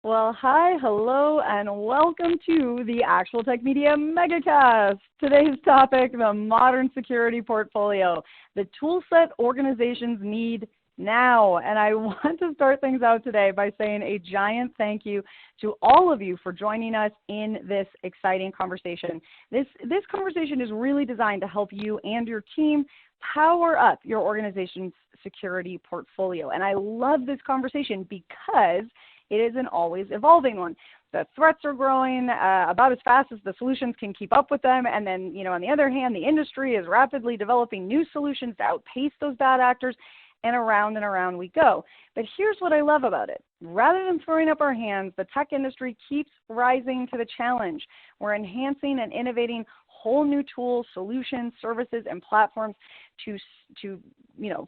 Well, hi, hello, and welcome to the Actual Tech Media Megacast. Today's topic, the modern security portfolio, the toolset organizations need now. And I want to start things out today by saying a giant thank you to all of you for joining us in this exciting conversation. This conversation is really designed to help you and your team power up your organization's security portfolio. And I love this conversation because it is an always evolving one. The threats are growing about as fast as the solutions can keep up with them. And then, on the other hand, the industry is rapidly developing new solutions to outpace those bad actors, and around we go. But here's what I love about it. Rather than throwing up our hands, the tech industry keeps rising to the challenge. We're enhancing and innovating whole new tools, solutions, services, and platforms to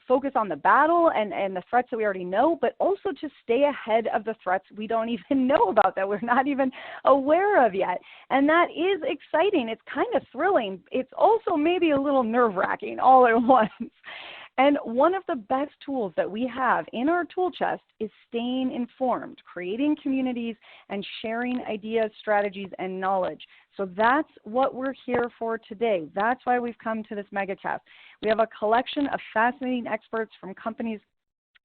focus on the battle and the threats that we already know, but also to stay ahead of the threats we don't even know about, that we're not even aware of yet. And that is exciting. It's kind of thrilling. It's also maybe a little nerve-wracking all at once. And one of the best tools that we have in our tool chest is staying informed, creating communities, and sharing ideas, strategies, and knowledge. So that's what we're here for today. That's why we've come to this Megacast. We have a collection of fascinating experts from companies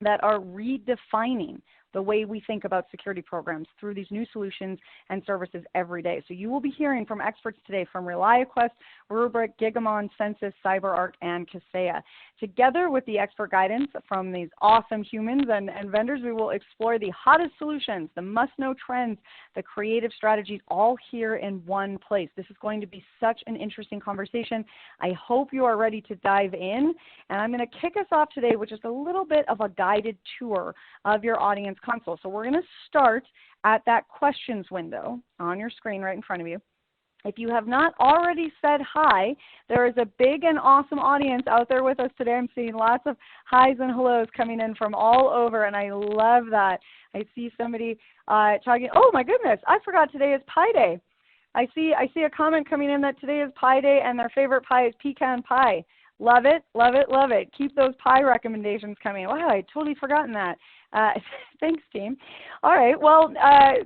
that are redefining the way we think about security programs through these new solutions and services every day. So you will be hearing from experts today from RelyQuest, Rubrik, Gigamon, Census, CyberArk, and Kaseya. Together with the expert guidance from these awesome humans and vendors, we will explore the hottest solutions, the must-know trends, the creative strategies, all here in one place. This is going to be such an interesting conversation. I hope you are ready to dive in. And I'm going to kick us off today with just a little bit of a guided tour of your audience console. So we're going to start at that questions window on your screen right in front of you. If you have not already said hi, there is a big and awesome audience out there with us today. I'm seeing lots of highs and hellos coming in from all over, and I love that. I see somebody talking, oh my goodness, I forgot today is Pi Day. I see a comment coming in that today is Pi Day and their favorite pie is pecan pie. Love it, love it, love it. Keep those pie recommendations coming. Wow, I'd totally forgotten that. Thanks, team. All right, well,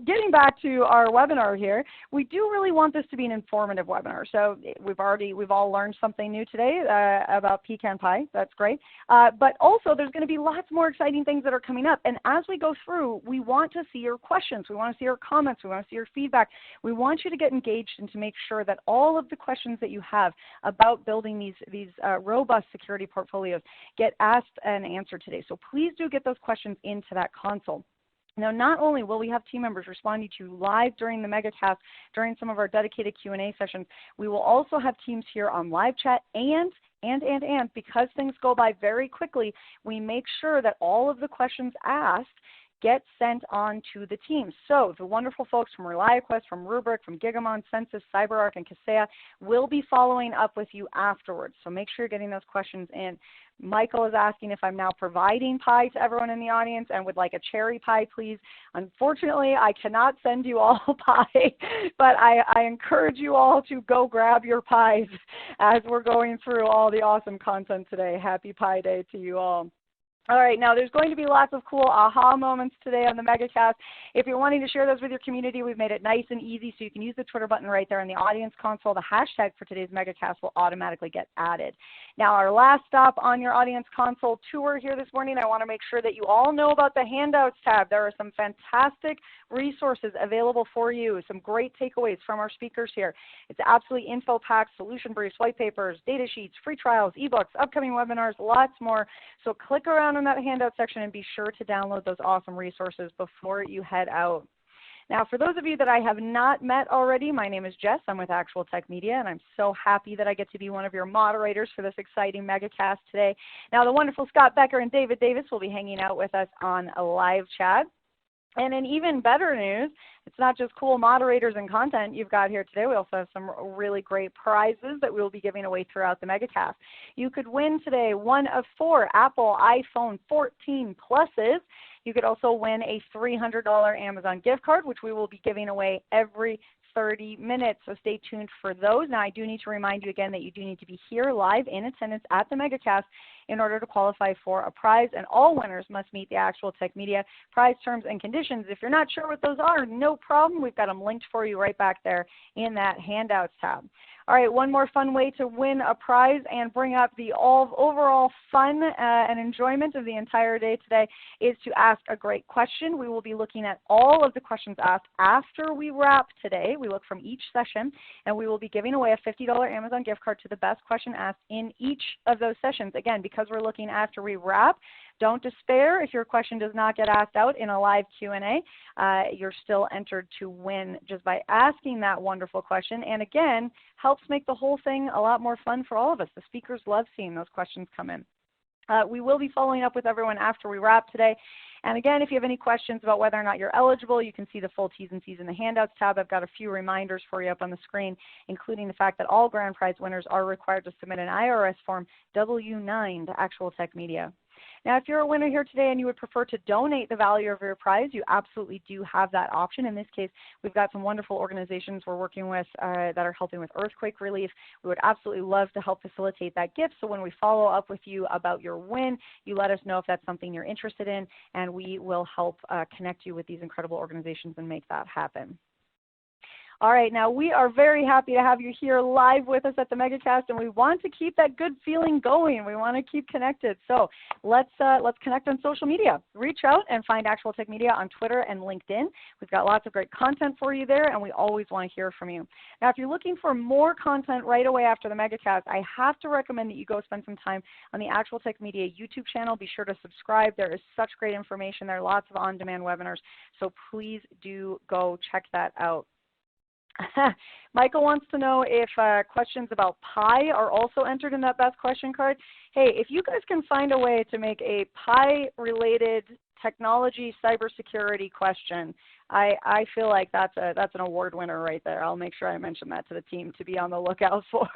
getting back to our webinar here, we do really want this to be an informative webinar. So we've all learned something new today about pecan pie. That's great. But also, there's going to be lots more exciting things that are coming up. And as we go through, we want to see your questions. We want to see your comments. We want to see your feedback. We want you to get engaged and to make sure that all of the questions that you have about building these robust security portfolios get asked and answered today. So please do get those questions into that console. Now, not only will we have team members responding to you live during the Megacast, during some of our dedicated Q&A sessions, we will also have teams here on live chat and because things go by very quickly, we make sure that all of the questions asked get sent on to the team. So the wonderful folks from RelyQuest, from Rubrik, from Gigamon, Census, CyberArk, and Kaseya will be following up with you afterwards. So make sure you're getting those questions in. Michael is asking if I'm now providing pie to everyone in the audience and would like a cherry pie, please. Unfortunately, I cannot send you all pie, but I encourage you all to go grab your pies as we're going through all the awesome content today. Happy Pie Day to you all. All right, now there's going to be lots of cool aha moments today on the Megacast. If you're wanting to share those with your community, we've made it nice and easy, so you can use the Twitter button right there in the audience console. The hashtag for today's Megacast will automatically get added. Now, our last stop on your audience console tour here this morning, I want to make sure that you all know about the Handouts tab. There are some fantastic resources available for you, some great takeaways from our speakers here. It's absolutely info packs, solution briefs, white papers, data sheets, free trials, ebooks, upcoming webinars, lots more. So click around in that handout section and be sure to download those awesome resources before you head out. Now, for those of you that I have not met already, my name is Jess. I'm with Actual Tech Media, and I'm so happy that I get to be one of your moderators for this exciting Megacast today. Now, the wonderful Scott Becker and David Davis will be hanging out with us on a live chat. And in even better news, it's not just cool moderators and content you've got here today. We also have some really great prizes that we will be giving away throughout the Megacast. You could win today one of 4 Apple iPhone 14 Pluses. You could also win a $300 Amazon gift card, which we will be giving away every 30 minutes. So stay tuned for those. Now, I do need to remind you again that you do need to be here live in attendance at the Megacast in order to qualify for a prize, and all winners must meet the Actual Tech Media prize terms and conditions. If you're not sure what those are, no problem. We've got them linked for you right back there in that Handouts tab. All right, one more fun way to win a prize and bring up the overall fun and enjoyment of the entire day today is to ask a great question. We will be looking at all of the questions asked after we wrap today. We look from each session, and we will be giving away a $50 Amazon gift card to the best question asked in each of those sessions. Again, because we're looking after we wrap, don't despair if your question does not get asked out in a live Q&A. You're still entered to win just by asking that wonderful question. And again, helps make the whole thing a lot more fun for all of us. The speakers love seeing those questions come in. We will be following up with everyone after we wrap today. And again, if you have any questions about whether or not you're eligible, you can see the full T's and C's in the Handouts tab. I've got a few reminders for you up on the screen, including the fact that all grand prize winners are required to submit an IRS form W-9 to Actual Tech Media. Now, if you're a winner here today and you would prefer to donate the value of your prize, you absolutely do have that option. In this case, we've got some wonderful organizations we're working with that are helping with earthquake relief. We would absolutely love to help facilitate that gift. So when we follow up with you about your win, you let us know if that's something you're interested in, and we will help connect you with these incredible organizations and make that happen. All right, now we are very happy to have you here live with us at the Megacast, and we want to keep that good feeling going. We want to keep connected. So let's connect on social media. Reach out and find Actual Tech Media on Twitter and LinkedIn. We've got lots of great content for you there, and we always want to hear from you. Now, if you're looking for more content right away after the Megacast, I have to recommend that you go spend some time on the Actual Tech Media YouTube channel. Be sure to subscribe. There is such great information there, lots of on-demand webinars. So please do go check that out. Michael wants to know if questions about Pi are also entered in that best question card. Hey, if you guys can find a way to make a Pi-related technology cybersecurity question, I feel like that's an award winner right there. I'll make sure I mention that to the team to be on the lookout for.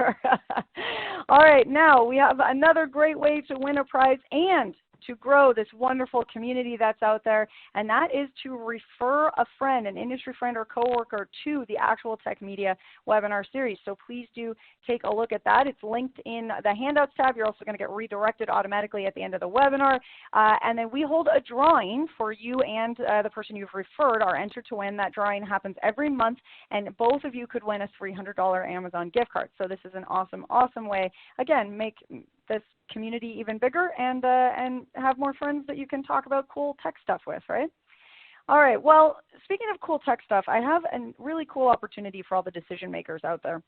All right, now we have another great way to win a prize and to grow this wonderful community that's out there, and that is to refer a friend, an industry friend or coworker, to the Actual Tech Media webinar series. So please do take a look at that. It's linked in the Handouts tab. You're also going to get redirected automatically at the end of the webinar. And then we hold a drawing for you and the person you've referred are entered to win. That drawing happens every month, and both of you could win a $300 Amazon gift card. So this is an awesome, awesome way, again, make this community even bigger and have more friends that you can talk about cool tech stuff with, right? All right, well, speaking of cool tech stuff, I have a really cool opportunity for all the decision makers out there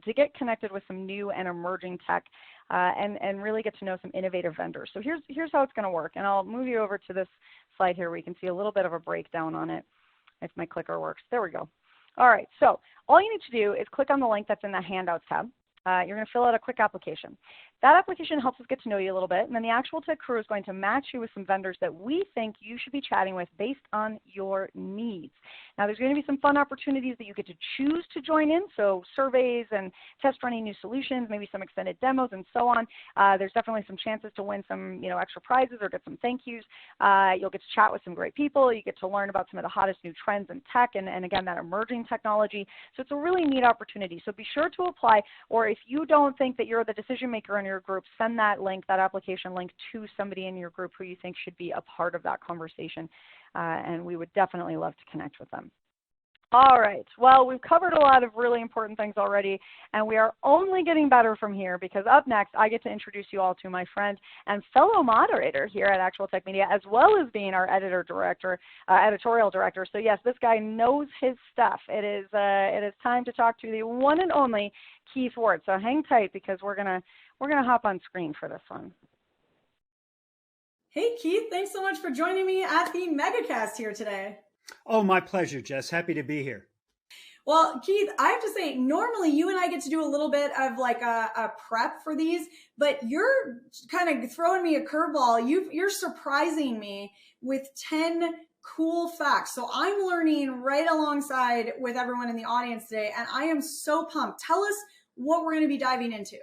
to get connected with some new and emerging tech and really get to know some innovative vendors. So here's how it's going to work, and I'll move you over to this slide here where you can see a little bit of a breakdown on it if my clicker works. There we go. All right, so all you need to do is click on the link that's in the Handouts tab. You're going to fill out a quick application. That application helps us get to know you a little bit, and then the Actual Tech crew is going to match you with some vendors that we think you should be chatting with based on your needs. Now, there's going to be some fun opportunities that you get to choose to join in, so surveys and test running new solutions, maybe some extended demos and so on. There's definitely some chances to win some extra prizes or get some thank yous. You'll get to chat with some great people. You get to learn about some of the hottest new trends in tech and again, that emerging technology. So it's a really neat opportunity. So be sure to apply, or if you don't think that you're the decision maker in your group, send that link, that application link, to somebody in your group who you think should be a part of that conversation, and we would definitely love to connect with them. All right, well, we've covered a lot of really important things already, and we are only getting better from here, because up next, I get to introduce you all to my friend and fellow moderator here at Actual Tech Media, as well as being our editorial director. So yes, this guy knows his stuff. It is time to talk to the one and only Keith Ward. So hang tight, because we're gonna hop on screen for this one. Hey Keith, thanks so much for joining me at the Megacast here today. Oh, my pleasure, Jess. Happy to be here. Well, Keith, I have to say, normally you and I get to do a little bit of like a prep for these, but you're kind of throwing me a curveball. You're surprising me with 10 cool facts. So I'm learning right alongside with everyone in the audience today, and I am so pumped. Tell us what we're going to be diving into.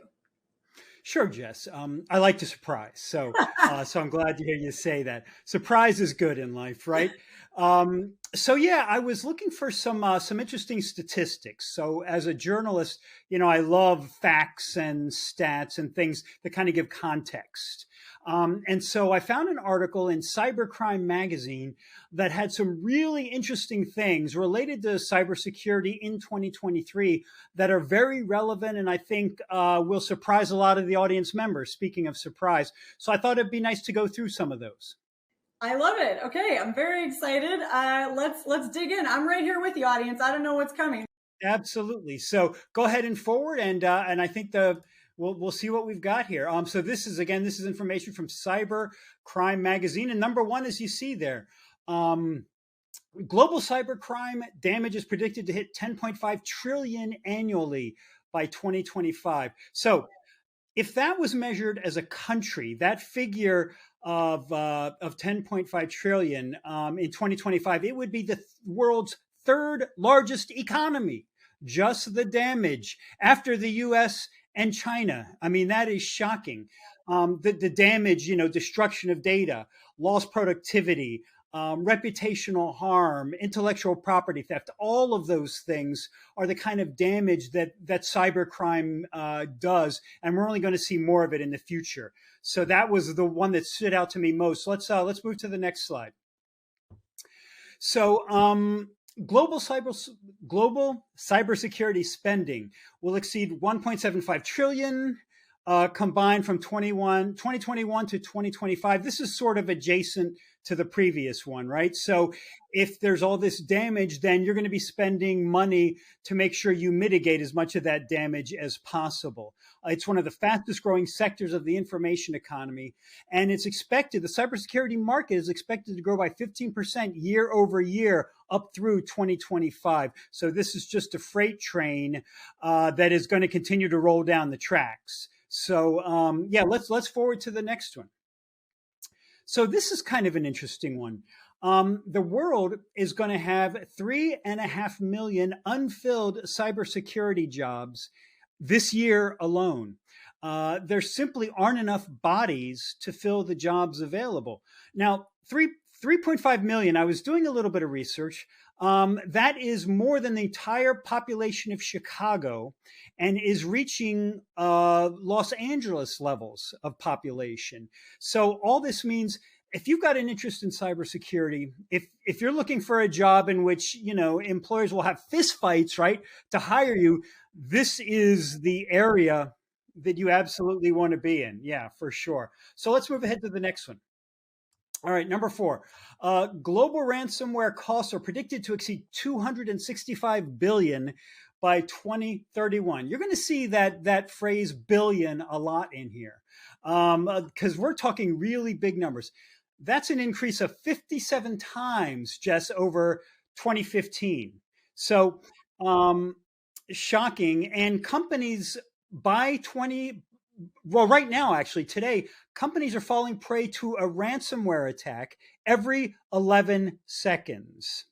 Sure, Jess. I like to surprise. So I'm glad to hear you say that. Surprise is good in life, right? So yeah, I was looking for some interesting statistics. So as a journalist, I love facts and stats and things that kind of give context. And so I found an article in Cybercrime magazine that had some really interesting things related to cybersecurity in 2023 that are very relevant, and I think will surprise a lot of the audience members. Speaking of surprise, so I thought it'd be nice to go through some of those. I love it. Okay, I'm very excited. Let's dig in. I'm right here with the audience. I don't know what's coming. Absolutely. So go ahead and forward, and I think we'll see what we've got here. So this is information from Cyber Crime Magazine, and number one, as you see there, global cybercrime damage is predicted to hit 10.5 trillion annually by 2025. So if that was measured as a country, that figure of 10.5 trillion in 2025, it would be the world's third largest economy. Just the damage after the U.S. and China. I mean, that is shocking. The damage, destruction of data, lost productivity, reputational harm, intellectual property theft, all of those things are the kind of damage that cybercrime does, and we're only going to see more of it in the future. So that was the one that stood out to me most. Let's move to the next slide. So global cybersecurity spending will exceed 1.75 trillion. Combined from 2021 to 2025. This is sort of adjacent to the previous one, right? So if there's all this damage, then you're going to be spending money to make sure you mitigate as much of that damage as possible. It's one of the fastest growing sectors of the information economy. And it's expected, the cybersecurity market is expected to grow by 15% year over year up through 2025. So this is just a freight train that is going to continue to roll down the tracks. So yeah, let's forward to the next one. So this is kind of an interesting one. The world is going to have 3.5 million unfilled cybersecurity jobs this year alone. There simply aren't enough bodies to fill the jobs available. Now, 3.5 million, I was doing a little bit of research. That is more than the entire population of Chicago and is reaching Los Angeles levels of population. So all this means, if you've got an interest in cybersecurity, if you're looking for a job in which, employers will have fistfights, right, to hire you, this is the area that you absolutely want to be in. Yeah, for sure. So let's move ahead to the next one. All right, number 4, global ransomware costs are predicted to exceed 265 billion by 2031. You're going to see that phrase billion a lot in here because we're talking really big numbers. That's an increase of 57 times, Jess, over 2015. So shocking. And companies right now, actually, today, companies are falling prey to a ransomware attack every 11 seconds.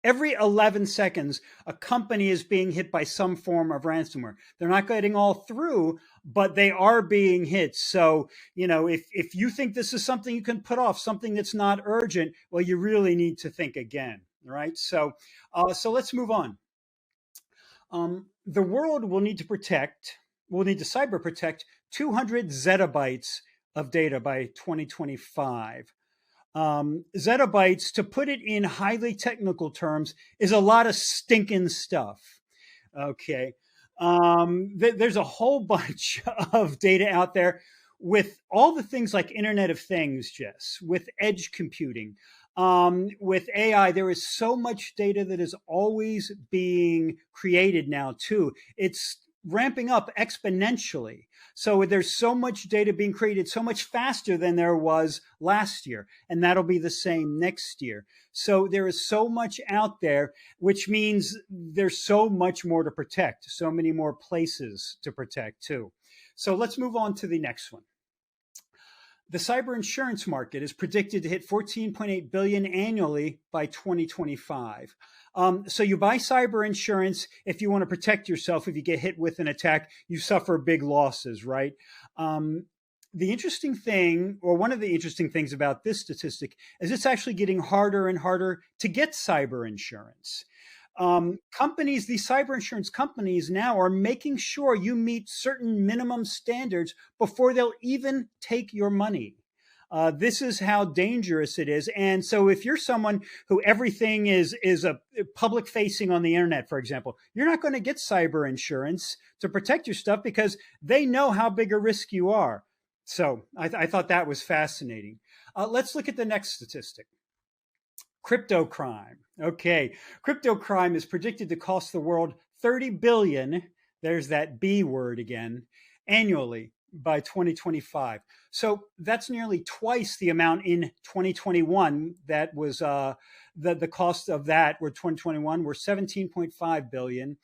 Every 11 seconds, a company is being hit by some form of ransomware. They're not getting all through, but they are being hit. So, if you think this is something you can put off, something that's not urgent, well, you really need to think again, right? So let's move on. The world will need to cyber protect 200 zettabytes of data by 2025. Zettabytes, to put it in highly technical terms, is a lot of stinking stuff. Okay. There's a whole bunch of data out there with all the things like Internet of Things, Jess, with edge computing, with AI. There is so much data that is always being created now too. It's ramping up exponentially. So there's so much data being created so much faster than there was last year. And that'll be the same next year. So there is so much out there, which means there's so much more to protect, so many more places to protect too. So let's move on to the next one. The cyber insurance market is predicted to hit 14.8 billion annually by 2025. So you buy cyber insurance if you want to protect yourself. If you get hit with an attack, you suffer big losses, right? the interesting thing, or one of the interesting things about this statistic, is it's actually getting harder and harder to get cyber insurance. Companies, these cyber insurance companies now are making sure you meet certain minimum standards before they'll even take your money. This is how dangerous it is. And so if you're someone who everything is a public facing on the internet, for example, you're not going to get cyber insurance to protect your stuff because they know how big a risk you are. So I thought that was fascinating. Let's look at the next statistic. Crypto crime. Okay, crypto crime is predicted to cost the world 30 billion, there's that B word again, annually by 2025. So that's nearly twice the amount in 2021. That was the cost of that were 2021 were 17.5 billion.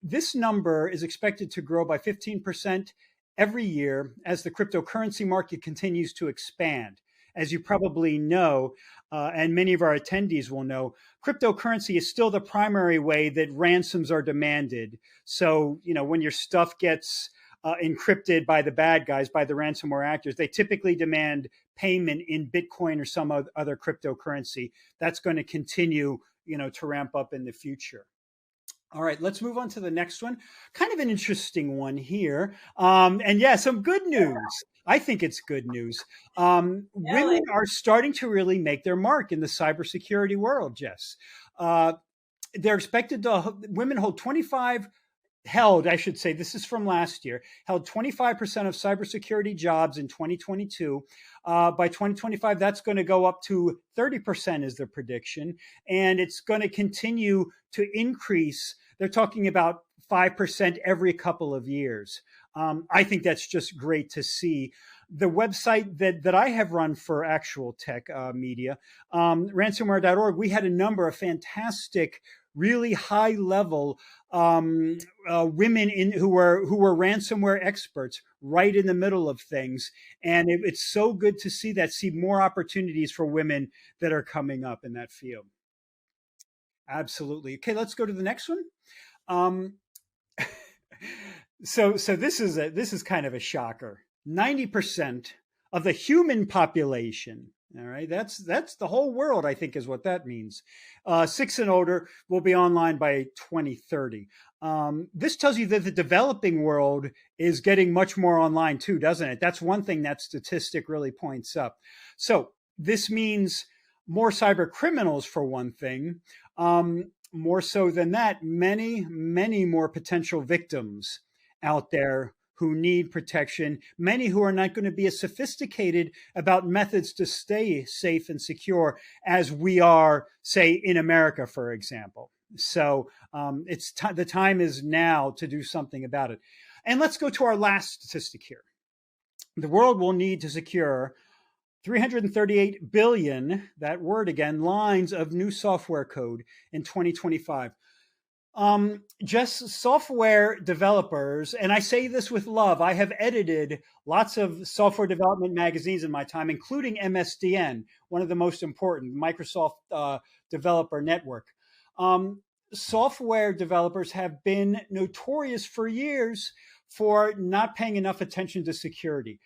This number is expected to grow by 15% every year as the cryptocurrency market continues to expand. As you probably know, and many of our attendees will know, cryptocurrency is still the primary way that ransoms are demanded. So, when your stuff gets encrypted by the bad guys, by the ransomware actors, they typically demand payment in Bitcoin or some other cryptocurrency. That's going to continue, to ramp up in the future. All right, let's move on to the next one. Kind of an interesting one here. And yeah, some good news. I think it's good news. Women are starting to really make their mark in the cybersecurity world, Jess. They're expected to, women held, I should say, this is from last year, held 25% of cybersecurity jobs in 2022. By 2025, that's going to go up to 30% is the prediction. And it's going to continue to increase. They're talking about 5% every couple of years. I think that's just great to see. The website that I have run for Actual Tech Media, ransomware.org, we had a number of fantastic, really high level women who were ransomware experts right in the middle of things. And it's so good to see more opportunities for women that are coming up in that field. Absolutely. Okay, let's go to the next one. So this is kind of a shocker. 90% of the human population, all right, that's the whole world, I think, is what that means. 6 and older will be online by 2030. This tells you that the developing world is getting much more online too, doesn't it? That's one thing that statistic really points up. So this means more cyber criminals, for one thing. More so than that, many, many more potential victims out there who need protection, many who are not going to be as sophisticated about methods to stay safe and secure as we are, say, in America, for example. So the time is now to do something about it. And let's go to our last statistic here. The world will need to secure 338 billion, that word again, lines of new software code in 2025. Just software developers, and I say this with love, I have edited lots of software development magazines in my time, including MSDN, one of the most important, Microsoft Developer Network. Software developers have been notorious for years for not paying enough attention to security.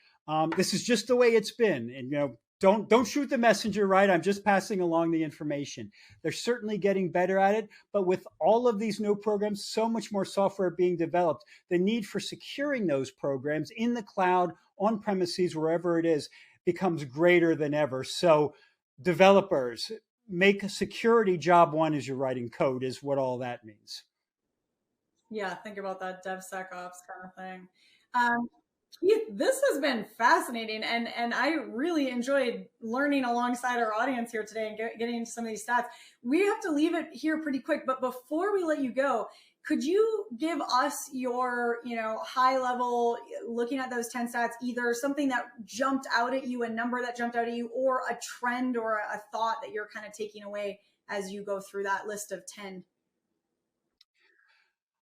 This is just the way it's been. And, don't shoot the messenger, right? I'm just passing along the information. They're certainly getting better at it, but with all of these new programs, so much more software being developed, the need for securing those programs in the cloud, on premises, wherever it is, becomes greater than ever. So developers, make security job one as you're writing code is what all that means. Yeah, think about that DevSecOps kind of thing. Keith, this has been fascinating, and I really enjoyed learning alongside our audience here today and getting into some of these stats. We have to leave it here pretty quick, but before we let you go, could you give us your, high level, looking at those 10 stats, either something that jumped out at you, a number that jumped out at you, or a trend or a thought that you're kind of taking away as you go through that list of 10?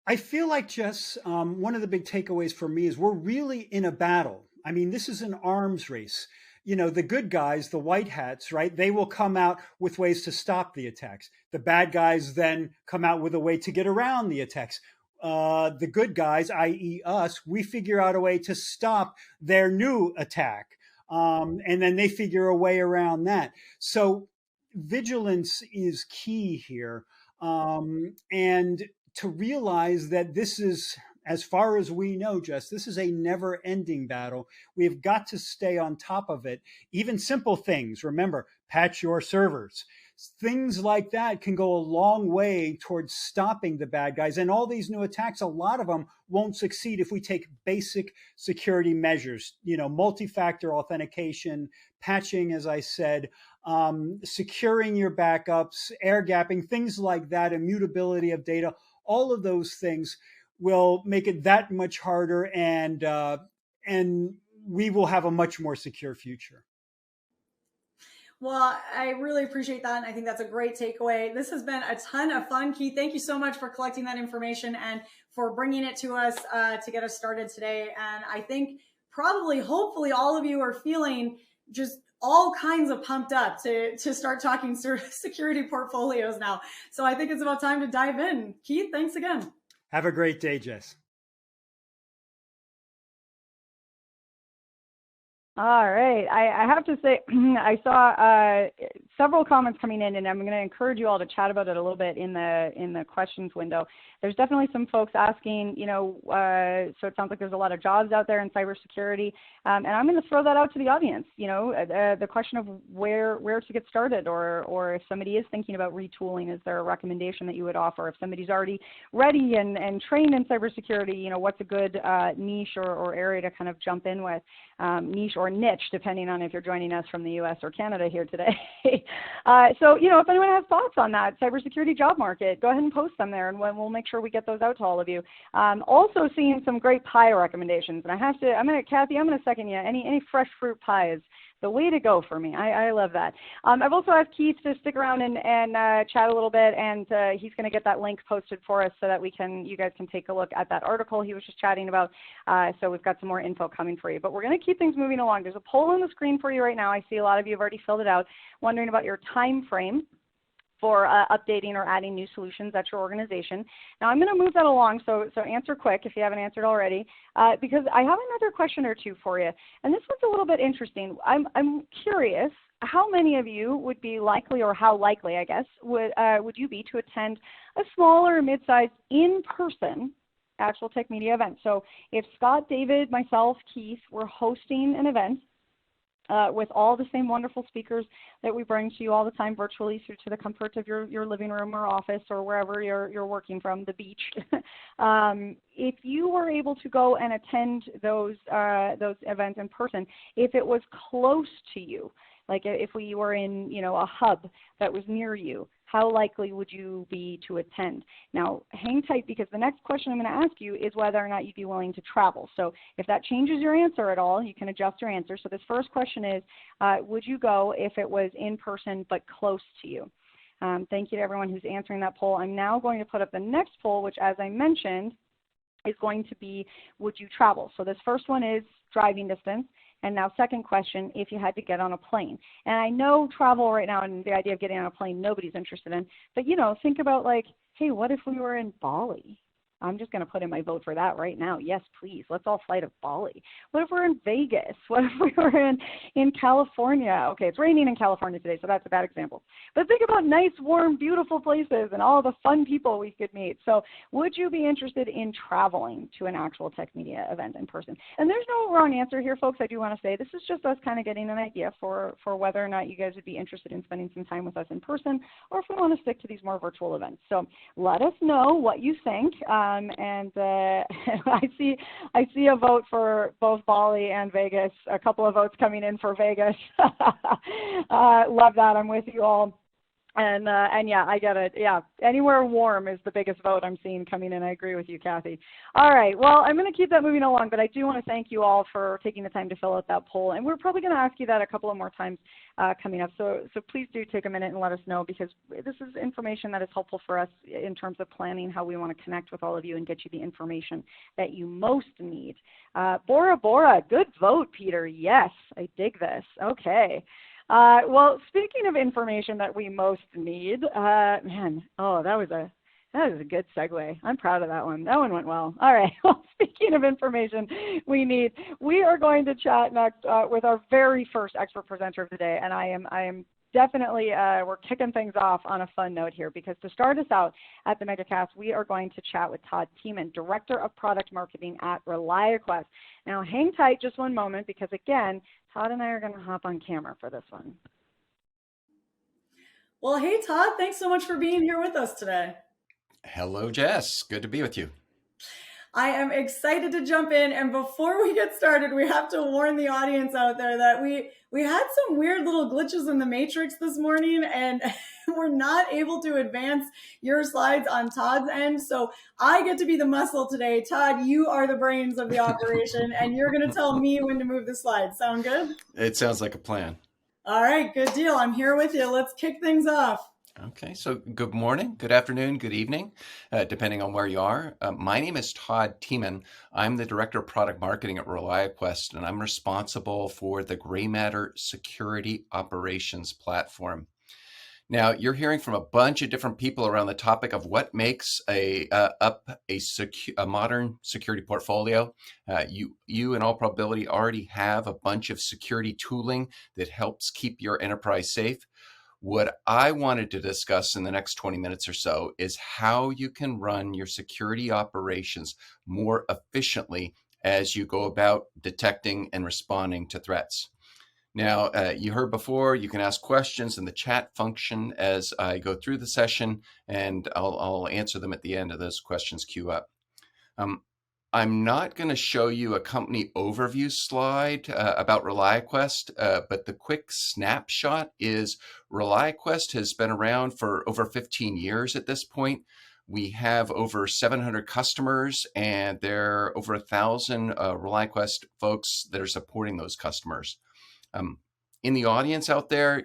I feel like, Jess, one of the big takeaways for me is we're really in a battle. I mean, this is an arms race. The good guys, the white hats, right? They will come out with ways to stop the attacks. The bad guys then come out with a way to get around the attacks. the good guys, i.e. us, we figure out a way to stop their new attack. And then they figure a way around that. So vigilance is key here. And to realize that this is, as far as we know, Jess, this is a never-ending battle. We've got to stay on top of it. Even simple things, remember, patch your servers. Things like that can go a long way towards stopping the bad guys. And all these new attacks, a lot of them won't succeed if we take basic security measures, multi-factor authentication, patching, as I said, securing your backups, air gapping, things like that, immutability of data. All of those things will make it that much harder, and we will have a much more secure future. Well, I really appreciate that. And I think that's a great takeaway. This has been a ton of fun, Keith. Thank you so much for collecting that information and for bringing it to us to get us started today. And I think hopefully all of you are feeling just all kinds of pumped up to start talking security portfolios now. So I think it's about time to dive in. Keith, thanks again. Have a great day, Jess. All right. I have to say, I saw several comments coming in, and I'm going to encourage you all to chat about it a little bit in the questions window. There's definitely some folks asking, so it sounds like there's a lot of jobs out there in cybersecurity, and I'm going to throw that out to the audience. The question of where to get started, or if somebody is thinking about retooling, is there a recommendation that you would offer? If somebody's already ready and trained in cybersecurity, what's a good niche or area to kind of jump in with? Niche or niche, depending on if you're joining us from the US or Canada here today. So, if anyone has thoughts on that cybersecurity job market, go ahead and post them there, and we'll make sure we get those out to all of you. Also seeing some great pie recommendations, and Kathy, I'm going to second you. Any fresh fruit pies, the way to go for me. I love that. I've also asked Keith to stick around and chat a little bit, and he's going to get that link posted for us so that you guys can take a look at that article he was just chatting about. So we've got some more info coming for you. But we're going to keep things moving along. There's a poll on the screen for you right now. I see a lot of you have already filled it out, wondering about your time frame for updating or adding new solutions at your organization. Now I'm going to move that along, so answer quick if you haven't answered already, because I have another question or two for you. And this one's a little bit interesting. I'm curious how many of you would be likely, or how likely, I guess, would you be to attend a smaller, mid-sized, in-person Actual Tech Media event? So if Scott, David, myself, Keith were hosting an event with all the same wonderful speakers that we bring to you all the time virtually through to the comfort of your living room or office or wherever you're working from, the beach. If you were able to go and attend those events in person, if it was close to you, like if we were in a hub that was near you, how likely would you be to attend? Now, hang tight, because the next question I'm going to ask you is whether or not you'd be willing to travel. So if that changes your answer at all, you can adjust your answer. So this first question is, would you go if it was in person but close to you? Thank you to everyone who's answering that poll. I'm now going to put up the next poll, which, as I mentioned, is going to be, would you travel? So this first one is driving distance. And now second question, if you had to get on a plane. And I know travel right now and the idea of getting on a plane, nobody's interested in. But, think about like, hey, what if we were in Bali? I'm just going to put in my vote for that right now. Yes, please. Let's all fly to Bali. What if we're in Vegas? What if we were in California? Okay, it's raining in California today, so that's a bad example. But think about nice, warm, beautiful places and all the fun people we could meet. So would you be interested in traveling to an Actual Tech Media event in person? And there's no wrong answer here, folks. I do want to say this is just us kind of getting an idea for whether or not you guys would be interested in spending some time with us in person, or if we want to stick to these more virtual events. So let us know what you think. And I see a vote for both Bali and Vegas, a couple of votes coming in for Vegas. Love that. I'm with you all. And yeah, I get it. Yeah, anywhere warm is the biggest vote I'm seeing coming in. I agree with you, Kathy. All right, well, I'm going to keep that moving along, but I do want to thank you all for taking the time to fill out that poll. And we're probably going to ask you that a couple of more times coming up. So please do take a minute and let us know, because this is information that is helpful for us in terms of planning how we want to connect with all of you and get you the information that you most need. Bora Bora, good vote, Peter. Yes, I dig this. Okay. Well, speaking of information that we most need, that That is a good segue. I'm proud of that one. That one went well. All right. Well, speaking of information we are going to chat next with our very first expert presenter of the day. And I am definitely, we're kicking things off on a fun note here, because to start us out at the Megacast, we are going to chat with Todd Tiemann, Director of Product Marketing at RelyQuest. Now, hang tight just one moment, because again, Todd and I are going to hop on camera for this one. Well, hey, Todd, thanks so much for being here with us today. Hello, Jess. Good to be with you. I am excited to jump in. And before we get started, we have to warn the audience out there that we had some weird little glitches in the matrix this morning, and we're not able to advance your slides on Todd's end. So I get to be the muscle today. Todd, you are the brains of the operation, and you're going to tell me when to move the slides. Sound good? It sounds like a plan. All right, good deal. I'm here with you. Let's kick things off. Okay, so good morning, good afternoon, good evening, depending on where you are. My name is Todd Tiemann. I'm the Director of Product Marketing at RelyQuest, and I'm responsible for the Gray Matter Security Operations Platform. Now, you're hearing from a bunch of different people around the topic of what makes a modern security portfolio. You, in all probability, already have a bunch of security tooling that helps keep your enterprise safe. What I wanted to discuss in the next 20 minutes or so is how you can run your security operations more efficiently as you go about detecting and responding to threats. Now, you heard before, you can ask questions in the chat function as I go through the session, and I'll answer them at the end of those questions queue up. I'm not going to show you a company overview slide about RelyQuest, but the quick snapshot is RelyQuest has been around for over 15 years at this point. We have over 700 customers, and there are over 1,000 RelyQuest folks that are supporting those customers. In the audience out there,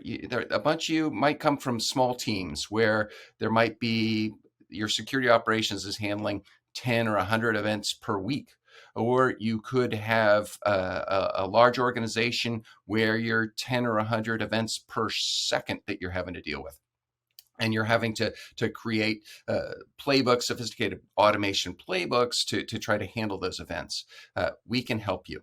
a bunch of you might come from small teams where there might be your security operations is handling 10 or 100 events per week. Or you could have a large organization where you're 10 or 100 events per second that you're having to deal with. And you're having to create playbooks, sophisticated automation playbooks to try to handle those events. We can help you.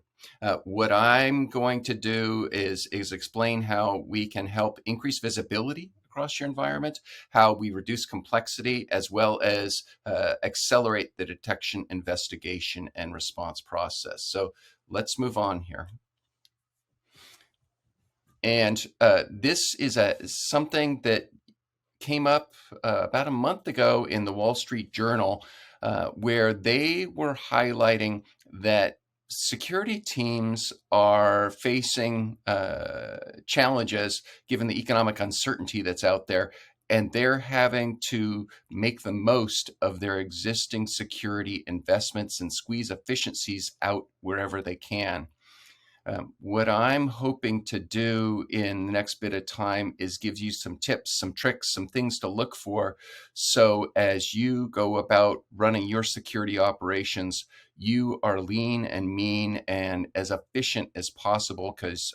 What I'm going to do is explain how we can help increase visibility across your environment, how we reduce complexity, as well as accelerate the detection, investigation, and response process. So let's move on here. And this is something that came up about a month ago in the Wall Street Journal, where they were highlighting that security teams are facing challenges given the economic uncertainty that's out there, and they're having to make the most of their existing security investments and squeeze efficiencies out wherever they can. What I'm hoping to do in the next bit of time is give you some tips, some tricks, some things to look for. So as you go about running your security operations, you are lean and mean and as efficient as possible, because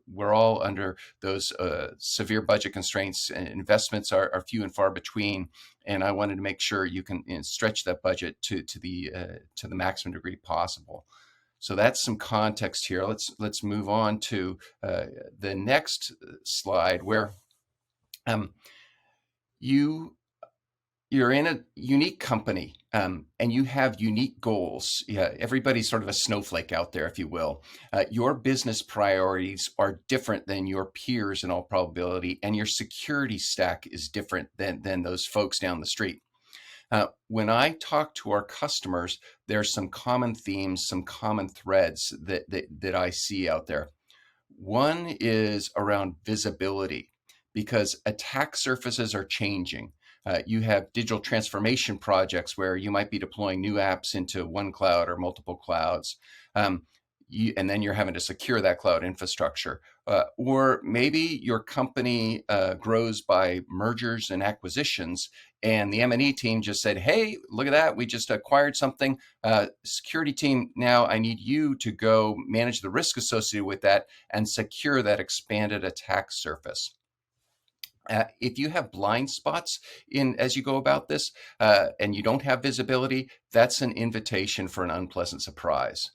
we're all under those severe budget constraints, and investments are few and far between. And I wanted to make sure you can stretch that budget to the maximum degree possible. So that's some context here. Let's move on to the next slide, where you're in a unique company and you have unique goals. Yeah, everybody's sort of a snowflake out there, if you will. Your business priorities are different than your peers in all probability, and your security stack is different than those folks down the street. When I talk to our customers, there's some common themes, some common threads that I see out there. One is around visibility, because attack surfaces are changing. You have digital transformation projects where you might be deploying new apps into one cloud or multiple clouds. And then you're having to secure that cloud infrastructure. Or maybe your company grows by mergers and acquisitions, and the M&E team just said, hey, look at that, we just acquired something. Security team, now I need you to go manage the risk associated with that and secure that expanded attack surface. If you have blind spots in as you go about this and you don't have visibility, that's an invitation for an unpleasant surprise.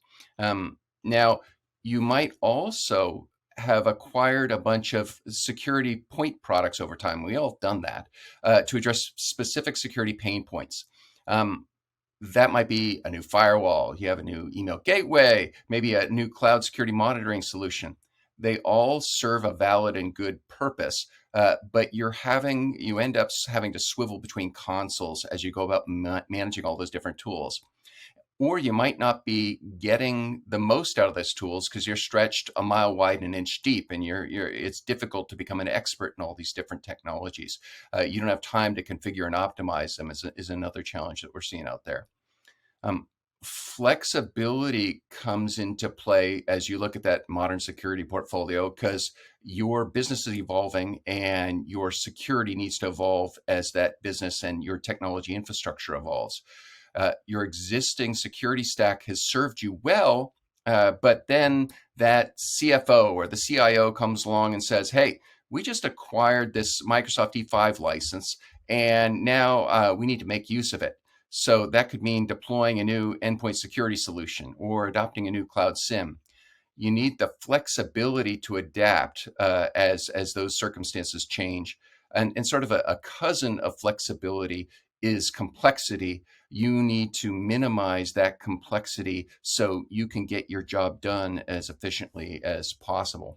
Now, you might also have acquired a bunch of security point products over time. We all have done that to address specific security pain points. That might be a new firewall, you have a new email gateway, maybe a new cloud security monitoring solution. They all serve a valid and good purpose, but you end up having to swivel between consoles as you go about managing all those different tools. Or you might not be getting the most out of those tools because you're stretched a mile wide and an inch deep, and it's difficult to become an expert in all these different technologies. You don't have time to configure and optimize them is another challenge that we're seeing out there. Flexibility comes into play as you look at that modern security portfolio because your business is evolving and your security needs to evolve as that business and your technology infrastructure evolves. Your existing security stack has served you well, but then that CFO or the CIO comes along and says, hey, we just acquired this Microsoft E5 license, and now we need to make use of it. So that could mean deploying a new endpoint security solution or adopting a new cloud SIM. You need the flexibility to adapt as those circumstances change. And sort of a cousin of flexibility is complexity. You need to minimize that complexity so you can get your job done as efficiently as possible.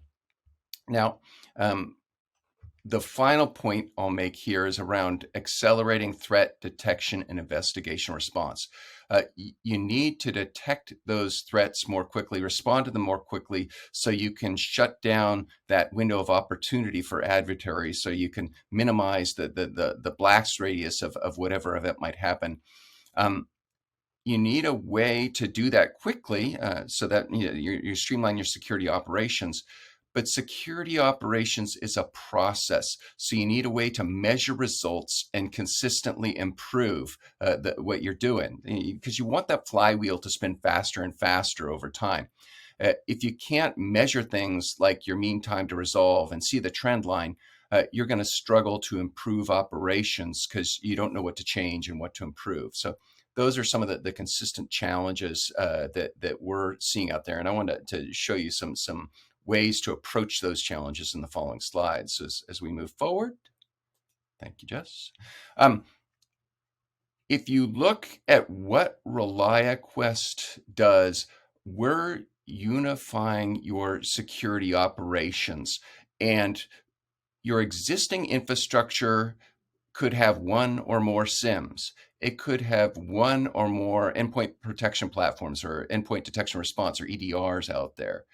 Now, the final point I'll make here is around accelerating threat detection and investigation response. You need to detect those threats more quickly, respond to them more quickly, so you can shut down that window of opportunity for adversaries, so you can minimize the blast radius of whatever event might happen. You need a way to do that quickly so that you streamline your security operations. But security operations is a process. So you need a way to measure results and consistently improve what you're doing, because you want that flywheel to spin faster and faster over time. If you can't measure things like your mean time to resolve and see the trend line, you're going to struggle to improve operations because you don't know what to change and what to improve. So those are some of the consistent challenges that we're seeing out there. And I wanted to show you some ways to approach those challenges in the following slides as we move forward. Thank you, Jess. If you look at what RelyQuest does, we're unifying your security operations, and your existing infrastructure could have one or more SIMs. It could have one or more endpoint protection platforms or endpoint detection response or EDRs out there.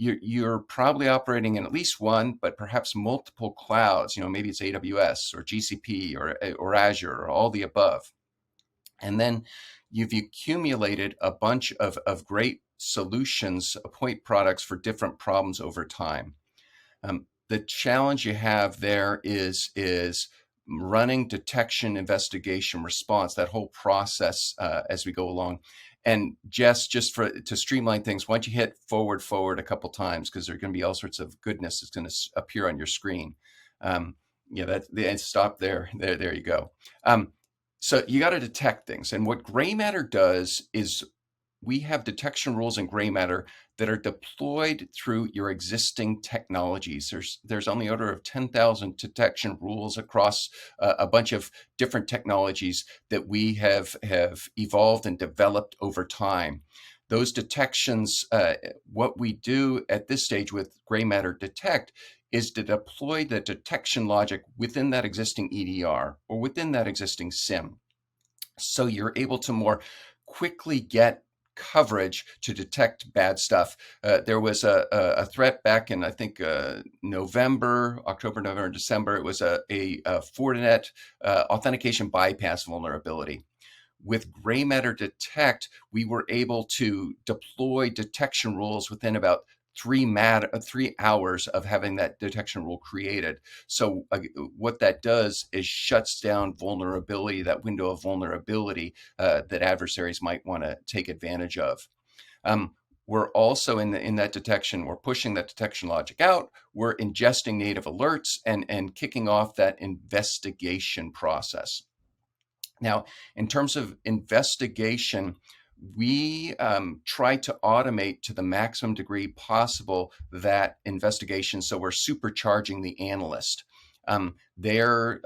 You're probably operating in at least one, but perhaps multiple clouds. Maybe it's AWS or GCP or Azure or all the above. And then you've accumulated a bunch of great solutions, point products for different problems over time. The challenge you have there is running detection, investigation, response, that whole process as we go along. And Jess, just to streamline things, why don't you hit forward a couple times, because there's going to be all sorts of goodness that's going to appear on your screen. Stop there. There you go. So you got to detect things. And what gray matter does is we have detection rules in gray matter that are deployed through your existing technologies. There's on the order of 10,000 detection rules across a bunch of different technologies that we have evolved and developed over time. Those detections, what we do at this stage with gray matter detect is to deploy the detection logic within that existing EDR or within that existing SIM. So you're able to more quickly get coverage to detect bad stuff. There was a threat back in, I think, October, November, December. It was a Fortinet authentication bypass vulnerability. With gray matter detect, we were able to deploy detection rules within about 3 hours of having that detection rule created. So what that does is shuts down vulnerability, that window of vulnerability that adversaries might want to take advantage of. we're also in that detection, we're pushing that detection logic out, we're ingesting native alerts and kicking off that investigation process. Now, in terms of investigation, we try to automate to the maximum degree possible that investigation. So we're supercharging the analyst. They're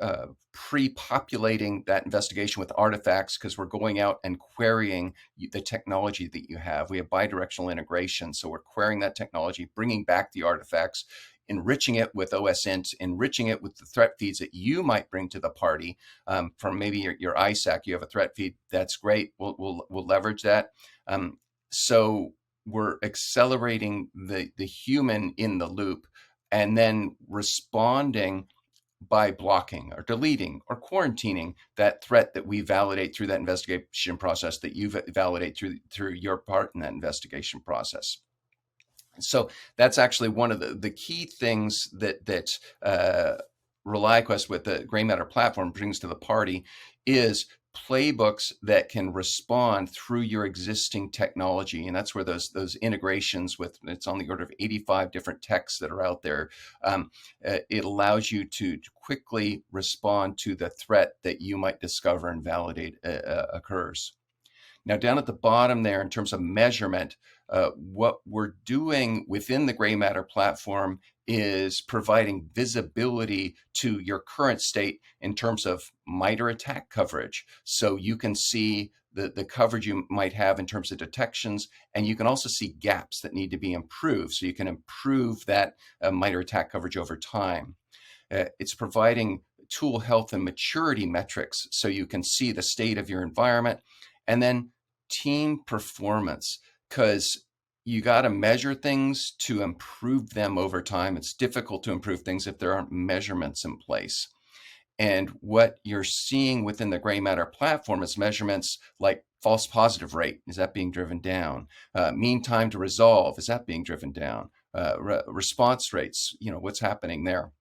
pre-populating that investigation with artifacts because we're going out and querying the technology that you have. We have bidirectional integration. So we're querying that technology, bringing back the artifacts, enriching it with OSINT, enriching it with the threat feeds that you might bring to the party. From maybe your ISAC, you have a threat feed. That's great. We'll leverage that. So we're accelerating the human in the loop and then responding by blocking or deleting or quarantining that threat that we validate through that investigation process, that you validate through your part in that investigation process. So that's actually one of the key things that RelyQuest with the Gray Matter platform brings to the party is playbooks that can respond through your existing technology. And that's where those integrations with, it's on the order of 85 different techs that are out there. It allows you to quickly respond to the threat that you might discover and validate occurs. Now, down at the bottom there, in terms of measurement, what we're doing within the Gray Matter platform is providing visibility to your current state in terms of MITRE attack coverage. So you can see the coverage you might have in terms of detections, and you can also see gaps that need to be improved. So you can improve that MITRE attack coverage over time. It's providing tool health and maturity metrics so you can see the state of your environment. And then team performance, because you got to measure things to improve them over time. It's difficult to improve things if there aren't measurements in place. And what you're seeing within the Gray Matter platform is measurements like false positive rate. Is that being driven down? Mean time to resolve. Is that being driven down? Response rates, what's happening there?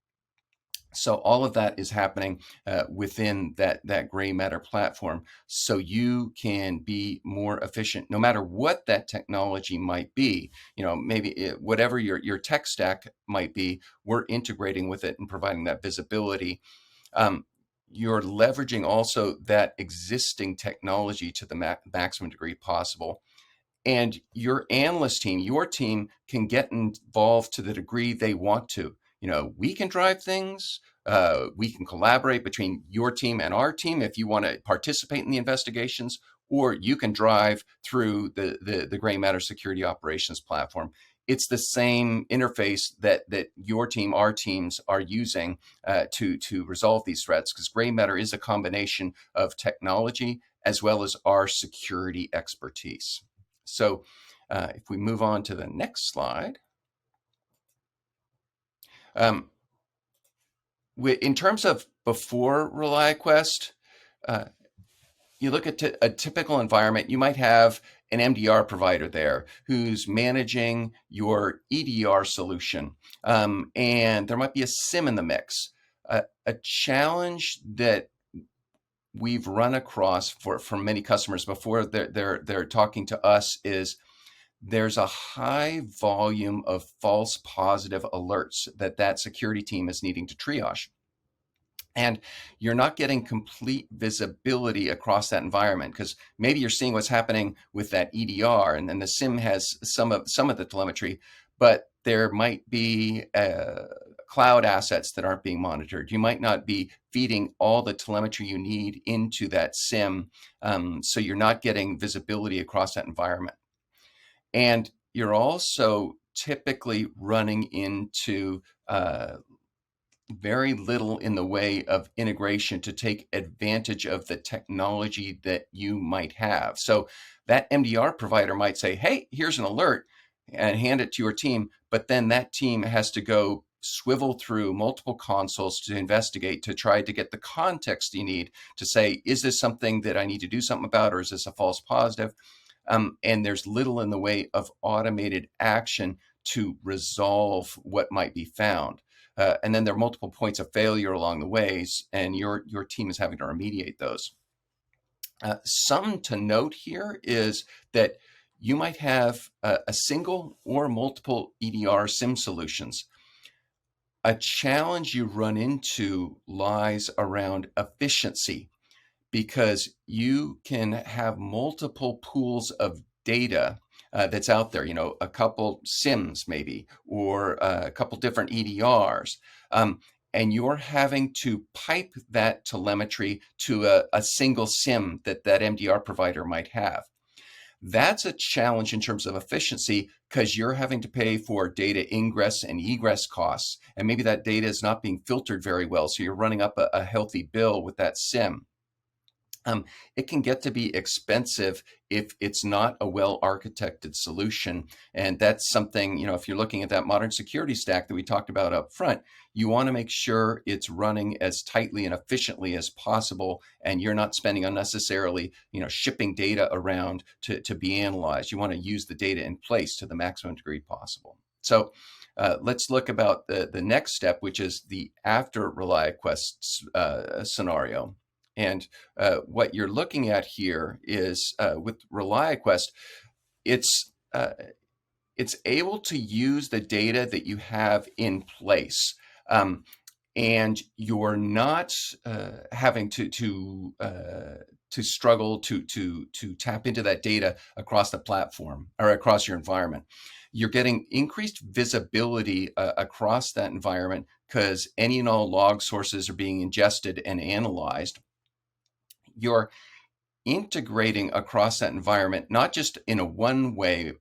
So all of that is happening within that Gray Matter platform, so you can be more efficient, no matter what that technology might be. Maybe whatever your tech stack might be, we're integrating with it and providing that visibility. You're leveraging also that existing technology to the maximum degree possible. And your analyst team, your team, can get involved to the degree they want to. We can drive things. We can collaborate between your team and our team if you want to participate in the investigations, or you can drive through the Gray Matter security operations platform. It's the same interface that your team, our teams are using to resolve these threats, because Gray Matter is a combination of technology as well as our security expertise. So if we move on to the next slide. In terms of before RelyQuest, you look at a typical environment, you might have an MDR provider there who's managing your EDR solution, and there might be a SIEM in the mix. A challenge that we've run across for many customers before they're talking to us is there's a high volume of false positive alerts that security team is needing to triage. And you're not getting complete visibility across that environment, because maybe you're seeing what's happening with that EDR, and then the SIEM has some of the telemetry, but there might be cloud assets that aren't being monitored. You might not be feeding all the telemetry you need into that SIEM, so you're not getting visibility across that environment. And you're also typically running into very little in the way of integration to take advantage of the technology that you might have. So that MDR provider might say, hey, here's an alert, and hand it to your team, but then that team has to go swivel through multiple consoles to investigate, to try to get the context you need to say, is this something that I need to do something about, or is this a false positive? And there's little in the way of automated action to resolve what might be found. And then there are multiple points of failure along the ways, and your team is having to remediate those. Something to note here is that you might have a single or multiple EDR SIM solutions. A challenge you run into lies around efficiency, because you can have multiple pools of data that's out there, a couple SIMs maybe, or a couple different EDRs. And you're having to pipe that telemetry to a single SIM that MDR provider might have. That's a challenge in terms of efficiency, because you're having to pay for data ingress and egress costs. And maybe that data is not being filtered very well. So you're running up a healthy bill with that SIM. It can get to be expensive if it's not a well-architected solution. And that's something, if you're looking at that modern security stack that we talked about up front, you want to make sure it's running as tightly and efficiently as possible, and you're not spending unnecessarily, shipping data around to be analyzed. You want to use the data in place to the maximum degree possible. So let's look about the next step, which is the after RelyQuest scenario. And what you're looking at here is with RelyQuest, it's able to use the data that you have in place, and you're not having to struggle to tap into that data across the platform or across your environment. You're getting increased visibility across that environment, because any and all log sources are being ingested and analyzed. You're integrating across that environment, not just in a one-way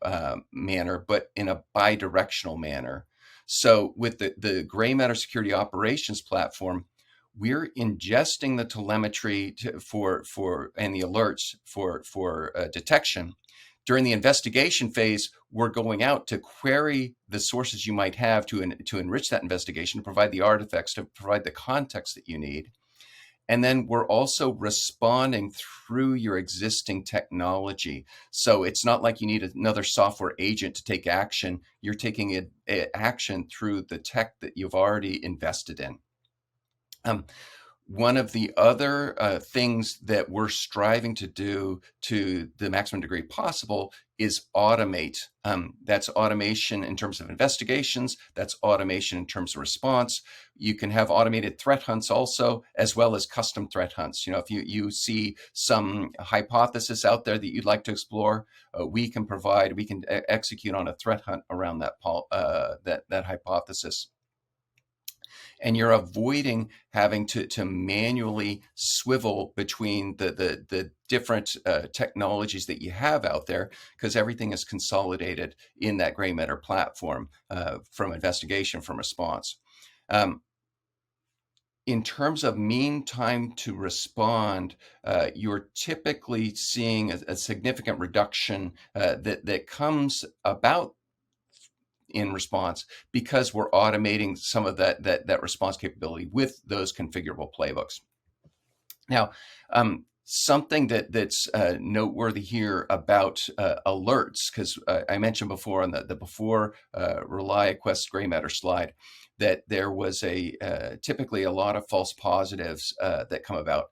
manner, but in a bi-directional manner. So with the gray matter security operations platform, we're ingesting the telemetry for and the alerts for detection. During the investigation phase, we're going out to query the sources you might have to enrich that investigation, to provide the artifacts, to provide the context that you need. And then we're also responding through your existing technology. So it's not like you need another software agent to take action. You're taking action through the tech that you've already invested in. One of the other things that we're striving to do to the maximum degree possible is automate. That's automation in terms of investigations. That's automation in terms of response. You can have automated threat hunts also, as well as custom threat hunts. If you see some hypothesis out there that you'd like to explore, we can execute on a threat hunt around that hypothesis. And you're avoiding having to manually swivel between the different technologies that you have out there, because everything is consolidated in that gray matter platform, from investigation, from response. In terms of mean time to respond, you're typically seeing a significant reduction that comes about in response, because we're automating some of that response capability with those configurable playbooks. Now, something that's noteworthy here about alerts, because I mentioned before on the before RelyQuest gray matter slide that there was typically a lot of false positives that come about.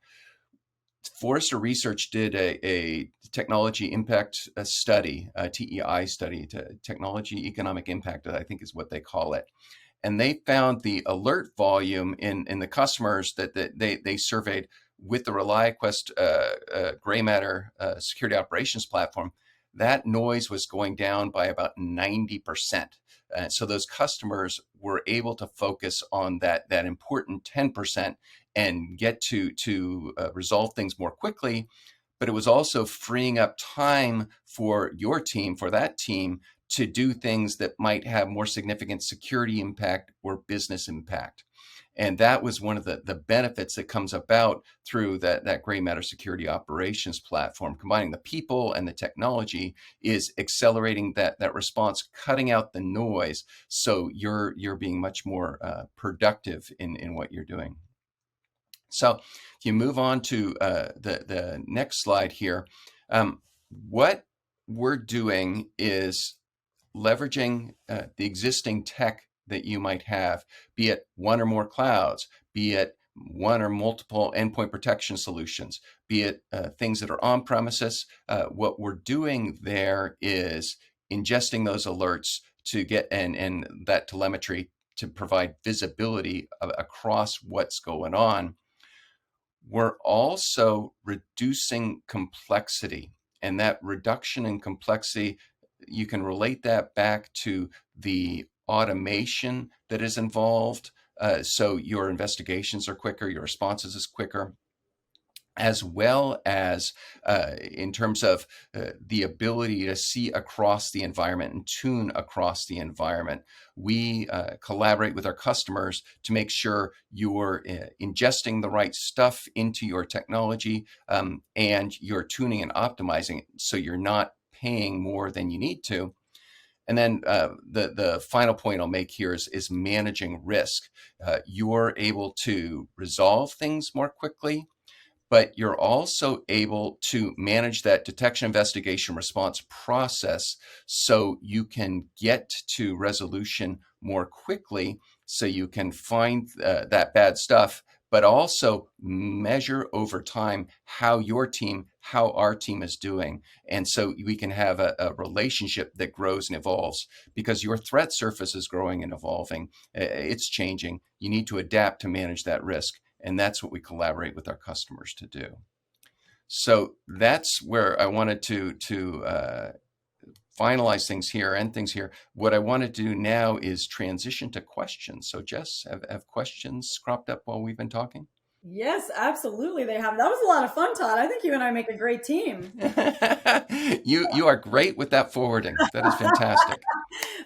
Forrester Research did a technology impact study, a TEI study, technology economic impact, I think is what they call it. And they found the alert volume in the customers that they surveyed with the RelyQuest gray matter security operations platform. That noise was going down by about 90%. So those customers were able to focus on that important 10% and get to resolve things more quickly. But it was also freeing up time for your team, for that team, to do things that might have more significant security impact or business impact. And that was one of the benefits that comes about through that gray matter security operations platform. Combining the people and the technology is accelerating that response, cutting out the noise, so you're being much more productive in what you're doing. So if you move on to the next slide here, what we're doing is leveraging the existing tech that you might have, be it one or more clouds, be it one or multiple endpoint protection solutions, be it things that are on premises. What we're doing there is ingesting those alerts to get and that telemetry to provide visibility across what's going on. We're also reducing complexity, and that reduction in complexity, you can relate that back to the automation that is involved. So your investigations are quicker, your responses is quicker, as well as in terms of the ability to see across the environment and tune across the environment. We collaborate with our customers to make sure you're ingesting the right stuff into your technology, and you're tuning and optimizing it so you're not paying more than you need to. And then the final point I'll make here is managing risk. You're able to resolve things more quickly, but you're also able to manage that detection, investigation, response process so you can get to resolution more quickly, so you can find that bad stuff, but also measure over time how your team, how our team is doing. And so we can have a relationship that grows and evolves, because your threat surface is growing and evolving. It's changing. You need to adapt to manage that risk. And that's what we collaborate with our customers to do. So that's where I wanted to finalize things here, end things here. What I want to do now is transition to questions. So Jess, have questions cropped up while we've been talking? Yes, absolutely they have. That was a lot of fun, Todd. I think you and I make a great team. You are great with that forwarding. That is fantastic.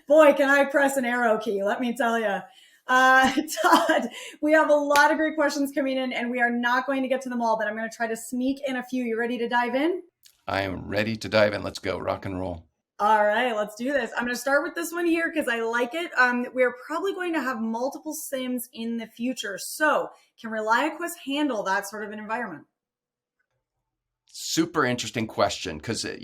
Boy, can I press an arrow key, let me tell you. Todd, we have a lot of great questions coming in, and we are not going to get to them all, but I'm going to try to sneak in a few. You ready to dive in? I am ready to dive in. Let's go. Rock and roll. All right, let's do this. I'm going to start with this one here because I like it. We're probably going to have multiple SIMs in the future. So can RelyQuest handle that sort of an environment? Super interesting question, because it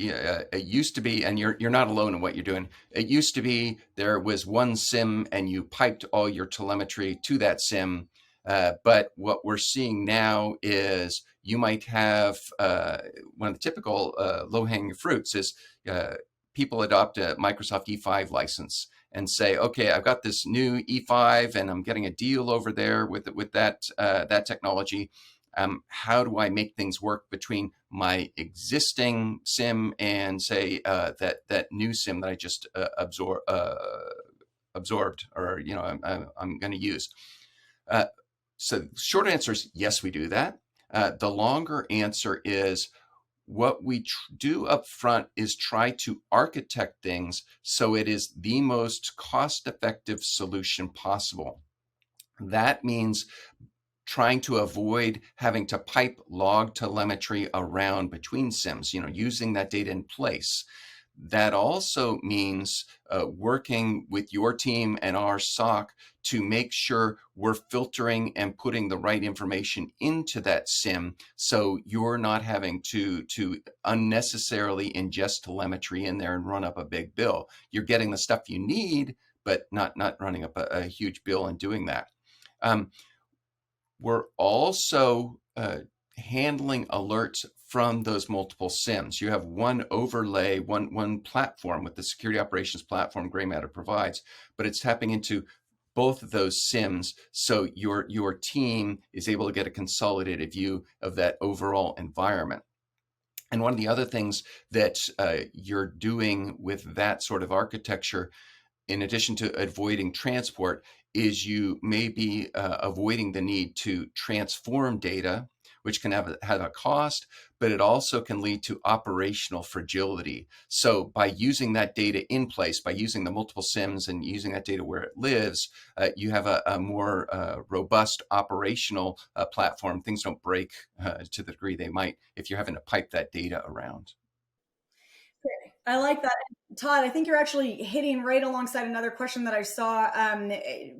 used to be, and you're not alone in what you're doing. It used to be there was one SIM and you piped all your telemetry to that SIM. But what we're seeing now is you might have one of the typical low-hanging fruits is people adopt a Microsoft E5 license and say, okay, I've got this new E5 and I'm getting a deal over there with that technology. How do I make things work between my existing SIM and say that new SIM that I just absorbed, or I'm going to use? So short answer is yes, we do that. The longer answer is what we do up front is try to architect things so it is the most cost-effective solution possible. That means trying to avoid having to pipe log telemetry around between SIMs, using that data in place. That also means working with your team and our SOC to make sure we're filtering and putting the right information into that SIM, so you're not having to unnecessarily ingest telemetry in there and run up a big bill. You're getting the stuff you need, but not running up a huge bill and doing that. We're also handling alerts from those multiple SIMs. You have one overlay, one platform with the security operations platform Grey Matter provides, but it's tapping into both of those SIMs, so your team is able to get a consolidated view of that overall environment. And one of the other things that you're doing with that sort of architecture, in addition to avoiding transport, is you may be avoiding the need to transform data, which can have a cost, but it also can lead to operational fragility. So by using that data in place, by using the multiple SIMs and using that data where it lives, you have a more robust operational platform. Things don't break to the degree they might if you're having to pipe that data around. I like that. Todd, I think you're actually hitting right alongside another question that I saw,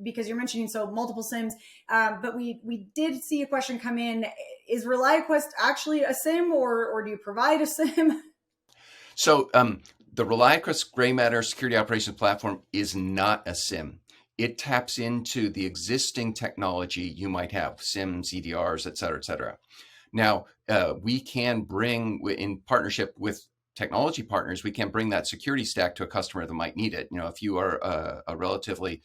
because you're mentioning multiple SIMs, but we did see a question come in. Is RelyQuest actually a SIM, or do you provide a SIM? So the RelyQuest Grey Matter Security Operations Platform is not a SIM. it taps into the existing technology you might have, SIMs, EDRs, et cetera, et cetera. Now, we can bring, in partnership with technology partners, we can bring that security stack to a customer that might need it. If you are a relatively,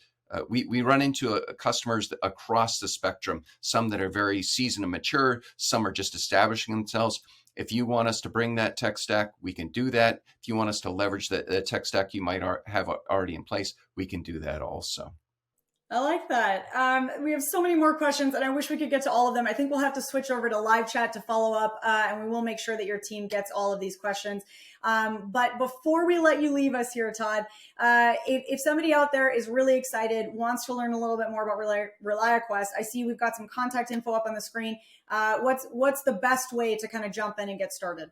we run into customers across the spectrum, some that are very seasoned and mature, some are just establishing themselves. If you want us to bring that tech stack, we can do that. If you want us to leverage the tech stack you might have already in place, we can do that also. I like that. We have so many more questions, and I wish we could get to all of them. I think we'll have to switch over to live chat to follow up, and we will make sure that your team gets all of these questions. But before we let you leave us here, Todd, if somebody out there is really excited, wants to learn a little bit more about RelyQuest, I see we've got some contact info up on the screen. What's the best way to kind of jump in and get started?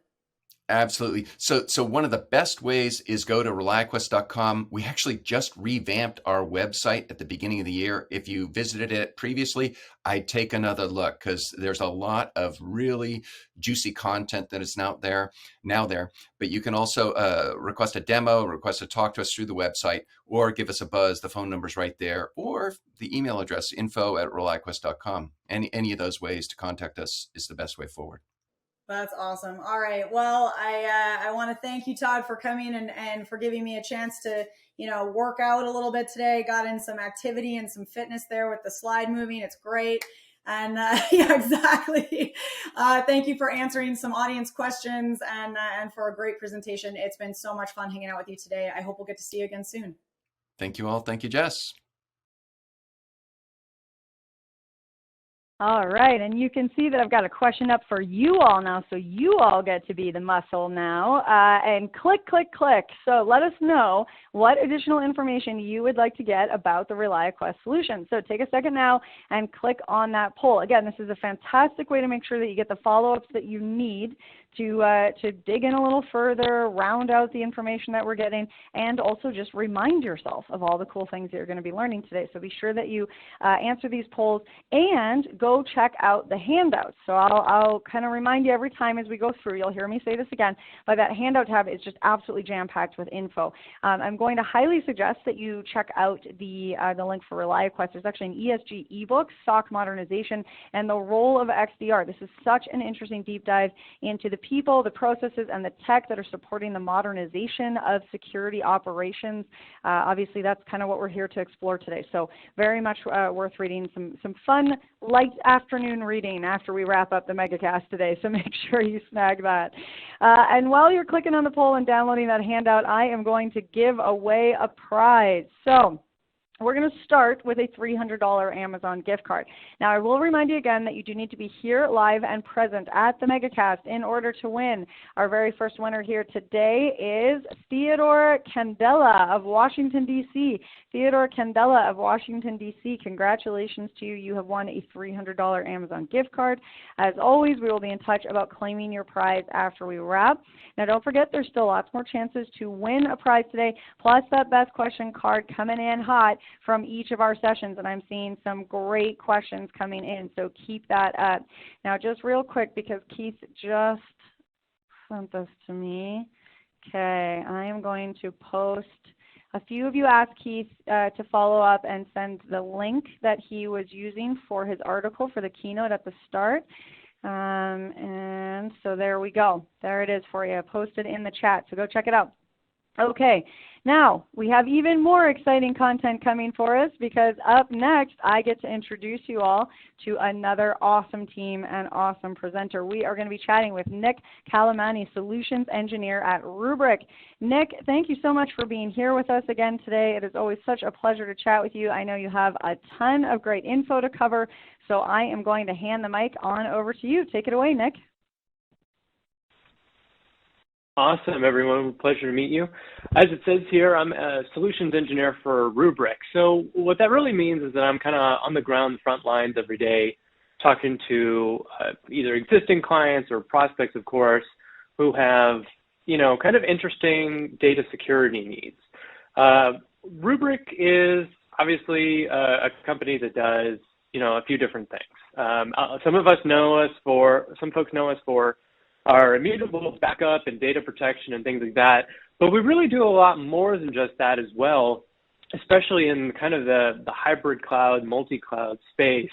Absolutely. So one of the best ways is go to RelyQuest.com. We actually just revamped our website at the beginning of the year. If you visited it previously, I'd take another look because there's a lot of really juicy content that is now there. But you can also request a demo, request to talk to us through the website, or give us a buzz. The phone number's right there, or the email address, info@RelyQuest.com. Any of those ways to contact us is the best way forward. That's awesome. All right. Well, I want to thank you, Todd, for coming and for giving me a chance to, work out a little bit today. Got in some activity and some fitness there with the slide moving. It's great. And yeah, exactly. Thank you for answering some audience questions and for a great presentation. It's been so much fun hanging out with you today. I hope we'll get to see you again soon. Thank you all. Thank you, Jess. All right, and you can see that I've got a question up for you all now, so you all get to be the muscle now, and click. So let us know what additional information you would like to get about the RelyQuest solution. So take a second now and click on that poll. Again, this is a fantastic way to make sure that you get the follow-ups that you need to dig in a little further, round out the information that we're getting, and also just remind yourself of all the cool things that you're going to be learning today. So be sure that you answer these polls and go check out the handouts. So I'll kind of remind you every time as we go through. You'll hear me say this again, but that handout tab is just absolutely jam-packed with info. I'm going to highly suggest that you check out the link for RelyQuest. There's actually an ESG ebook, SOC modernization, and the role of XDR. This is such an interesting deep dive into the people, the processes, and the tech that are supporting the modernization of security operations. Obviously, that's kind of what we're here to explore today. So very much worth reading, some fun, light afternoon reading after we wrap up the Megacast today. So make sure you snag that. And while you're clicking on the poll and downloading that handout, I am going to give away a prize. So we're going to start with a $300 Amazon gift card. Now, I will remind you again that you do need to be here live and present at the Megacast in order to win. Our very first winner here today is Theodore Candela of Washington, D.C. Theodore Candela of Washington, D.C., congratulations to you. You have won a $300 Amazon gift card. As always, we will be in touch about claiming your prize after we wrap. Now, don't forget, there's still lots more chances to win a prize today, plus that best question card coming in hot from each of our sessions, and I'm seeing some great questions coming in, so keep that up. Now, just real quick, because Keith just sent this to me. Okay, I am going to post. A few of you asked Keith to follow up and send the link that he was using for his article for the keynote at the start. And so there we go. There it is for you, posted in the chat. So go check it out. Okay, now we have even more exciting content coming for us, because up next I get to introduce you all to another awesome team and awesome presenter. We are going to be chatting with Nick Calamani, Solutions Engineer at Rubrik. Nick, thank you so much for being here with us again today. It is always such a pleasure to chat with you. I know you have a ton of great info to cover, so I am going to hand the mic on over to you. Take it away, Nick. Awesome, everyone. Pleasure to meet you. As it says here, I'm a solutions engineer for Rubrik. So what that really means is that I'm kind of on the ground, front lines every day, talking to either existing clients or prospects, of course, who have, kind of interesting data security needs. Rubrik is obviously a company that does, a few different things. Some folks know us for our immutable backup and data protection and things like that. But we really do a lot more than just that as well. especially in kind of the hybrid cloud, multi-cloud space,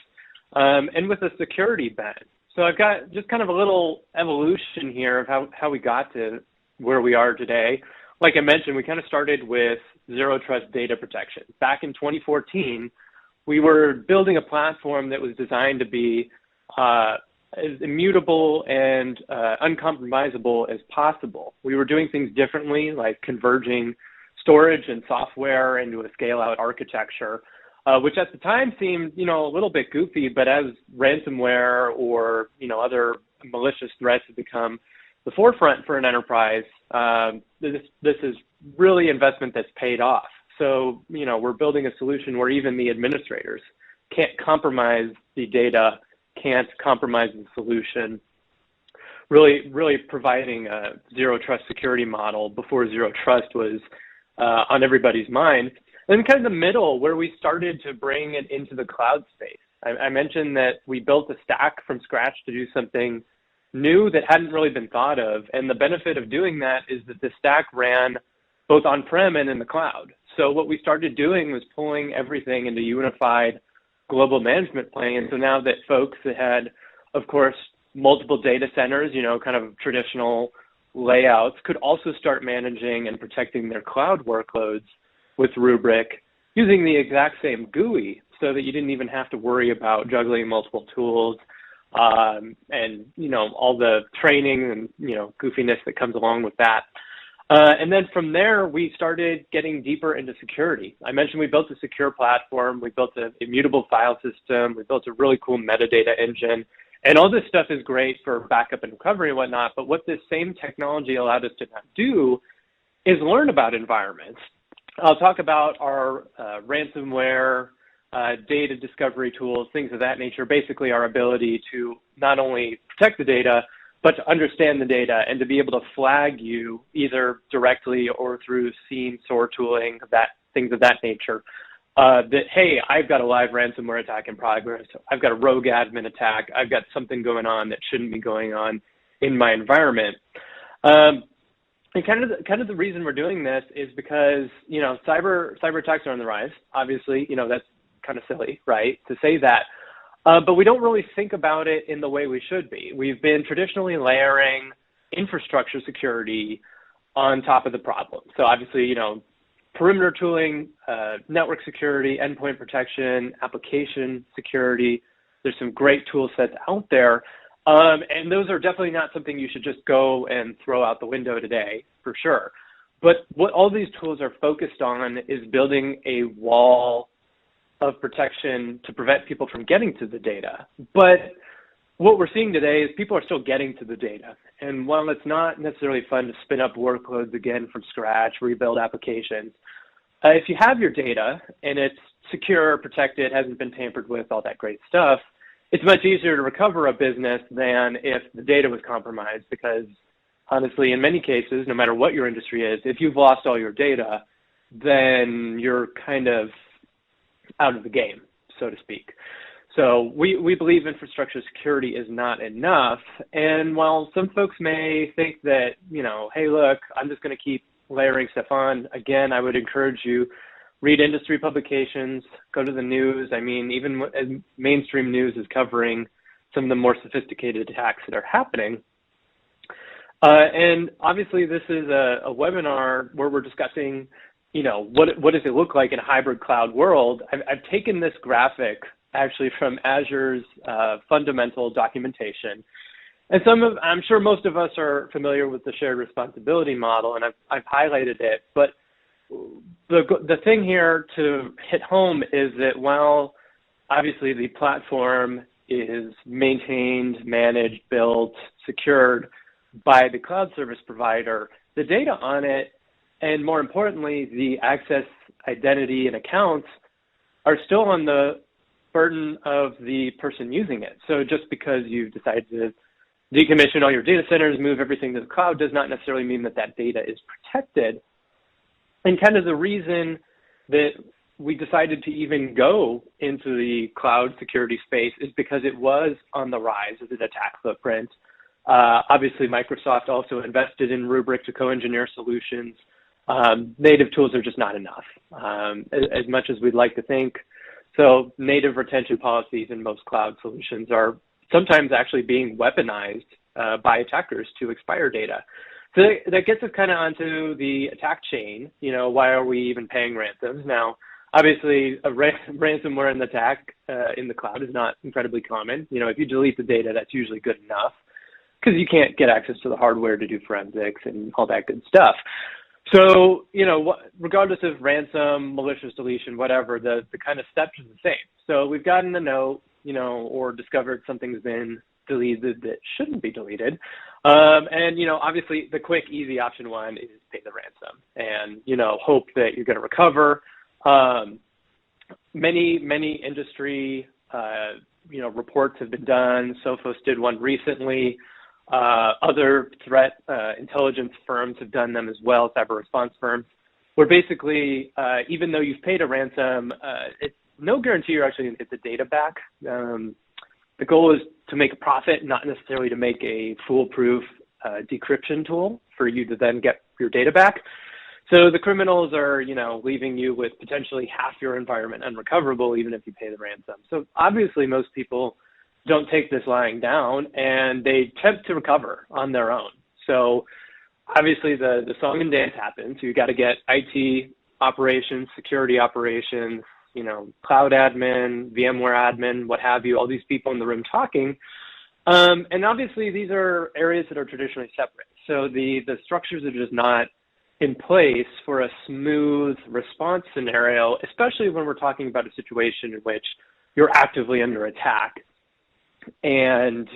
and with a security bent. So I've got just kind of a little evolution here of how we got to where we are today. Like I mentioned, we kind of started with zero trust data protection. Back in 2014, we were building a platform that was designed to be as immutable and uncompromisable as possible. We were doing things differently, like converging storage and software into a scale-out architecture, which at the time seemed, a little bit goofy, but as ransomware or, other malicious threats have become the forefront for an enterprise, this is really investment that's paid off. So, we're building a solution where even the administrators can't compromise the data, can't compromise the solution, really providing a zero trust security model before zero trust was on everybody's mind. And then kind of the middle where we started to bring it into the cloud space. I mentioned that we built a stack from scratch to do something new that hadn't really been thought of. And the benefit of doing that is that the stack ran both on-prem and in the cloud. So what we started doing was pulling everything into unified global management plane. So now that folks that had, of course, multiple data centers, kind of traditional layouts, could also start managing and protecting their cloud workloads with Rubrik using the exact same GUI, so that you didn't even have to worry about juggling multiple tools and, all the training and, goofiness that comes along with that. And then from there, we started getting deeper into security. I mentioned we built a secure platform. We built an immutable file system. We built a really cool metadata engine. And all this stuff is great for backup and recovery and whatnot. But what this same technology allowed us to now do is learn about environments. I'll talk about our ransomware, data discovery tools, things of that nature, basically our ability to not only protect the data, but to understand the data and to be able to flag you either directly or through SIEM, SOAR tooling, things of that nature, that, hey, I've got a live ransomware attack in progress. I've got a rogue admin attack. I've got something going on that shouldn't be going on in my environment. And kind of the reason we're doing this is because, cyber attacks are on the rise. Obviously, that's kind of silly, right, to say that. But we don't really think about it in the way we should be. We've been traditionally layering infrastructure security on top of the problem. So obviously, perimeter tooling, network security, endpoint protection, application security. There's some great tool sets out there. And those are definitely not something you should just go and throw out the window today, for sure. But what all these tools are focused on is building a wall of protection to prevent people from getting to the data. But what we're seeing today is people are still getting to the data. And while it's not necessarily fun to spin up workloads again from scratch, rebuild applications, if you have your data and it's secure, protected, hasn't been tampered with, all that great stuff, it's much easier to recover a business than if the data was compromised, because honestly, in many cases, no matter what your industry is, if you've lost all your data, then you're kind of out of the game, so to speak. So we believe infrastructure security is not enough. And while some folks may think that, hey, look, I'm just going to keep layering stuff on, again, I would encourage you, read industry publications, go to the news. I mean, even as mainstream news is covering some of the more sophisticated attacks that are happening. And obviously, this is a webinar where we're discussing, what does it look like in a hybrid cloud world? I've taken this graphic actually from Azure's fundamental documentation. And I'm sure most of us are familiar with the shared responsibility model, and I've highlighted it. But the thing here to hit home is that while obviously the platform is maintained, managed, built, secured by the cloud service provider, the data on it, and more importantly, the access, identity, and accounts are still on the burden of the person using it. So just because you've decided to decommission all your data centers, move everything to the cloud, does not necessarily mean that that data is protected. And kind of the reason that we decided to even go into the cloud security space is because it was on the rise as an attack footprint. Obviously, Microsoft also invested in Rubrik to co-engineer solutions Native tools are just not enough, as much as we'd like to think. So native retention policies in most cloud solutions are sometimes actually being weaponized by attackers to expire data. So that gets us kind of onto the attack chain. Why are we even paying ransoms? Now, obviously, a ransomware in the attack in the cloud is not incredibly common. If you delete the data, that's usually good enough because you can't get access to the hardware to do forensics and all that good stuff. So, regardless of ransom, malicious deletion, whatever, the kind of steps are the same. So we've gotten a note, or discovered something's been deleted that shouldn't be deleted. And, obviously the quick, easy option one is pay the ransom and, hope that you're going to recover. Many industry, reports have been done. Sophos did one recently. Other threat intelligence firms have done them as well, cyber response firms, where basically, even though you've paid a ransom, it's no guarantee you're actually going to get the data back. The goal is to make a profit, not necessarily to make a foolproof decryption tool for you to then get your data back. So the criminals are, leaving you with potentially half your environment unrecoverable, even if you pay the ransom. So obviously most people don't take this lying down and they attempt to recover on their own. So obviously the song and dance happens. So you got to get IT operations, security operations, cloud admin, VMware admin, what have you, all these people in the room talking. And obviously these are areas that are traditionally separate. So the structures are just not in place for a smooth response scenario, especially when we're talking about a situation in which you're actively under attack. And,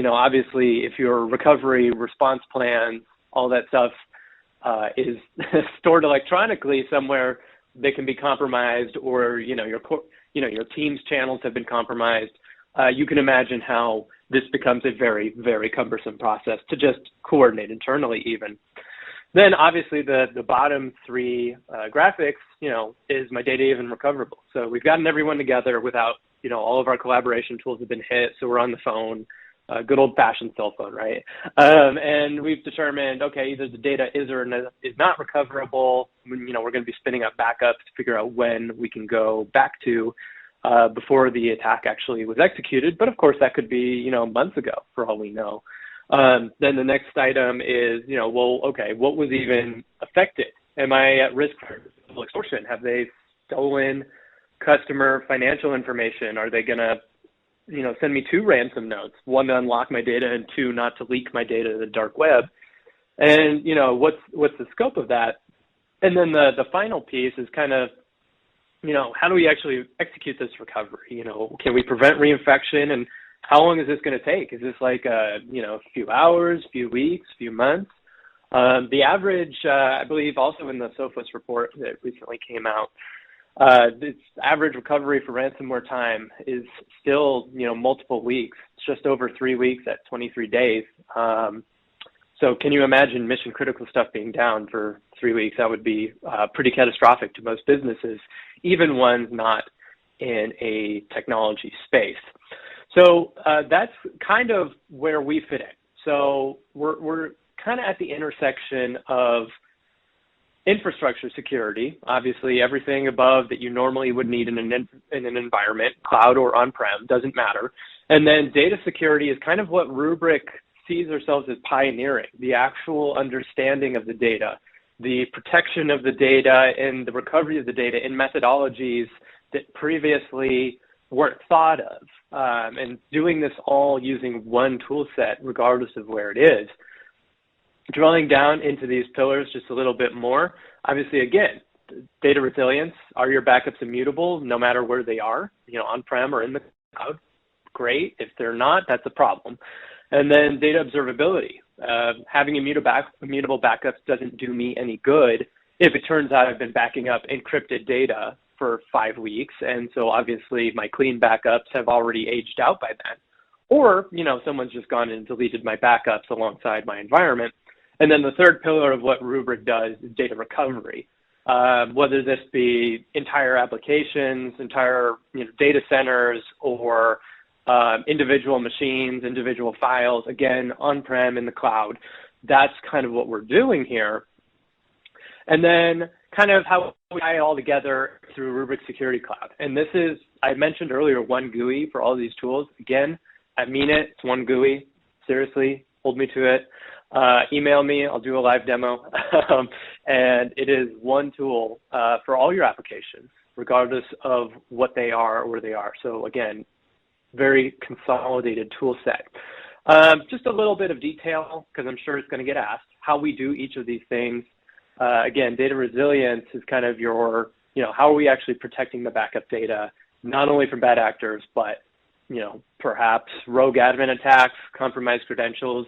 obviously if your recovery response plan, all that stuff is stored electronically somewhere, they can be compromised, or, your team's channels have been compromised. You can imagine how this becomes a very, very cumbersome process to just coordinate internally even. Then obviously the bottom three graphics, is my data even recoverable? So we've gotten everyone together without, all of our collaboration tools have been hit. So we're on the phone, good old fashioned cell phone, right? And we've determined, okay, either the data is or is not recoverable. We're going to be spinning up backups to figure out when we can go back to before the attack actually was executed. But of course that could be, months ago for all we know. Then the next item is, okay, what was even affected? Am I at risk for extortion? Have they stolen customer financial information? Are they going to, send me 2 ransom notes, 1 to unlock my data and 2 not to leak my data to the dark web? And, what's the scope of that? And then the final piece is kind of, how do we actually execute this recovery? Can we prevent reinfection? And how long is this going to take? Is this like a few hours, few weeks, few months? The average, I believe, also in the Sophos report that recently came out, its average recovery for ransomware time is still multiple weeks. It's just over 3 weeks at 23 days. So can you imagine mission critical stuff being down for 3 weeks? That would be pretty catastrophic to most businesses, even ones not in a technology space. So that's kind of where we fit in. So we're kind of at the intersection of infrastructure security, obviously everything above that you normally would need in an environment, cloud or on-prem, doesn't matter. And then data security is kind of what Rubrik sees ourselves as pioneering, the actual understanding of the data, the protection of the data and the recovery of the data in methodologies that previously weren't thought of, and doing this all using one tool set, regardless of where it is. Drilling down into these pillars just a little bit more, obviously, again, data resilience, are your backups immutable no matter where they are, on-prem or in the cloud? Great. If they're not, that's a problem. And then data observability. Having immutable backups doesn't do me any good if it turns out I've been backing up encrypted data for 5 weeks. And so obviously my clean backups have already aged out by then. Or, someone's just gone and deleted my backups alongside my environment. And then the third pillar of what Rubrik does is data recovery. Whether this be entire applications, entire data centers, or individual machines, individual files, again, on-prem in the cloud. That's kind of what we're doing here. And then kind of how we tie it all together through Rubrik Security Cloud. And this is, I mentioned earlier, one GUI for all these tools. Again, I mean it. It's one GUI. Seriously, hold me to it. Email me. I'll do a live demo. And it is one tool for all your applications, regardless of what they are or where they are. So again, very consolidated tool set. Just a little bit of detail, because I'm sure it's going to get asked, how we do each of these things. Again, data resilience is kind of your, how are we actually protecting the backup data, not only from bad actors, but, perhaps rogue admin attacks, compromised credentials.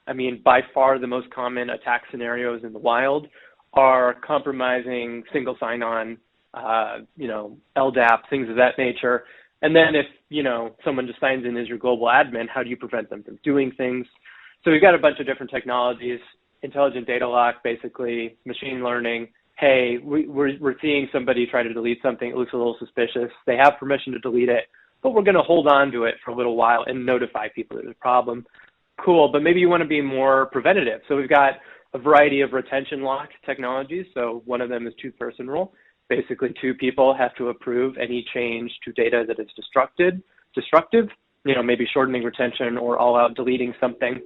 I mean, by far the most common attack scenarios in the wild are compromising single sign-on, LDAP, things of that nature. And then if, someone just signs in as your global admin, how do you prevent them from doing things? So we've got a bunch of different technologies, intelligent data lock, basically, machine learning. Hey, we're seeing somebody try to delete something. It looks a little suspicious. They have permission to delete it, but we're going to hold on to it for a little while and notify people there's a problem. Cool, but maybe you want to be more preventative. So we've got a variety of retention lock technologies. So one of them is two-person rule. Basically, two people have to approve any change to data that is destructive, maybe shortening retention or all-out deleting something.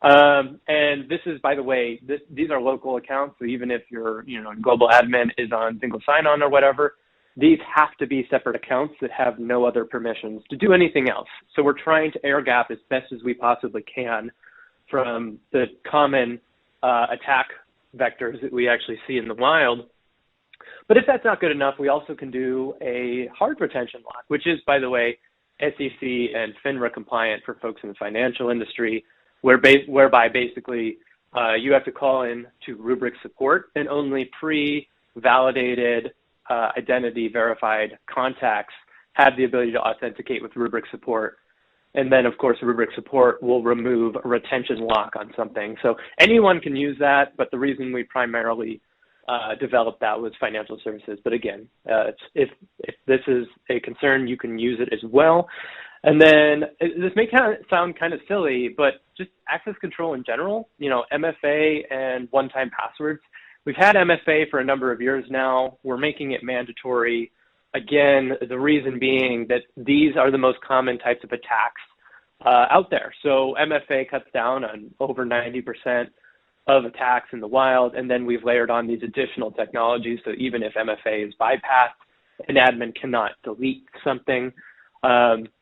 And this is, by the way, these are local accounts. So even if your global admin is on single sign-on or whatever, these have to be separate accounts that have no other permissions to do anything else. So we're trying to air gap as best as we possibly can from the common attack vectors that we actually see in the wild. But if that's not good enough, we also can do a hard retention lock, which is, by the way, SEC and FINRA compliant for folks in the financial industry, whereby basically you have to call in to Rubrik support, and only pre-validated identity verified contacts have the ability to authenticate with Rubrik support. And then, of course, Rubrik support will remove a retention lock on something. So anyone can use that, but the reason we primarily developed that was financial services. But again, if this is a concern, you can use it as well. And then this may sound kind of silly, but just access control in general, MFA and one-time passwords. We've had MFA for a number of years now. We're making it mandatory. Again, the reason being that these are the most common types of attacks out there. So MFA cuts down on over 90% of attacks in the wild, and then we've layered on these additional technologies. So even if MFA is bypassed, an admin cannot delete something.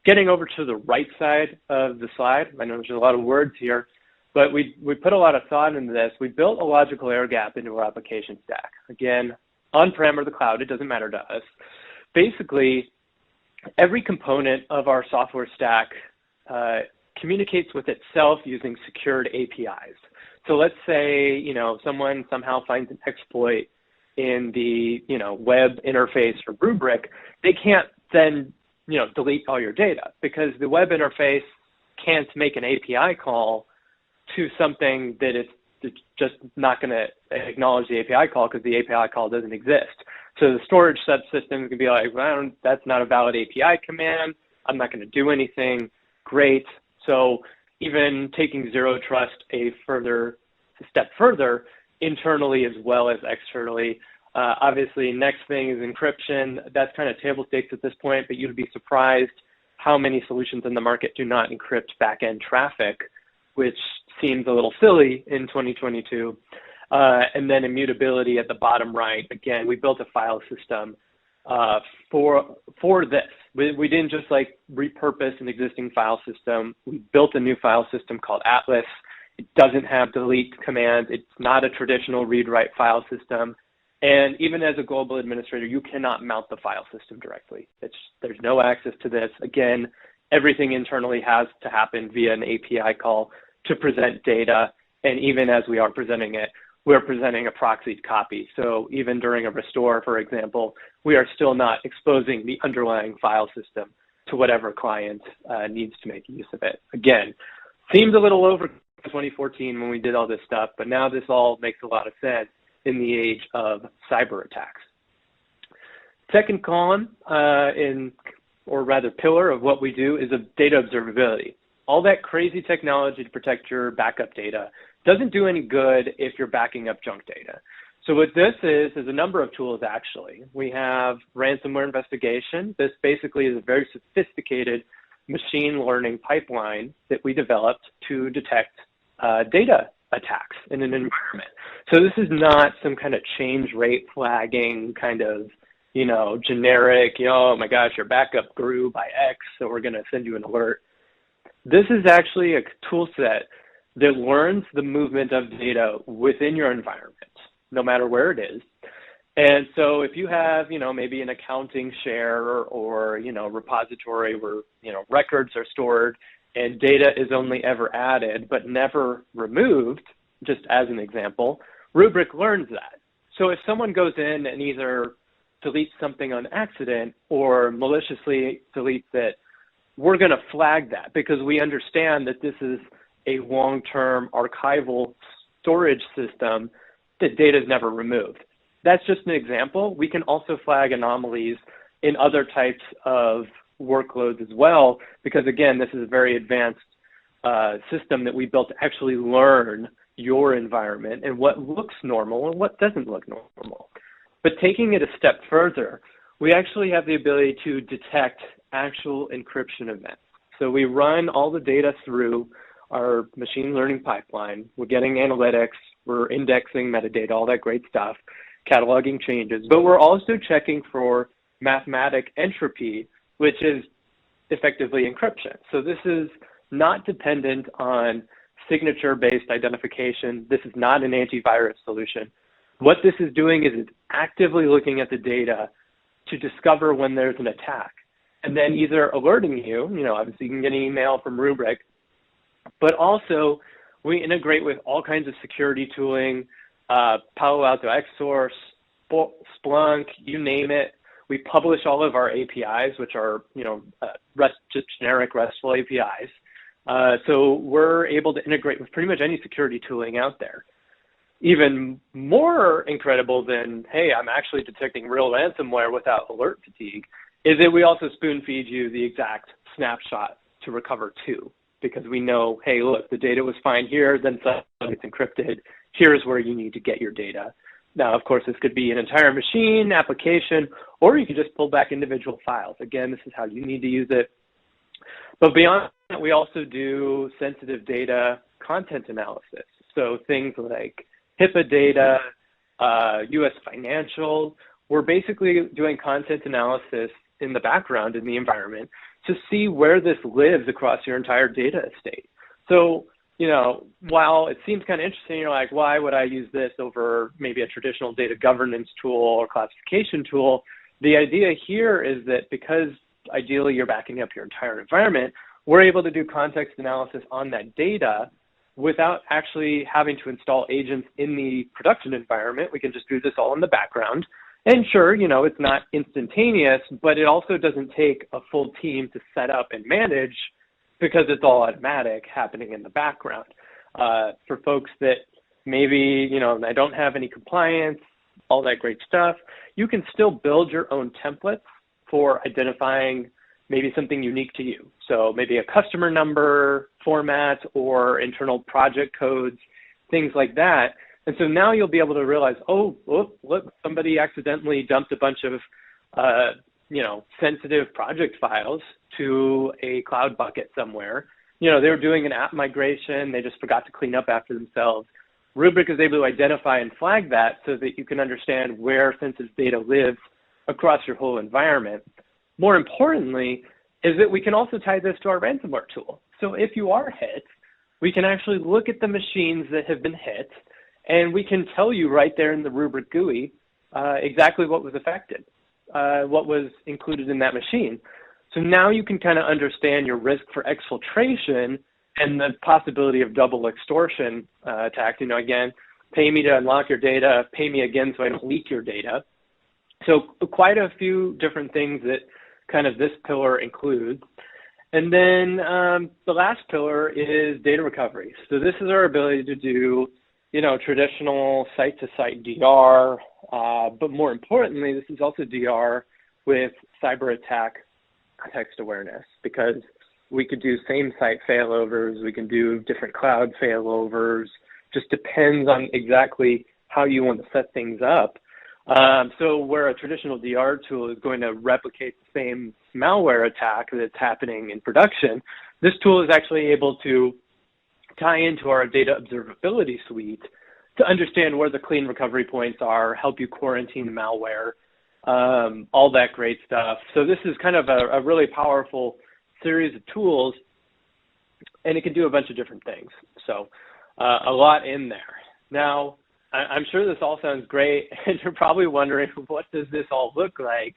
Getting over to the right side of the slide, I know there's a lot of words here, but we put a lot of thought into this. We built a logical air gap into our application stack. Again, on-prem or the cloud, it doesn't matter to us. Basically, every component of our software stack communicates with itself using secured APIs. So let's say, someone somehow finds an exploit in the, web interface for Rubrik. They can't then, delete all your data, because the web interface can't make an API call to something that it's just not going to acknowledge the API call, because the API call doesn't exist. So the storage subsystem can be like, well, that's not a valid API command. I'm not going to do anything. Great. So even taking zero trust a step further, internally as well as externally. Obviously, next thing is encryption. That's kind of table stakes at this point, but you'd be surprised how many solutions in the market do not encrypt back-end traffic, which seems a little silly in 2022. And then immutability at the bottom right. Again, we built a file system for this. We didn't just repurpose an existing file system. We built a new file system called Atlas. It doesn't have delete commands. It's not a traditional read-write file system. And even as a global administrator, you cannot mount the file system directly. There's no access to this. Again, everything internally has to happen via an API call to present data. And even as we are presenting it, we're presenting a proxied copy. So even during a restore, for example, we are still not exposing the underlying file system to whatever client needs to make use of it. Again, seems a little over 2014 when we did all this stuff, but now this all makes a lot of sense in the age of cyber attacks. Second column, or rather pillar of what we do, is of data observability. All that crazy technology to protect your backup data doesn't do any good if you're backing up junk data. So what this is a number of tools, actually. We have ransomware investigation. This basically is a very sophisticated machine learning pipeline that we developed to detect data attacks in an environment. So this is not some kind of change rate flagging kind of, generic, oh my gosh, your backup grew by X, so we're going to send you an alert. This is actually a tool set that learns the movement of data within your environment, no matter where it is. And so if you have, maybe an accounting share or repository where, records are stored and data is only ever added but never removed, just as an example, Rubrik learns that. So if someone goes in and either deletes something on accident or maliciously deletes it, we're going to flag that because we understand that this is a long-term archival storage system that data is never removed. That's just an example. We can also flag anomalies in other types of workloads as well, because again, this is a very advanced system that we built to actually learn your environment and what looks normal and what doesn't look normal. But taking it a step further, we actually have the ability to detect actual encryption events. So we run all the data through our machine learning pipeline. We're getting analytics, we're indexing metadata, all that great stuff, cataloging changes, but we're also checking for mathematic entropy, which is effectively encryption. So this is not dependent on signature-based identification. This is not an antivirus solution. What this is doing is it's actively looking at the data to discover when there's an attack, and then either alerting you, obviously you can get an email from Rubrik, but also we integrate with all kinds of security tooling, Palo Alto XSource, Splunk, you name it. We publish all of our APIs, which are, just generic RESTful APIs. So we're able to integrate with pretty much any security tooling out there. Even more incredible than, hey, I'm actually detecting real ransomware without alert fatigue, is that we also spoon feed you the exact snapshot to recover to, because we know, hey, look, the data was fine here, then it's encrypted. Here's where you need to get your data. Now, of course, this could be an entire machine, application, or you could just pull back individual files. Again, this is how you need to use it. But beyond that, we also do sensitive data content analysis. So things like HIPAA data, US financial. We're basically doing content analysis in the background in the environment to see where this lives across your entire data estate. So, while it seems kind of interesting, you're like, why would I use this over maybe a traditional data governance tool or classification tool? The idea here is that because ideally you're backing up your entire environment, we're able to do context analysis on that data without actually having to install agents in the production environment. We can just do this all in the background. And sure, it's not instantaneous, but it also doesn't take a full team to set up and manage because it's all automatic happening in the background. For folks that maybe, they don't have any compliance, all that great stuff, you can still build your own templates for identifying maybe something unique to you. So maybe a customer number format or internal project codes, things like that. And so now you'll be able to realize, oh, look, somebody accidentally dumped a bunch of, sensitive project files to a cloud bucket somewhere. They were doing an app migration. They just forgot to clean up after themselves. Rubrik is able to identify and flag that so that you can understand where sensitive data lives across your whole environment. More importantly, is that we can also tie this to our ransomware tool. So if you are hit, we can actually look at the machines that have been hit, and we can tell you right there in the Rubrik GUI exactly what was affected, what was included in that machine. So now you can kind of understand your risk for exfiltration and the possibility of double extortion attacks. Again, pay me to unlock your data, pay me again so I don't leak your data. So quite a few different things that kind of this pillar includes. And then the last pillar is data recovery. So this is our ability to do, traditional site-to-site DR, but more importantly, this is also DR with cyber attack context awareness, because we could do same site failovers, we can do different cloud failovers, just depends on exactly how you want to set things up. So where a traditional DR tool is going to replicate the same malware attack that's happening in production, this tool is actually able to tie into our data observability suite to understand where the clean recovery points are, help you quarantine the malware, all that great stuff. So this is kind of a really powerful series of tools, and it can do a bunch of different things. So a lot in there. Now, I'm sure this all sounds great, and you're probably wondering, what does this all look like?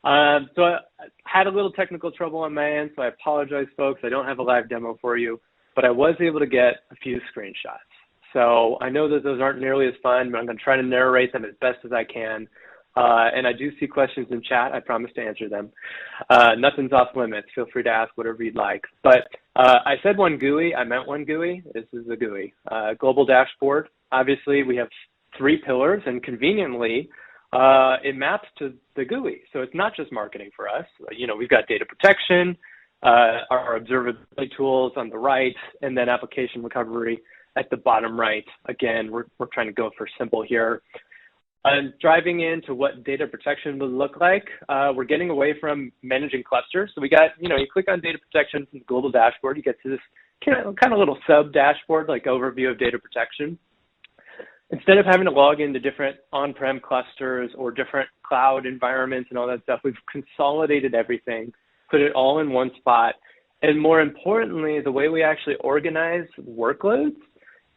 So I had a little technical trouble on my end, so I apologize, folks. I don't have a live demo for you, but I was able to get a few screenshots. So I know that those aren't nearly as fun, but I'm going to try to narrate them as best as I can. And I do see questions in chat. I promise to answer them. Nothing's off limits. Feel free to ask whatever you'd like. But I said one GUI. I meant one GUI. This is a GUI. Global dashboard. Obviously, we have 3 pillars, and conveniently, it maps to the GUI. So it's not just marketing for us. You know, we've got data protection, our observability tools on the right, and then application recovery at the bottom right. Again, we're trying to go for simple here. Driving into what data protection would look like, we're getting away from managing clusters. So we got, you know, you click on data protection from the global dashboard, you get to this kind of little sub dashboard, like overview of data protection. Instead of having to log into different on-prem clusters or different cloud environments and all that stuff, we've consolidated everything, put it all in one spot. And more importantly, the way we actually organize workloads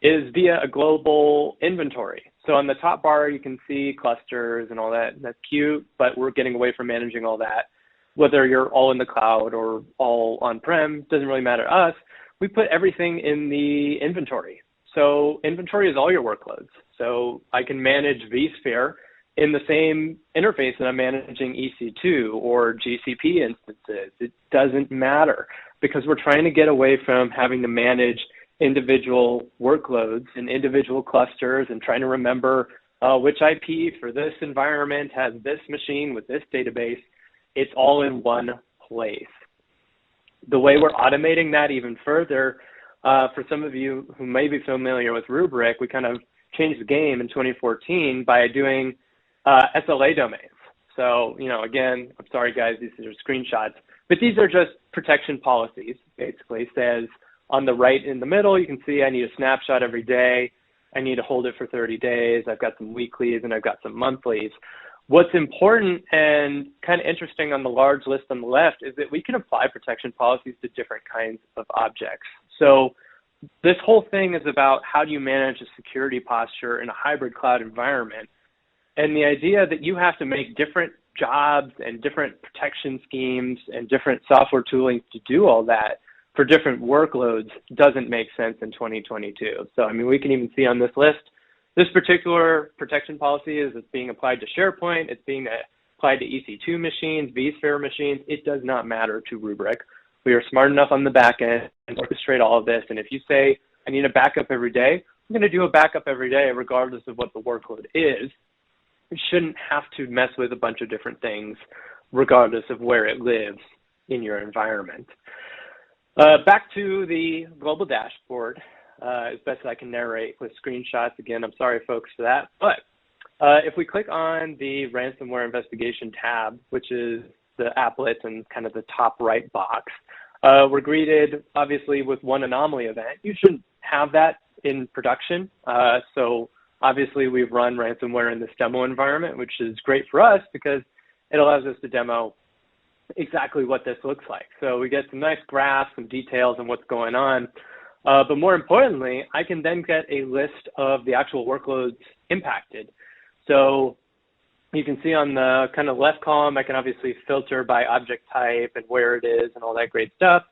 is via a global inventory. So on the top bar, you can see clusters and all that, and that's cute, but we're getting away from managing all that. Whether you're all in the cloud or all on-prem, doesn't really matter to us. We put everything in the inventory. So inventory is all your workloads. So I can manage vSphere in the same interface that I'm managing EC2 or GCP instances. It doesn't matter, because we're trying to get away from having to manage individual workloads and individual clusters and trying to remember which IP for this environment has this machine with this database. It's all in one place. The way we're automating that even further, for some of you who may be familiar with Rubrik, we kind of changed the game in 2014 by doing SLA domains. So, you know, again, I'm sorry guys, these are screenshots, but these are just protection policies. Basically, it says on the right in the middle, you can see I need a snapshot every day. I need to hold it for 30 days. I've got some weeklies and I've got some monthlies. What's important and kind of interesting on the large list on the left is that we can apply protection policies to different kinds of objects. So this whole thing is about how do you manage a security posture in a hybrid cloud environment. And the idea that you have to make different jobs and different protection schemes and different software tooling to do all that for different workloads doesn't make sense in 2022. So, I mean, we can even see on this list, this particular protection policy is being applied to SharePoint. It's being applied to EC2 machines, vSphere machines. It does not matter to Rubrik. We are smart enough on the back end and orchestrate all of this. And if you say, I need a backup every day, I'm going to do a backup every day regardless of what the workload is. You shouldn't have to mess with a bunch of different things regardless of where it lives in your environment. Back to the global dashboard, as best as I can narrate with screenshots. Again, I'm sorry, folks, for that. But if we click on the ransomware investigation tab, which is the applet and kind of the top right box, we're greeted, obviously, with one anomaly event. You shouldn't have that in production. So obviously, we've run ransomware in this demo environment, which is great for us because it allows us to demo exactly what this looks like. So we get some nice graphs, some details on what's going on. But more importantly, I can then get a list of the actual workloads impacted. So you can see on the kind of left column, I can obviously filter by object type and where it is and all that great stuff.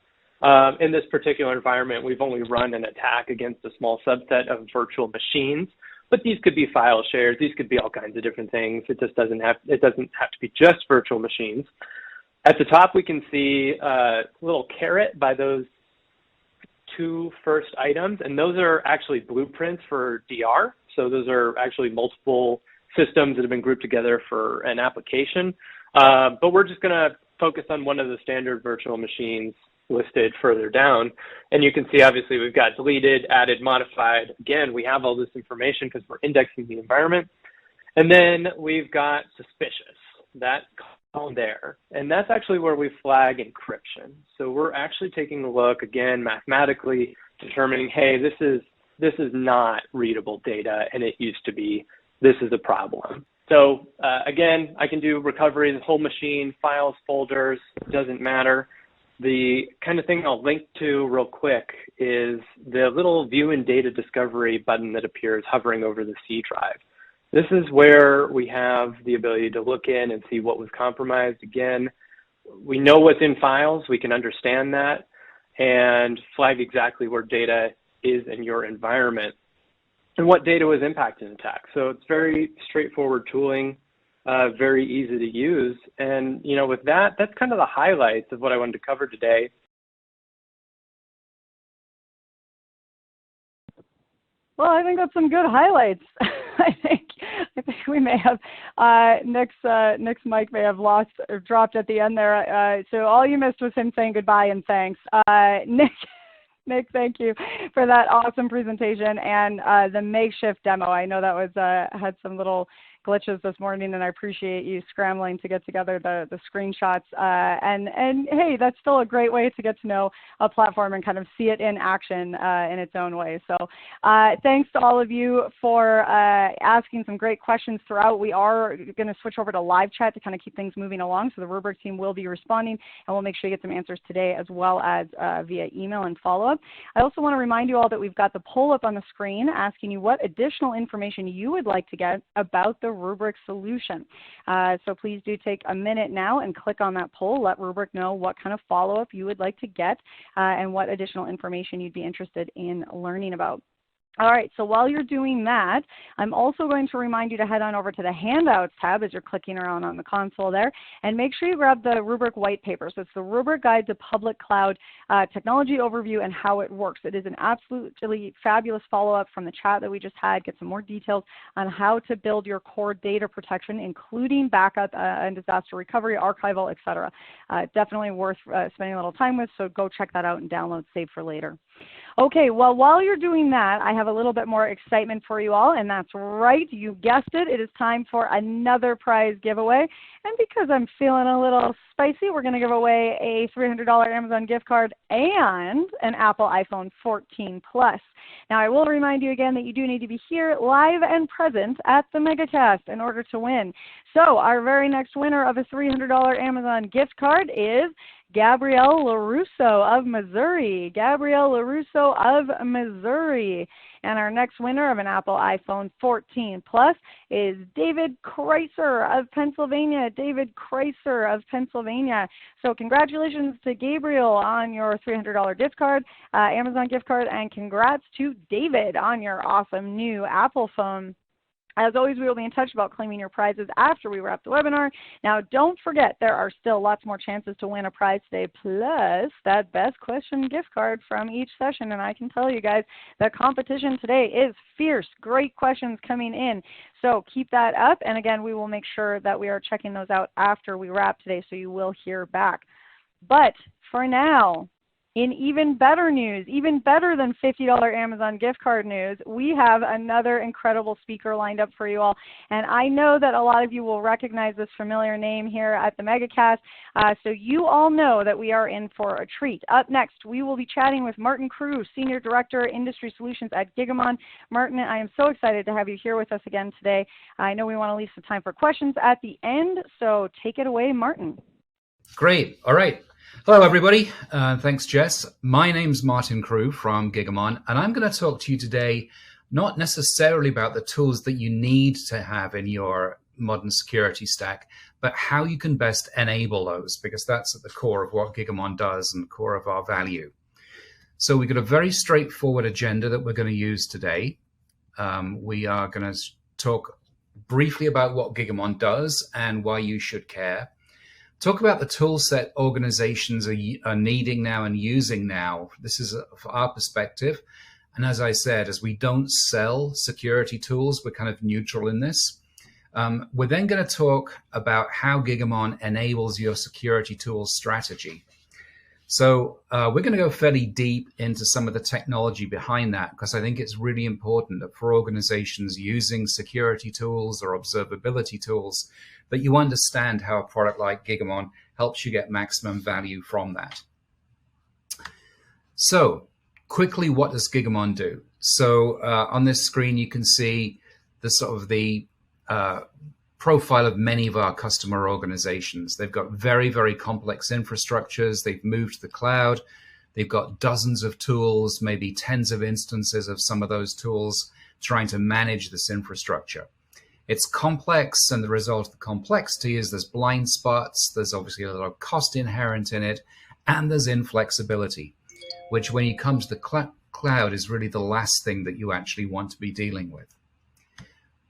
In this particular environment, we've only run an attack against a small subset of virtual machines, but these could be file shares. These could be all kinds of different things. It doesn't have to be just virtual machines. At the top, we can see a little caret by those 2 first items, and those are actually blueprints for DR. So those are actually multiple systems that have been grouped together for an application. But we're just going to focus on one of the standard virtual machines listed further down. And you can see, obviously, we've got deleted, added, modified. Again, we have all this information because we're indexing the environment. And then we've got suspicious, that column there. And that's actually where we flag encryption. So we're actually taking a look, again, mathematically determining, hey, this is not readable data, and it used to be. This is a problem. So again, I can do recovery of the whole machine, files, folders, doesn't matter. The kind of thing I'll link to real quick is the little view and data discovery button that appears hovering over the C drive. This is where we have the ability to look in and see what was compromised. Again, we know what's in files, we can understand that, and flag exactly where data is in your environment and what data was impacted in attack. So it's very straightforward tooling, very easy to use. And, you know, with that, that's kind of the highlights of what I wanted to cover today. Well, I think that's some good highlights. I think we may have Nick's mic may have lost or dropped at the end there. So all you missed was him saying goodbye and thanks. Nick, thank you for that awesome presentation and the makeshift demo. I know that was had some little glitches this morning, and I appreciate you scrambling to get together the screenshots. And hey, that's still a great way to get to know a platform and kind of see it in action in its own way. So thanks to all of you for asking some great questions throughout. We are going to switch over to live chat to kind of keep things moving along. So the Rubrik team will be responding, and we'll make sure you get some answers today as well as via email and follow-up. I also want to remind you all that we've got the poll up on the screen asking you what additional information you would like to get about the Rubrik solution. So please do take a minute now and click on that poll. Let Rubrik know what kind of follow-up you would like to get and what additional information you'd be interested in learning about. All right, so while you're doing that, I'm also going to remind you to head on over to the Handouts tab as you're clicking around on the console there, and make sure you grab the Rubrik white paper. So it's the Rubrik Guide to Public Cloud Technology Overview and How It Works. It is an absolutely fabulous follow-up from the chat that we just had. Get some more details on how to build your core data protection, including backup and disaster recovery, archival, etc. Definitely worth spending a little time with, so go check that out and download, save for later. Okay, well, while you're doing that, I have a little bit more excitement for you all, and that's right, you guessed it. It is time for another prize giveaway, and because I'm feeling a little spicy, we're going to give away a $300 Amazon gift card and an Apple iPhone 14 Plus. Now, I will remind you again that you do need to be here live and present at the Megacast in order to win. So our very next winner of a $300 Amazon gift card is Gabrielle LaRusso of Missouri. Gabrielle LaRusso of Missouri. And our next winner of an Apple iPhone 14 Plus is David Kreiser of Pennsylvania. David Kreiser of Pennsylvania. So congratulations to Gabriel on your $300 gift card, Amazon gift card, and congrats to David on your awesome new Apple phone. As always, we will be in touch about claiming your prizes after we wrap the webinar. Now, don't forget, there are still lots more chances to win a prize today, plus that best question gift card from each session. And I can tell you guys, the competition today is fierce. Great questions coming in. So keep that up. And again, we will make sure that we are checking those out after we wrap today, so you will hear back. But for now, in even better news, even better than $50 Amazon gift card news, we have another incredible speaker lined up for you all. And I know that a lot of you will recognize this familiar name here at the Megacast. So you all know that we are in for a treat. Up next, we will be chatting with Martin Crew, Senior Director, Industry Solutions at Gigamon. Martin, I am so excited to have you here with us again today. I know we want to leave some time for questions at the end, so take it away, Martin. Great. All right. Hello, everybody. Thanks, Jess. My name's Martin Crew from Gigamon, and I'm going to talk to you today not necessarily about the tools that you need to have in your modern security stack, but how you can best enable those, because that's at the core of what Gigamon does and the core of our value. So we've got a very straightforward agenda that we're going to use today. We are going to talk briefly about what Gigamon does and why you should care. Talk about the tool set organizations are needing now and using now. This is our perspective. And as I said, as we don't sell security tools, we're kind of neutral in this. We're then going to talk about how Gigamon enables your security tools strategy. So we're going to go fairly deep into some of the technology behind that, because I think it's really important that for organizations using security tools or observability tools, that you understand how a product like Gigamon helps you get maximum value from that. So quickly, what does Gigamon do? So on this screen, you can see the sort of the profile of many of our customer organizations. They've got very, very complex infrastructures. They've moved to the cloud. They've got dozens of tools, maybe tens of instances of some of those tools, trying to manage this infrastructure. It's complex, and the result of the complexity is there's blind spots, there's obviously a lot of cost inherent in it, and there's inflexibility, which when you come to the cloud is really the last thing that you actually want to be dealing with.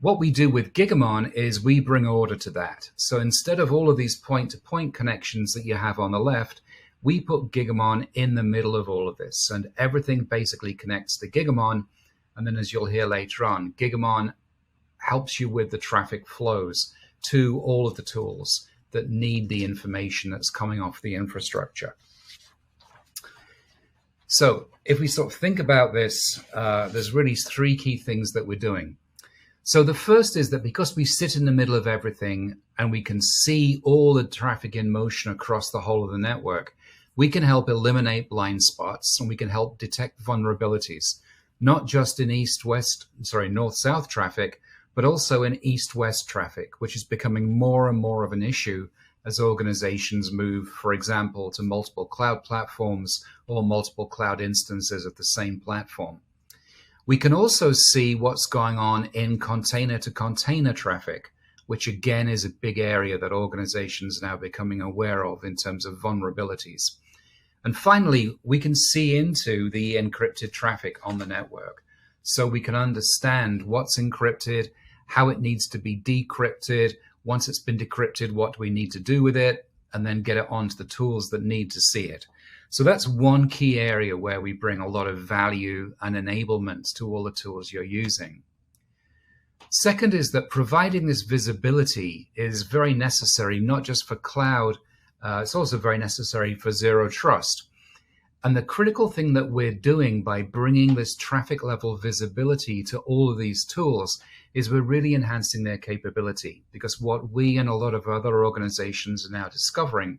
What we do with Gigamon is we bring order to that. So instead of all of these point-to-point connections that you have on the left, we put Gigamon in the middle of all of this, and everything basically connects to Gigamon. And then, as you'll hear later on, Gigamon helps you with the traffic flows to all of the tools that need the information that's coming off the infrastructure. So if we sort of think about this, there's really three key things that we're doing. So the first is that because we sit in the middle of everything and we can see all the traffic in motion across the whole of the network, we can help eliminate blind spots, and we can help detect vulnerabilities, not just in north-south traffic, but also in east-west traffic, which is becoming more and more of an issue as organizations move, for example, to multiple cloud platforms or multiple cloud instances of the same platform. We can also see what's going on in container-to-container traffic, which again is a big area that organizations are now becoming aware of in terms of vulnerabilities. And finally, we can see into the encrypted traffic on the network, so we can understand what's encrypted, how it needs to be decrypted. Once it's been decrypted, what do we need to do with it, and then get it onto the tools that need to see it. So that's one key area where we bring a lot of value and enablement to all the tools you're using. Second is that providing this visibility is very necessary, not just for cloud, it's also very necessary for zero trust. And the critical thing that we're doing by bringing this traffic level visibility to all of these tools is we're really enhancing their capability, because what we and a lot of other organizations are now discovering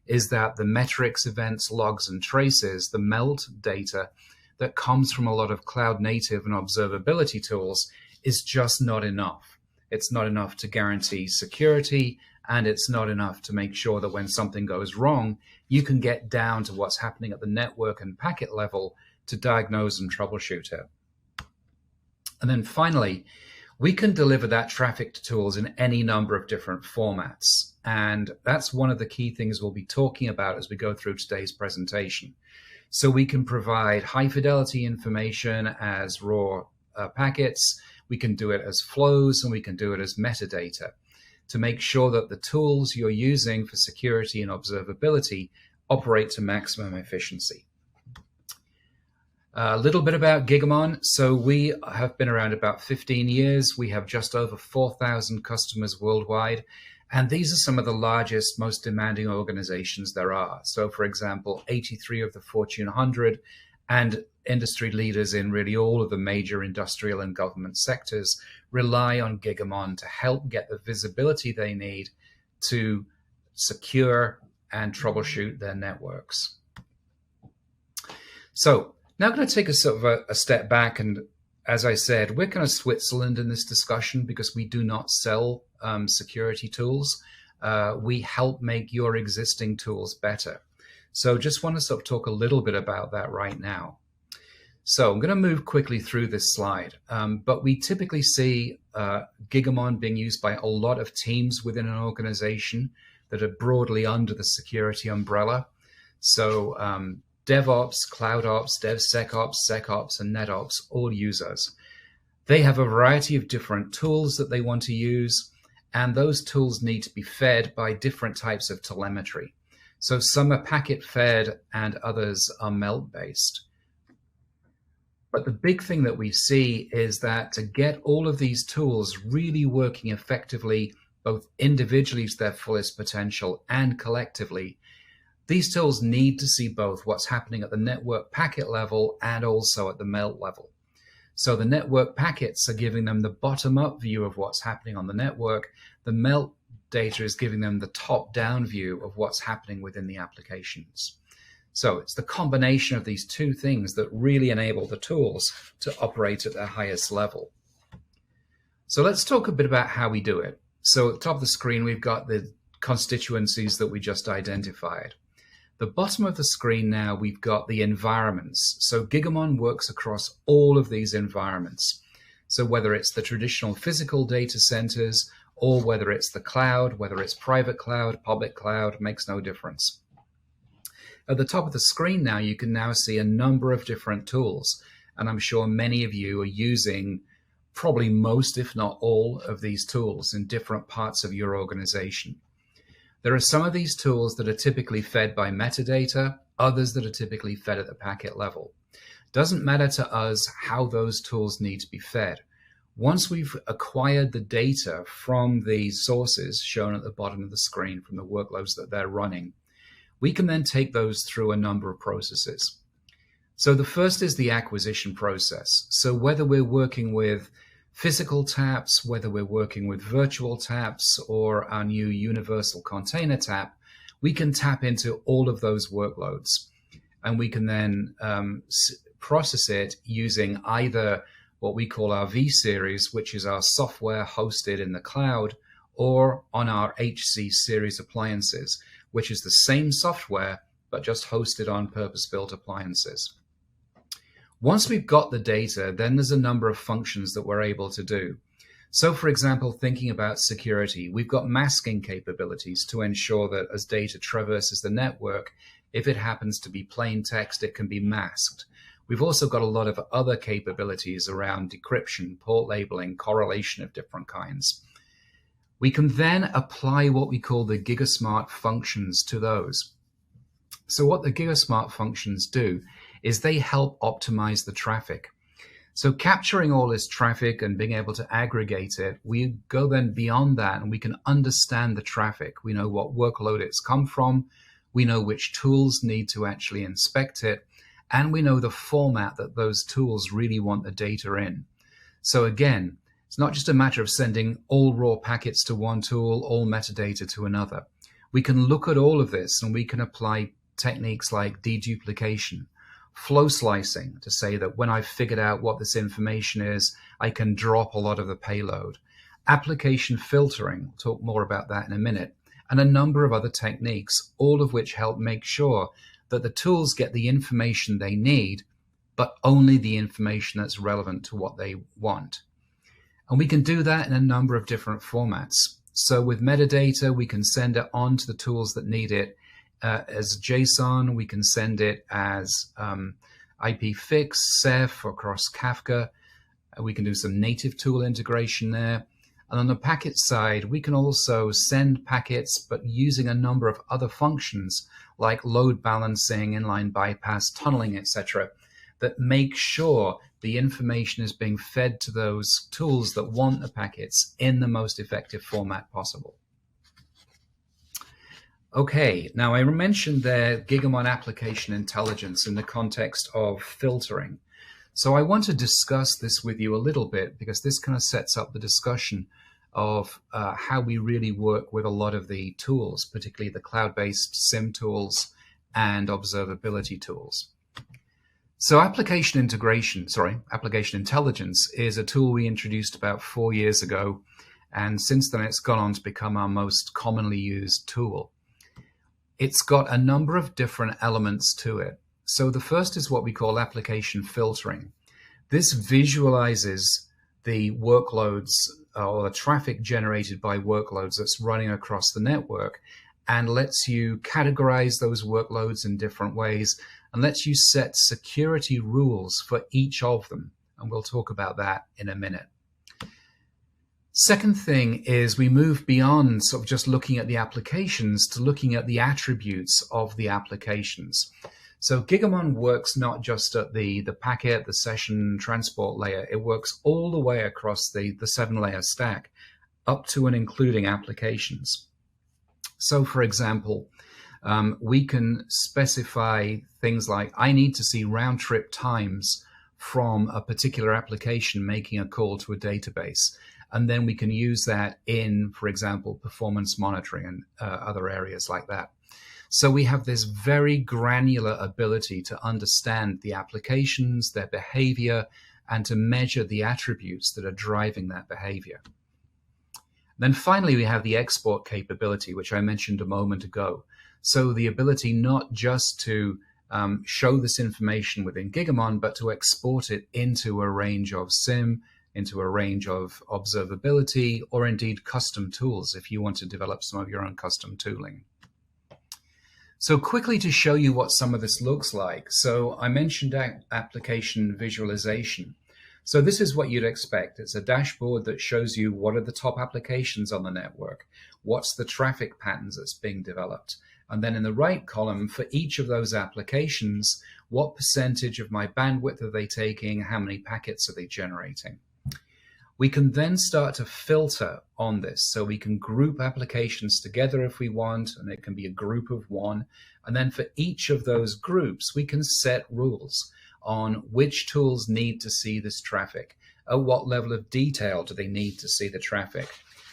is that the metrics, events, logs, and traces, the melt data that comes from a lot of cloud native and observability tools is just not enough. It's not enough to guarantee security, and it's not enough to make sure that when something goes wrong, you can get down to what's happening at the network and packet level to diagnose and troubleshoot it. And then finally, we can deliver that traffic to tools in any number of different formats. And that's one of the key things we'll be talking about as we go through today's presentation. So we can provide high fidelity information as raw packets, we can do it as flows, and we can do it as metadata to make sure that the tools you're using for security and observability operate to maximum efficiency. A little bit about Gigamon. So we have been around about 15 years. We have just over 4,000 customers worldwide. And these are some of the largest, most demanding organizations there are. So for example, 83 of the Fortune 100 and industry leaders in really all of the major industrial and government sectors rely on Gigamon to help get the visibility they need to secure and troubleshoot their networks. So now I'm going to take a sort of a step back, and as I said, we're kind of Switzerland in this discussion because we do not sell security tools. We help make your existing tools better. So just want to sort of talk a little bit about that right now. So I'm going to move quickly through this slide, but we typically see Gigamon being used by a lot of teams within an organization that are broadly under the security umbrella. So DevOps, CloudOps, DevSecOps, SecOps, and NetOps all use us. They have a variety of different tools that they want to use, and those tools need to be fed by different types of telemetry. So some are packet fed and others are melt based. But the big thing that we see is that to get all of these tools really working effectively, both individually to their fullest potential and collectively, these tools need to see both what's happening at the network packet level and also at the melt level. So the network packets are giving them the bottom-up view of what's happening on the network. The melt data is giving them the top-down view of what's happening within the applications. So it's the combination of these two things that really enable the tools to operate at their highest level. So let's talk a bit about how we do it. So at the top of the screen, we've got the constituencies that we just identified. The bottom of the screen now, we've got the environments. So Gigamon works across all of these environments. So whether it's the traditional physical data centers, or whether it's the cloud, whether it's private cloud, public cloud, makes no difference. At the top of the screen now, you can now see a number of different tools. And I'm sure many of you are using probably most, if not all, of these tools in different parts of your organization. There are some of these tools that are typically fed by metadata, others that are typically fed at the packet level. Doesn't matter to us how those tools need to be fed. Once we've acquired the data from the sources shown at the bottom of the screen, from the workloads that they're running, we can then take those through a number of processes. So the first is the acquisition process. So whether we're working with physical taps, whether we're working with virtual taps or our new universal container tap, we can tap into all of those workloads. And we can then process it using either what we call our V-Series, which is our software hosted in the cloud, or on our HC series appliances, which is the same software, but just hosted on purpose-built appliances. Once we've got the data, then there's a number of functions that we're able to do. So for example, thinking about security, we've got masking capabilities to ensure that as data traverses the network, if it happens to be plain text, it can be masked. We've also got a lot of other capabilities around decryption, port labeling, correlation of different kinds. We can then apply what we call the GigaSmart functions to those. So what the GigaSmart functions do is they help optimize the traffic. So capturing all this traffic and being able to aggregate it, we go then beyond that and we can understand the traffic. We know what workload it's come from, we know which tools need to actually inspect it, and we know the format that those tools really want the data in. So again, it's not just a matter of sending all raw packets to one tool, all metadata to another. We can look at all of this and we can apply techniques like deduplication, flow slicing to say that when I've figured out what this information is, I can drop a lot of the payload. Application filtering, we'll talk more about that in a minute, and a number of other techniques, all of which help make sure that the tools get the information they need, but only the information that's relevant to what they want. And we can do that in a number of different formats. So with metadata, we can send it on to the tools that need it as JSON. We can send it as IPFix, Ceph, or across Kafka. We can do some native tool integration there. And on the packet side, we can also send packets, but using a number of other functions like load balancing, inline bypass, tunneling, etc., that make sure the information is being fed to those tools that want the packets in the most effective format possible. Okay, now I mentioned there Gigamon application intelligence in the context of filtering. So I want to discuss this with you a little bit because this kind of sets up the discussion of how we really work with a lot of the tools, particularly the cloud-based SIM tools and observability tools. So application intelligence is a tool we introduced about 4 years ago, and since then it's gone on to become our most commonly used tool. It's got a number of different elements to it. So the first is what we call application filtering. This visualizes the workloads or the traffic generated by workloads that's running across the network and lets you categorize those workloads in different ways and lets you set security rules for each of them. And we'll talk about that in a minute. Second thing is we move beyond sort of just looking at the applications to looking at the attributes of the applications. So Gigamon works not just at the packet, the session transport layer, it works all the way across the 7-layer stack, up to and including applications. So for example, we can specify things like, I need to see round trip times from a particular application making a call to a database. And then we can use that in, for example, performance monitoring and other areas like that. So we have this very granular ability to understand the applications, their behavior, and to measure the attributes that are driving that behavior. Then finally, we have the export capability, which I mentioned a moment ago. So the ability not just to show this information within Gigamon, but to export it into a range of SIM, into a range of observability, or indeed custom tools if you want to develop some of your own custom tooling. So quickly to show you what some of this looks like. So I mentioned application visualization. So this is what you'd expect. It's a dashboard that shows you what are the top applications on the network, what's the traffic patterns that's being developed. And then in the right column, for each of those applications, what percentage of my bandwidth are they taking? How many packets are they generating? We can then start to filter on this. So we can group applications together if we want, and it can be a group of one. And then for each of those groups, we can set rules on which tools need to see this traffic. At what level of detail do they need to see the traffic?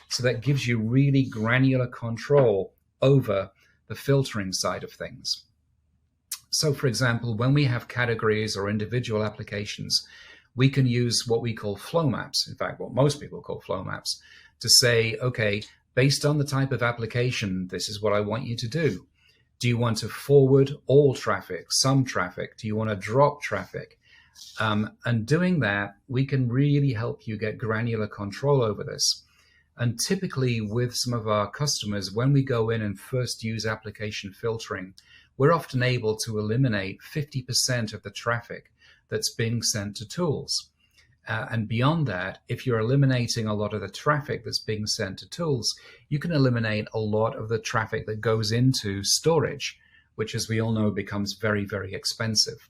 So that gives you really granular control over the filtering side of things. So for example, when we have categories or individual applications, we can use what we call flow maps, in fact, what most people call flow maps, to say, okay, based on the type of application, this is what I want you to do. Do you want to forward all traffic, some traffic? Do you want to drop traffic? And doing that, we can really help you get granular control over this. And typically with some of our customers, when we go in and first use application filtering, we're often able to eliminate 50% of the traffic that's being sent to tools. And beyond that, if you're eliminating a lot of the traffic that's being sent to tools, you can eliminate a lot of the traffic that goes into storage, which, as we all know, becomes very, very expensive.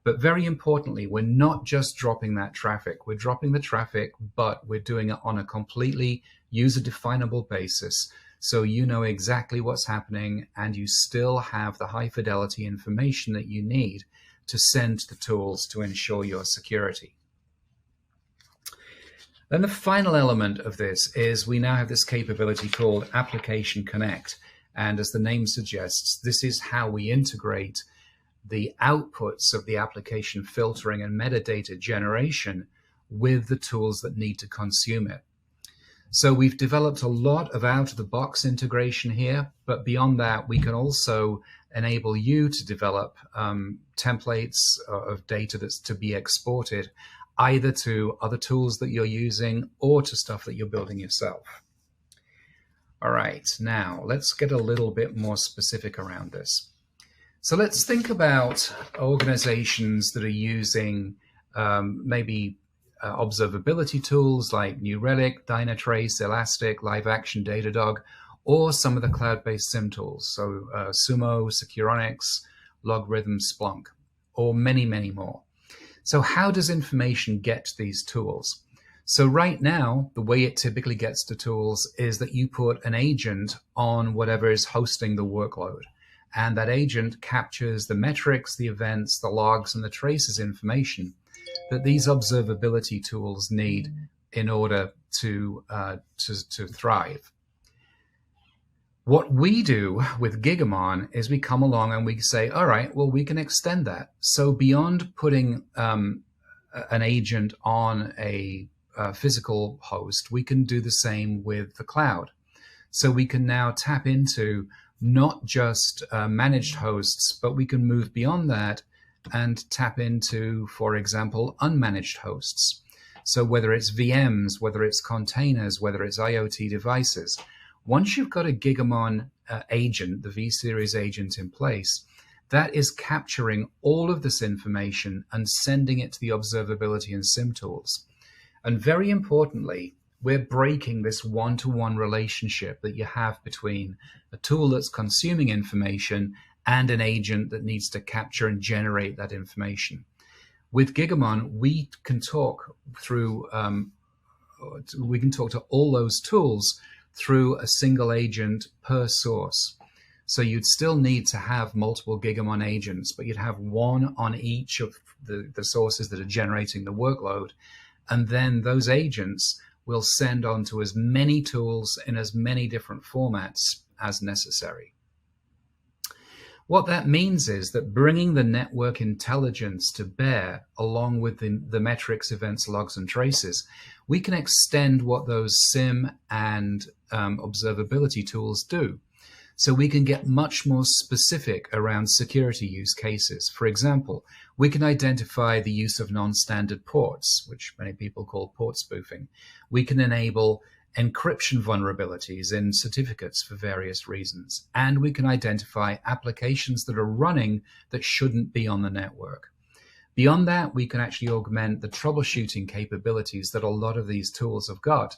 But very importantly, we're not just dropping that traffic. We're dropping the traffic, but we're doing it on a completely user-definable basis. So you know exactly what's happening, and you still have the high-fidelity information that you need to send to the tools to ensure your security. Then the final element of this is we now have this capability called Application Connect. And as the name suggests, this is how we integrate the outputs of the application filtering and metadata generation with the tools that need to consume it. So we've developed a lot of out-of-the-box integration here, but beyond that, we can also enable you to develop templates of data that's to be exported either to other tools that you're using or to stuff that you're building yourself. All right, now let's get a little bit more specific around this. So let's think about organizations that are using maybe observability tools like New Relic, Dynatrace, Elastic, Live Action, Datadog, or some of the cloud-based SIM tools, so Sumo, Securonix, Logarithm, Splunk, or many, many more. So how does information get to these tools? So right now, the way it typically gets to tools is that you put an agent on whatever is hosting the workload. And that agent captures the metrics, the events, the logs, and the traces information that these observability tools need in order to thrive. What we do with Gigamon is we come along and we say, all right, well, we can extend that. So beyond putting an agent on a physical host, we can do the same with the cloud. So we can now tap into not just managed hosts, but we can move beyond that and tap into, for example, unmanaged hosts. So whether it's VMs, whether it's containers, whether it's IoT devices, once you've got a Gigamon agent, the V-Series agent in place, that is capturing all of this information and sending it to the observability and SIM tools. And very importantly, we're breaking this one-to-one relationship that you have between a tool that's consuming information and an agent that needs to capture and generate that information. With Gigamon, we can talk through, we can talk to all those tools through a single agent per source. So you'd still need to have multiple Gigamon agents, but you'd have one on each of the sources that are generating the workload. And then those agents will send on to as many tools in as many different formats as necessary. What that means is that bringing the network intelligence to bear, along with the metrics, events, logs, and traces, we can extend what those SIM and observability tools do. So we can get much more specific around security use cases. For example, we can identify the use of non-standard ports, which many people call port spoofing. We can enable encryption vulnerabilities in certificates for various reasons. And we can identify applications that are running that shouldn't be on the network. Beyond that, we can actually augment the troubleshooting capabilities that a lot of these tools have got.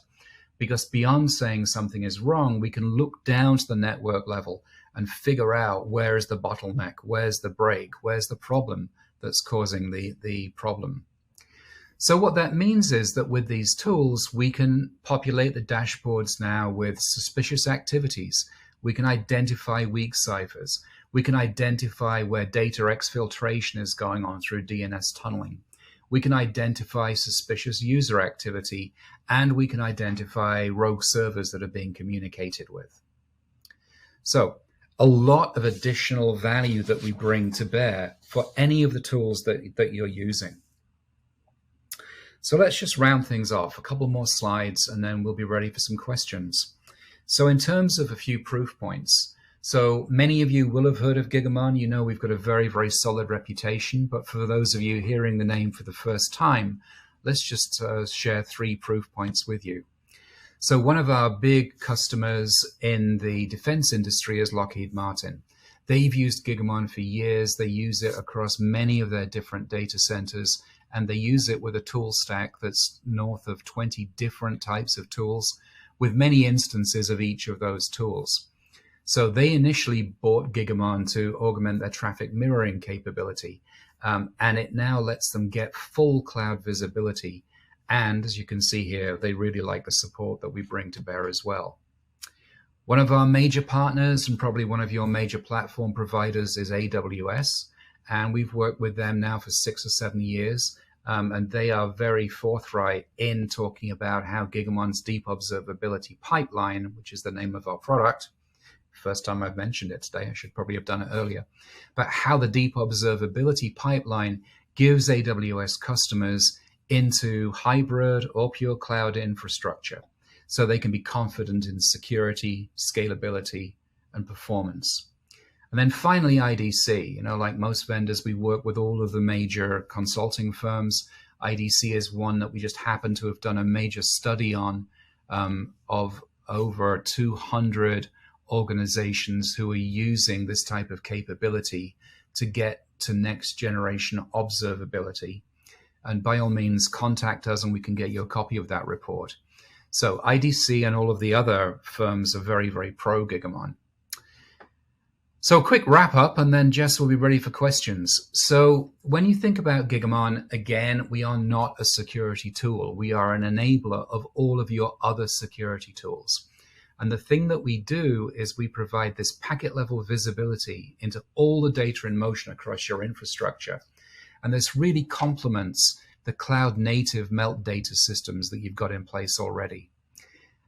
Because beyond saying something is wrong, we can look down to the network level and figure out where is the bottleneck, where's the break, where's the problem that's causing the problem. So what that means is that with these tools, we can populate the dashboards now with suspicious activities. We can identify weak ciphers. We can identify where data exfiltration is going on through DNS tunneling. We can identify suspicious user activity, and we can identify rogue servers that are being communicated with. So a lot of additional value that we bring to bear for any of the tools that you're using. So let's just round things off. A couple more slides, and then we'll be ready for some questions. So in terms of a few proof points, so many of you will have heard of Gigamon. You know we've got a very, very solid reputation. But for those of you hearing the name for the first time, let's just share 3 proof points with you. So one of our big customers in the defense industry is Lockheed Martin. They've used Gigamon for years. They use it across many of their different data centers, and they use it with a tool stack that's north of 20 different types of tools, with many instances of each of those tools. So they initially bought Gigamon to augment their traffic mirroring capability, and it now lets them get full cloud visibility. And as you can see here, they really like the support that we bring to bear as well. One of our major partners, and probably one of your major platform providers, is AWS. And we've worked with them now for 6 or 7 years. And they are very forthright in talking about how Gigamon's deep observability pipeline, which is the name of our product, first time I've mentioned it today, I should probably have done it earlier, but how the deep observability pipeline gives AWS customers into hybrid or pure cloud infrastructure so they can be confident in security, scalability, and performance. And then finally, IDC. You know, like most vendors, we work with all of the major consulting firms. IDC is one that we just happen to have done a major study on of over 200 organizations who are using this type of capability to get to next generation observability. And by all means, contact us and we can get you a copy of that report. So IDC and all of the other firms are very, very pro Gigamon. So a quick wrap up, and then Jess will be ready for questions. So when you think about Gigamon, again, we are not a security tool. We are an enabler of all of your other security tools. And the thing that we do is we provide this packet level visibility into all the data in motion across your infrastructure. And this really complements the cloud native melt data systems that you've got in place already.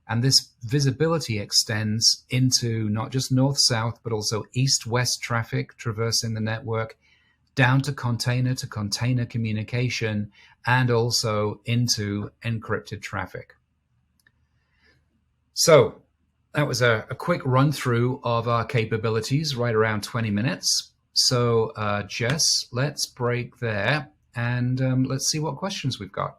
And this visibility extends into not just north-south, but also east-west traffic traversing the network, down to container communication, and also into encrypted traffic. So that was a quick run through of our capabilities, right around 20 minutes. So Jess, let's break there and let's see what questions we've got.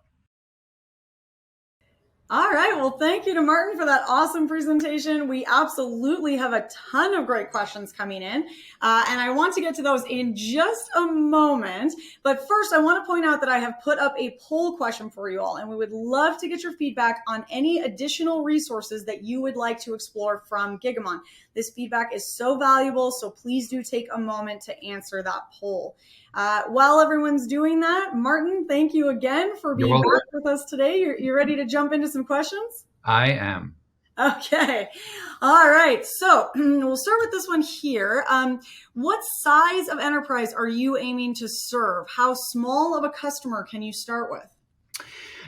All right. Well, thank you to Martin for that awesome presentation. We absolutely have a ton of great questions coming in, and I want to get to those in just a moment. But first, I want to point out that I have put up a poll question for you all, and we would love to get your feedback on any additional resources that you would like to explore from Gigamon. This feedback is so valuable, so please do take a moment to answer that poll. While everyone's doing that, Martin, thank you again for being back with us today. You're ready to jump into some questions? I am. Okay. All right. So we'll start with this one here. What size of enterprise are you aiming to serve? How small of a customer can you start with?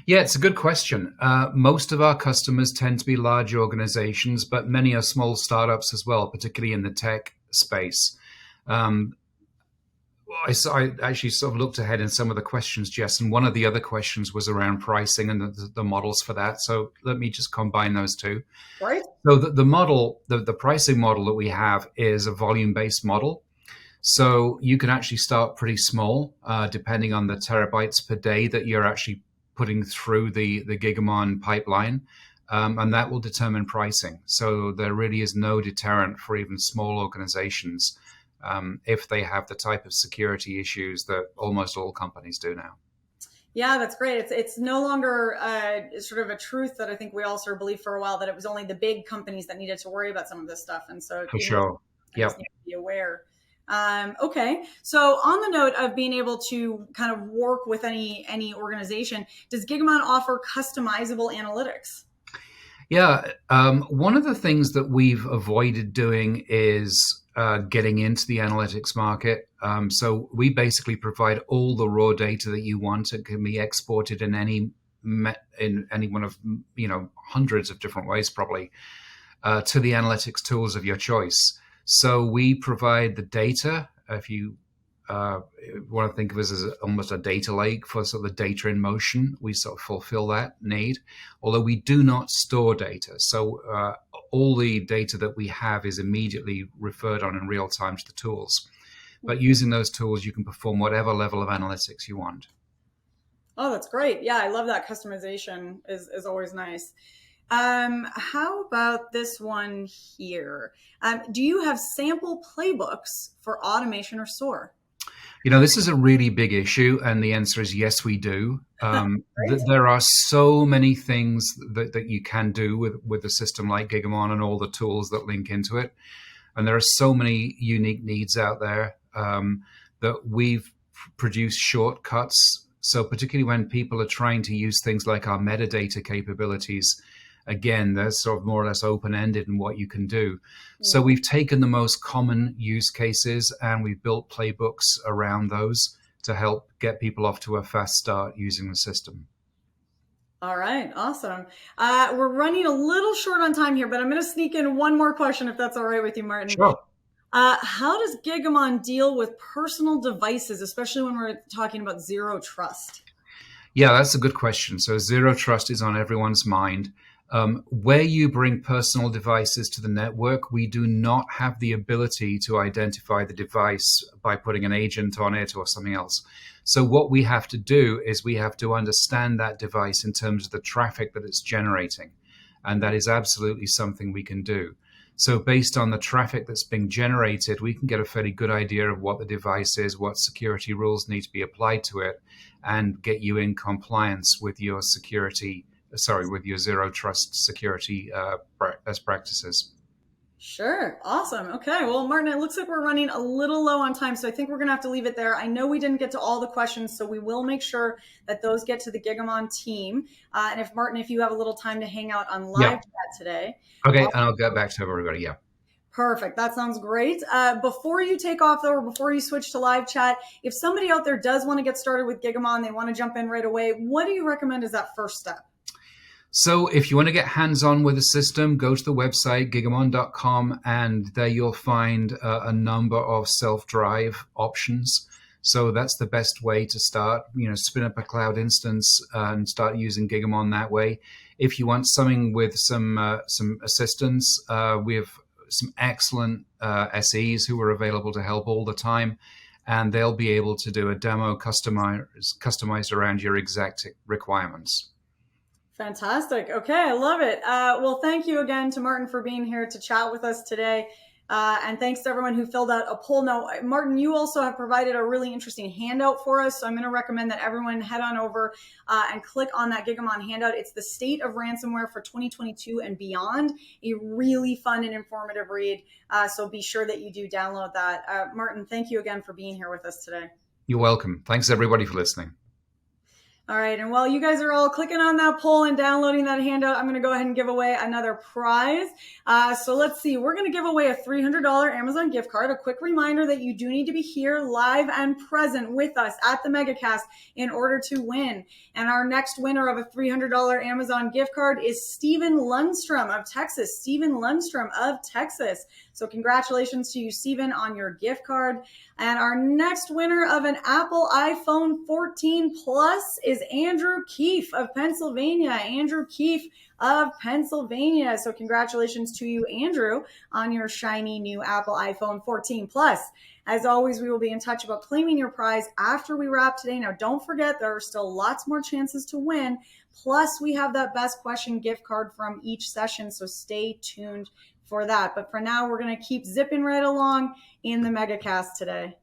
Yeah, it's a good question. Most of our customers tend to be large organizations, but many are small startups as well, particularly in the tech space. I actually sort of looked ahead in some of the questions, Jess, and one of the other questions was around pricing and the models for that. So let me just combine those two. Right. So the pricing model that we have is a volume-based model. So you can actually start pretty small, depending on the terabytes per day that you're actually putting through the Gigamon pipeline, and that will determine pricing. So there really is no deterrent for even small organizations if they have the type of security issues that almost all companies do now. Yeah, that's great. It's no longer sort of a truth that I think we all sort of believed for a while, that it was only the big companies that needed to worry about some of this stuff. And so for sure, yeah, need to be aware. Okay, so on the note of being able to kind of work with any organization, does Gigamon offer customizable analytics? Yeah, one of the things that we've avoided doing is getting into the analytics market. So we basically provide all the raw data that you want. It can be exported in any one of hundreds of different ways, probably, to the analytics tools of your choice. So we provide the data. If you want to think of us as almost a data lake for sort of the data in motion, we sort of fulfill that need, although we do not store data. So all the data that we have is immediately referred on in real time to the tools. But using those tools, you can perform whatever level of analytics you want. Oh, that's great. Yeah, I love that. Customization is always nice. How about this one here? Do you have sample playbooks for automation or SOAR? This is a really big issue, and the answer is yes, we do. There are so many things that you can do with a system like Gigamon and all the tools that link into it. And there are so many unique needs out there that we've produced shortcuts. So particularly when people are trying to use things like our metadata capabilities, again, they're sort of more or less open-ended in what you can do. So we've taken the most common use cases and we've built playbooks around those to help get people off to a fast start using the system. All right, awesome. We're running a little short on time here, but I'm going to sneak in one more question if that's all right with you, Martin. Sure. How does Gigamon deal with personal devices, especially when we're talking about zero trust? Yeah, that's a good question. So zero trust is on everyone's mind. Where you bring personal devices to the network, we do not have the ability to identify the device by putting an agent on it or something else. So what we have to do is we have to understand that device in terms of the traffic that it's generating. And that is absolutely something we can do. So based on the traffic that's being generated, we can get a fairly good idea of what the device is, what security rules need to be applied to it, and get you in compliance with your with your zero trust security best practices. Sure. Awesome. Okay. Well, Martin, it looks like we're running a little low on time, so I think we're going to have to leave it there. I know we didn't get to all the questions, so we will make sure that those get to the Gigamon team. And if Martin, if you have a little time to hang out on live chat today. Okay. And I'll get back to everybody. Yeah. Perfect. That sounds great. Before you take off, though, or before you switch to live chat, if somebody out there does want to get started with Gigamon, they want to jump in right away, what do you recommend as that first step? So if you want to get hands-on with the system, go to the website, gigamon.com, and there you'll find a number of self-drive options. So that's the best way to start. Spin up a cloud instance and start using Gigamon that way. If you want something with some assistance, we have some excellent SEs who are available to help all the time, and they'll be able to do a demo customized around your exact requirements. Fantastic. Okay, I love it. Well, thank you again to Martin for being here to chat with us today. And thanks to everyone who filled out a poll. Now, Martin, you also have provided a really interesting handout for us. So I'm going to recommend that everyone head on over and click on that Gigamon handout. It's the State of Ransomware for 2022 and Beyond, a really fun and informative read. So be sure that you do download that. Martin, thank you again for being here with us today. You're welcome. Thanks, everybody, for listening. All right, and while you guys are all clicking on that poll and downloading that handout, I'm going to go ahead and give away another prize. So let's see, we're going to give away a $300 Amazon gift card. A quick reminder that you do need to be here live and present with us at the Megacast in order to win. And our next winner of a $300 Amazon gift card is Stephen Lundstrom of Texas. Stephen Lundstrom of Texas. So congratulations to you, Stephen, on your gift card. And our next winner of an Apple iPhone 14 Plus is Andrew Keefe of Pennsylvania. Andrew Keefe of Pennsylvania. So congratulations to you, Andrew, on your shiny new Apple iPhone 14 Plus. As always, we will be in touch about claiming your prize after we wrap today. Now, don't forget, there are still lots more chances to win. Plus, we have that best question gift card from each session, so stay tuned for that. But for now, we're going to keep zipping right along in the Megacast today.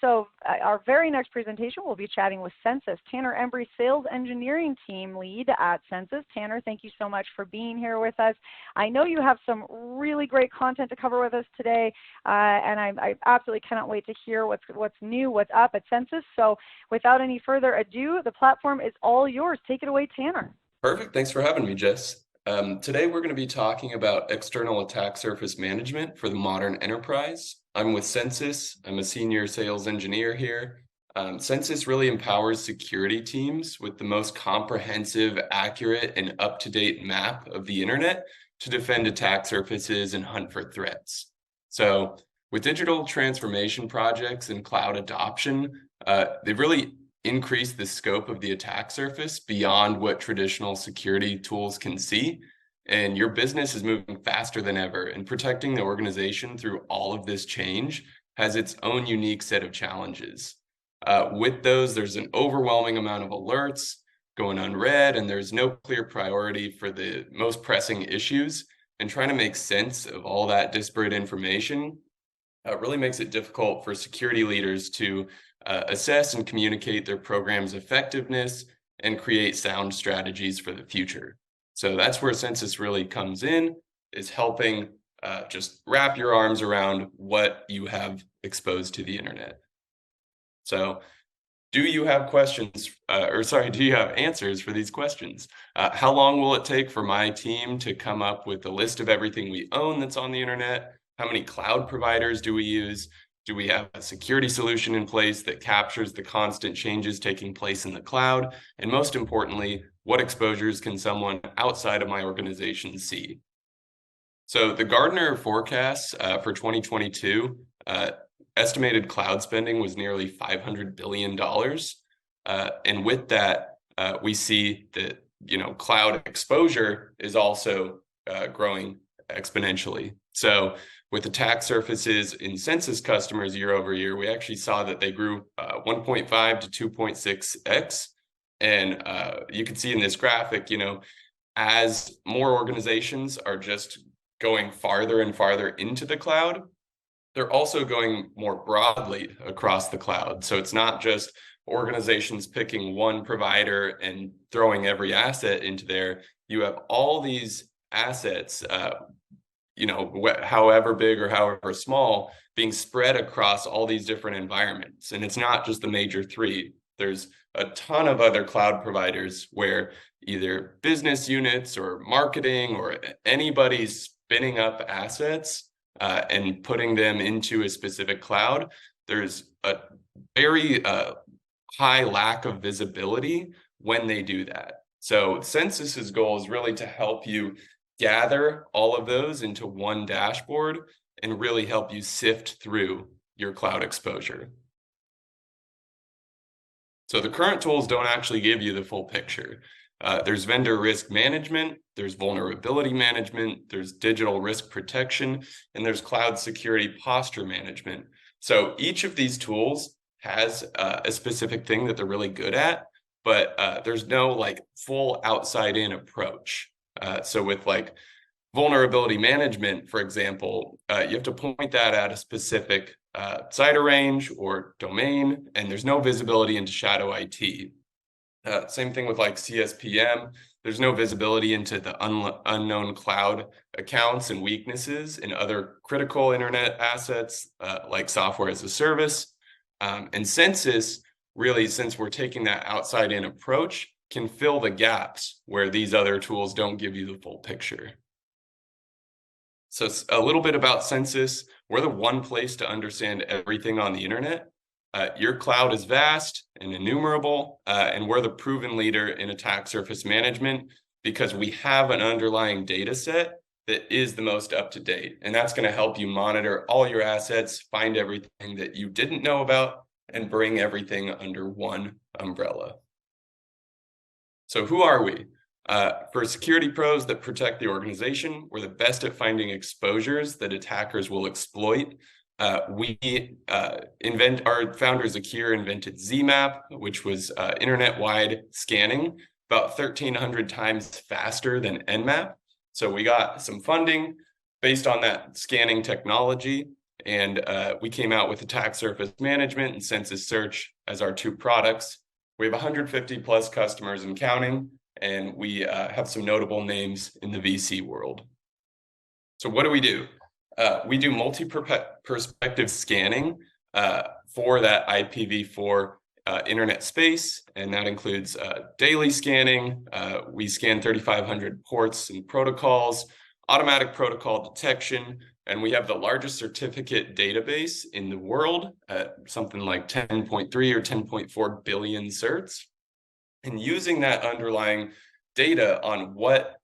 So our very next presentation, we'll be chatting with Census. Tanner Embry, Sales Engineering Team Lead at Census. Tanner, thank you so much for being here with us. I know you have some really great content to cover with us today, and I absolutely cannot wait to hear what's new, what's up at Census. So without any further ado, the platform is all yours. Take it away, Tanner. Perfect. Thanks for having me, Jess. Today, we're going to be talking about external attack surface management for the modern enterprise. I'm with Census. I'm a senior sales engineer here. Census really empowers security teams with the most comprehensive, accurate, and up-to-date map of the internet to defend attack surfaces and hunt for threats. So with digital transformation projects and cloud adoption, they've really increased the scope of the attack surface beyond what traditional security tools can see. And your business is moving faster than ever, and protecting the organization through all of this change has its own unique set of challenges. With those, there's an overwhelming amount of alerts going unread, and there's no clear priority for the most pressing issues. And trying to make sense of all that disparate information really makes it difficult for security leaders to assess and communicate their program's effectiveness and create sound strategies for the future. So that's where Census really comes in, is helping just wrap your arms around what you have exposed to the internet. So do you have questions, do you have answers for these questions? How long will it take for my team to come up with a list of everything we own that's on the internet? How many cloud providers do we use? Do we have a security solution in place that captures the constant changes taking place in the cloud? And most importantly, what exposures can someone outside of my organization see? So the Gartner forecasts for 2022 estimated cloud spending was nearly $500 billion. And with that, we see that cloud exposure is also growing exponentially. So with attack surfaces in Census customers year over year, we actually saw that they grew 1.5 to 2.6x. And you can see in this graphic, as more organizations are just going farther and farther into the cloud, they're also going more broadly across the cloud. So it's not just organizations picking one provider and throwing every asset into there. You have all these assets, however big or however small, being spread across all these different environments. And it's not just the major three. There's a ton of other cloud providers where either business units or marketing or anybody's spinning up assets and putting them into a specific cloud. There's a very high lack of visibility when they do that. So Census's goal is really to help you gather all of those into one dashboard and really help you sift through your cloud exposure. So the current tools don't actually give you the full picture. There's vendor risk management, there's vulnerability management, there's digital risk protection, and there's cloud security posture management. So each of these tools has a specific thing that they're really good at, but there's no like full outside-in approach. So with like vulnerability management, for example, you have to point that at a specific CIDR range or domain, and there's no visibility into shadow IT. Same thing with like CSPM. There's no visibility into the unknown cloud accounts and weaknesses in other critical internet assets like software as a service. And Census, really, since we're taking that outside-in approach, can fill the gaps where these other tools don't give you the full picture. So a little bit about Census. We're the one place to understand everything on the internet. Your cloud is vast and innumerable, and we're the proven leader in attack surface management because we have an underlying data set that is the most up-to-date. And that's going to help you monitor all your assets, find everything that you didn't know about, and bring everything under one umbrella. So who are we? For security pros that protect the organization, we're the best at finding exposures that attackers will exploit. Our founder Zakir invented ZMAP, which was internet-wide scanning, about 1,300 times faster than Nmap. So we got some funding based on that scanning technology, and we came out with attack surface management and census search as our two products. We have 150 plus customers and counting, and we have some notable names in the VC world. So what do? We do multi-perspective scanning for that IPv4 internet space, and that includes daily scanning. We scan 3,500 ports and protocols, automatic protocol detection, and we have the largest certificate database in the world at something like 10.3 or 10.4 billion certs. And using that underlying data on what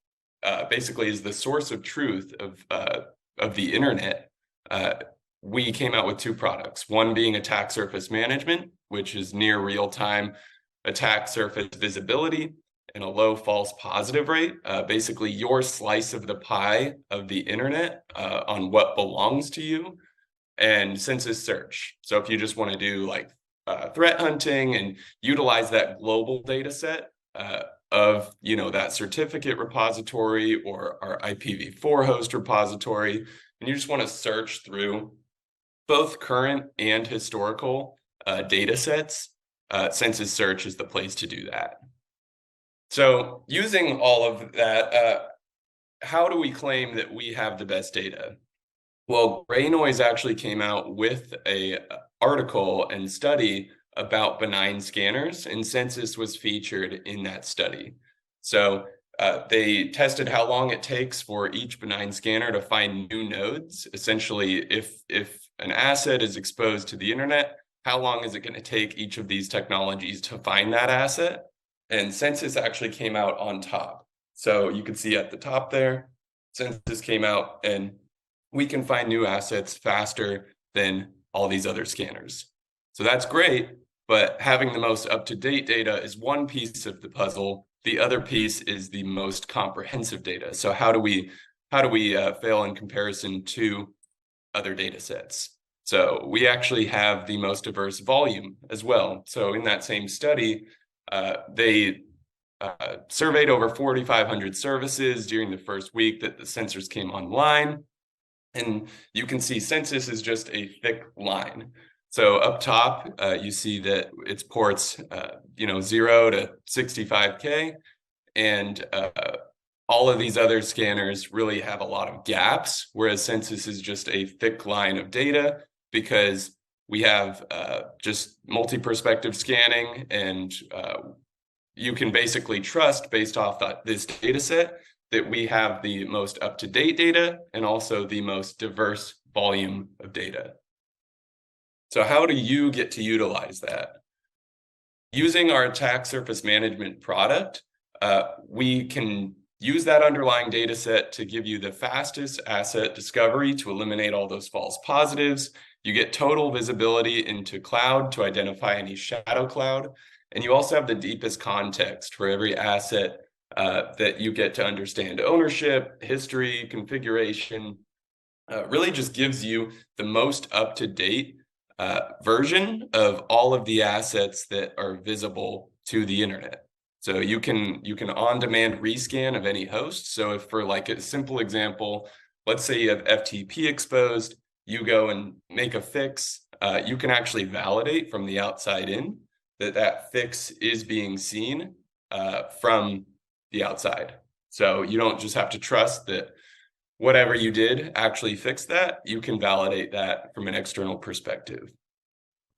basically is the source of truth of the internet, we came out with two products, one being attack surface management, which is near real-time attack surface visibility and a low false positive rate, basically your slice of the pie of the internet on what belongs to you, and census search. So if you just want to do like threat hunting and utilize that global data set of that certificate repository or our IPv4 host repository, and you just want to search through both current and historical data sets, census search is the place to do that. So using all of that, how do we claim that we have the best data? Well, Gray Noise actually came out with an article and study about benign scanners, and Census was featured in that study. So they tested how long it takes for each benign scanner to find new nodes. Essentially, if an asset is exposed to the internet, how long is it going to take each of these technologies to find that asset? And Census actually came out on top. So you can see at the top there, Census came out, and we can find new assets faster than all these other scanners. So that's great, but having the most up-to-date data is one piece of the puzzle. The other piece is the most comprehensive data. So how do we fail in comparison to other data sets? So we actually have the most diverse volume as well. So in that same study, they surveyed over 4,500 services during the first week that the sensors came online. And you can see census is just a thick line. So up top, you see that it's ports, 0 to 65K. And all of these other scanners really have a lot of gaps, whereas census is just a thick line of data because we have just multi-perspective scanning, and you can basically trust based off this data set that we have the most up-to-date data and also the most diverse volume of data. So how do you get to utilize that? Using our attack surface management product, we can use that underlying data set to give you the fastest asset discovery to eliminate all those false positives. You get total visibility into cloud to identify any shadow cloud. And you also have the deepest context for every asset that you get to understand ownership, history, configuration. Really just gives you the most up-to-date version of all of the assets that are visible to the internet. So you can on-demand rescan of any host. So if for like a simple example, let's say you have FTP exposed, you go and make a fix, you can actually validate from the outside in that fix is being seen from the outside. So you don't just have to trust that whatever you did actually fixed that. You can validate that from an external perspective.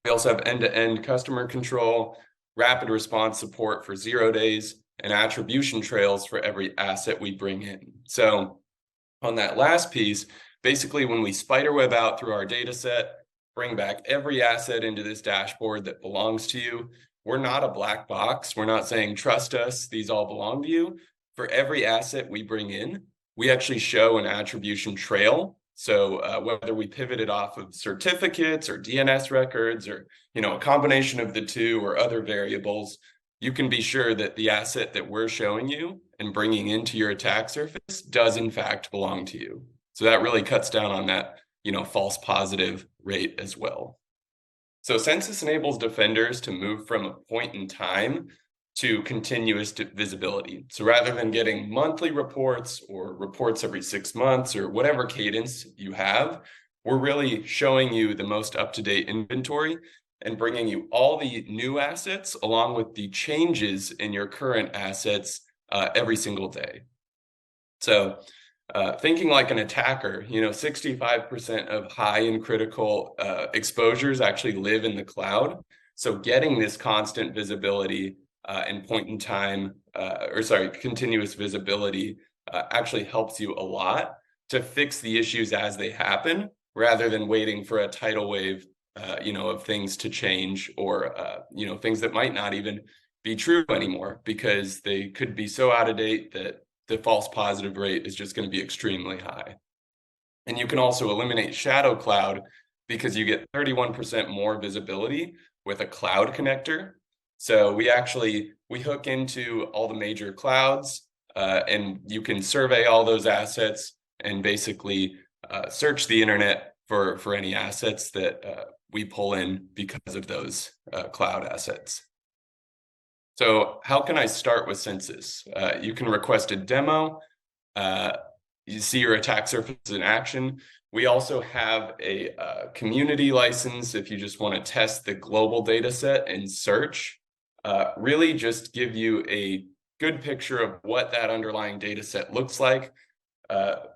We also have end-to-end customer control, rapid response support for 0 days, and attribution trails for every asset we bring in. So on that last piece, basically when we spiderweb out through our data set, bring back every asset into this dashboard that belongs to you, we're not a black box. We're not saying, trust us, these all belong to you. For every asset we bring in, we actually show an attribution trail. So whether we pivot it off of certificates or DNS records or a combination of the two or other variables, you can be sure that the asset that we're showing you and bringing into your attack surface does in fact belong to you. So that really cuts down on that false positive rate as well. So Census enables defenders to move from a point in time to continuous visibility. So rather than getting monthly reports or reports every 6 months or whatever cadence you have, we're really showing you the most up-to-date inventory and bringing you all the new assets along with the changes in your current assets every single day. So thinking like an attacker, 65% of high and critical exposures actually live in the cloud. So getting this constant visibility and point in time, continuous visibility actually helps you a lot to fix the issues as they happen, rather than waiting for a tidal wave, of things to change or, things that might not even be true anymore because they could be so out of date that the false positive rate is just going to be extremely high. And you can also eliminate shadow cloud because you get 31% more visibility with a cloud connector. So we hook into all the major clouds and you can survey all those assets and basically search the internet for any assets that we pull in because of those cloud assets. So how can I start with Census? You can request a demo. You see your attack surface in action. We also have a community license if you just want to test the global data set and search. Really just give you a good picture of what that underlying data set looks like,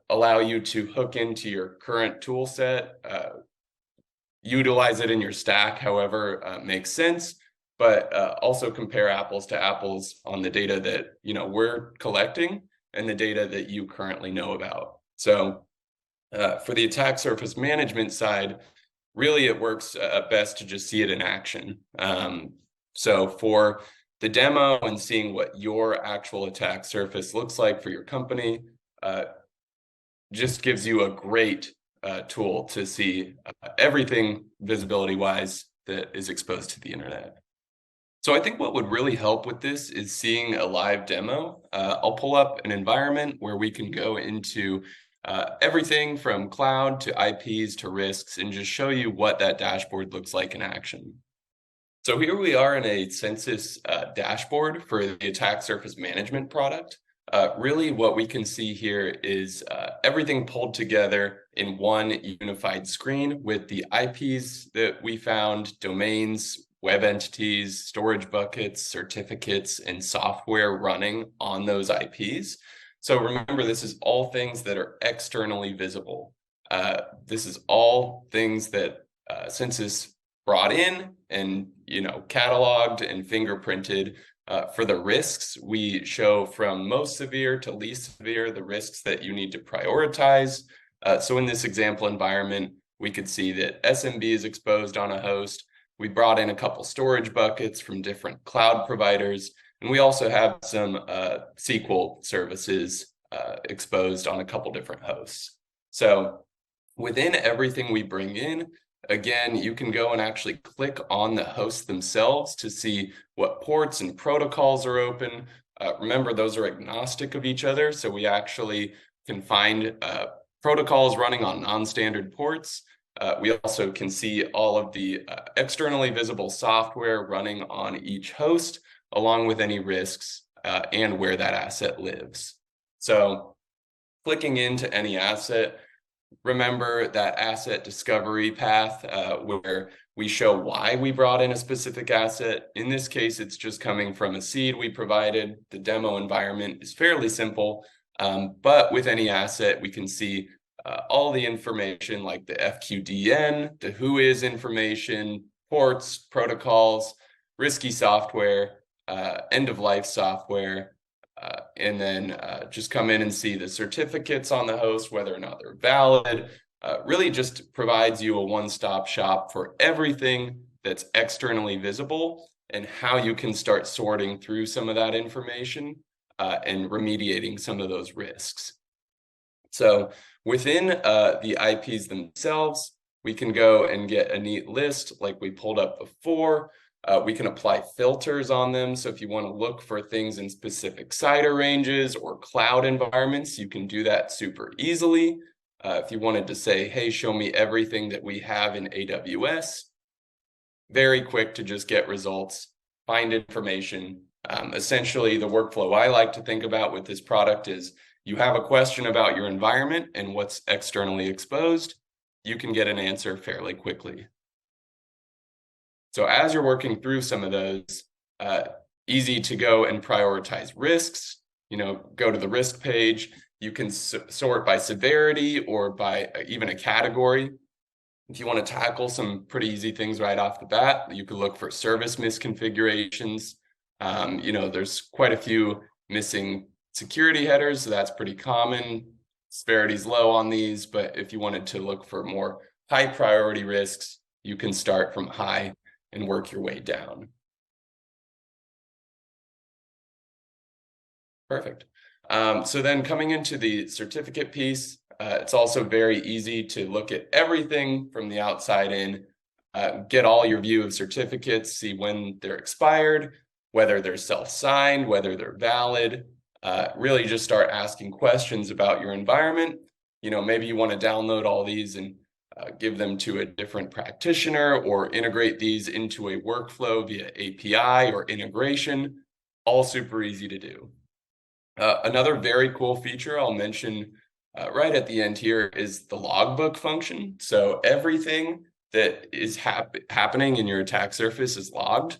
allow you to hook into your current tool set, utilize it in your stack however makes sense, but also compare apples to apples on the data that we're collecting and the data that you currently know about. So for the attack surface management side, really it works best to just see it in action. So for the demo and seeing what your actual attack surface looks like for your company, just gives you a great tool to see everything visibility-wise that is exposed to the internet. So I think what would really help with this is seeing a live demo. I'll pull up an environment where we can go into everything from cloud to IPs to risks and just show you what that dashboard looks like in action. So here we are in a Census dashboard for the attack surface management product. Really what we can see here is everything pulled together in one unified screen with the IPs that we found, domains, web entities, storage buckets, certificates, and software running on those IPs. So remember, this is all things that are externally visible. This is all things that Census brought in and cataloged and fingerprinted. For the risks, we show from most severe to least severe the risks that you need to prioritize. So in this example environment, we could see that SMB is exposed on a host. We brought in a couple storage buckets from different cloud providers, and we also have some SQL services exposed on a couple different hosts. So within everything we bring in, again, you can go and actually click on the hosts themselves to see what ports and protocols are open. Remember, those are agnostic of each other, so we actually can find protocols running on non-standard ports. We also can see all of the externally visible software running on each host, along with any risks and where that asset lives. So clicking into any asset, remember that asset discovery path where we show why we brought in a specific asset. In this case, it's just coming from a seed we provided. The demo environment is fairly simple, but with any asset, we can see all the information like the FQDN, the who is information, ports, protocols, risky software, end-of-life software, and then just come in and see the certificates on the host, whether or not they're valid. Really just provides you a one-stop shop for everything that's externally visible and how you can start sorting through some of that information and remediating some of those risks. So within the IPs themselves, we can go and get a neat list like we pulled up before. We can apply filters on them. So if you want to look for things in specific CIDR ranges or cloud environments, you can do that super easily. If you wanted to say, hey, show me everything that we have in AWS, very quick to just get results, find information. Essentially, the workflow I like to think about with this product is you have a question about your environment and what's externally exposed, you can get an answer fairly quickly. So as you're working through some of those, easy to go and prioritize risks, go to the risk page. You can sort by severity or by even a category. If you want to tackle some pretty easy things right off the bat, you could look for service misconfigurations. There's quite a few missing security headers, so that's pretty common. Severity's low on these, but if you wanted to look for more high priority risks, you can start from high and work your way down. Perfect. So then coming into the certificate piece, it's also very easy to look at everything from the outside in, get all your view of certificates, see when they're expired, whether they're self-signed, whether they're valid, really just start asking questions about your environment. Maybe you want to download all these and give them to a different practitioner or integrate these into a workflow via API or integration, all super easy to do. Another very cool feature I'll mention right at the end here is the logbook function. So everything that is happening in your attack surface is logged.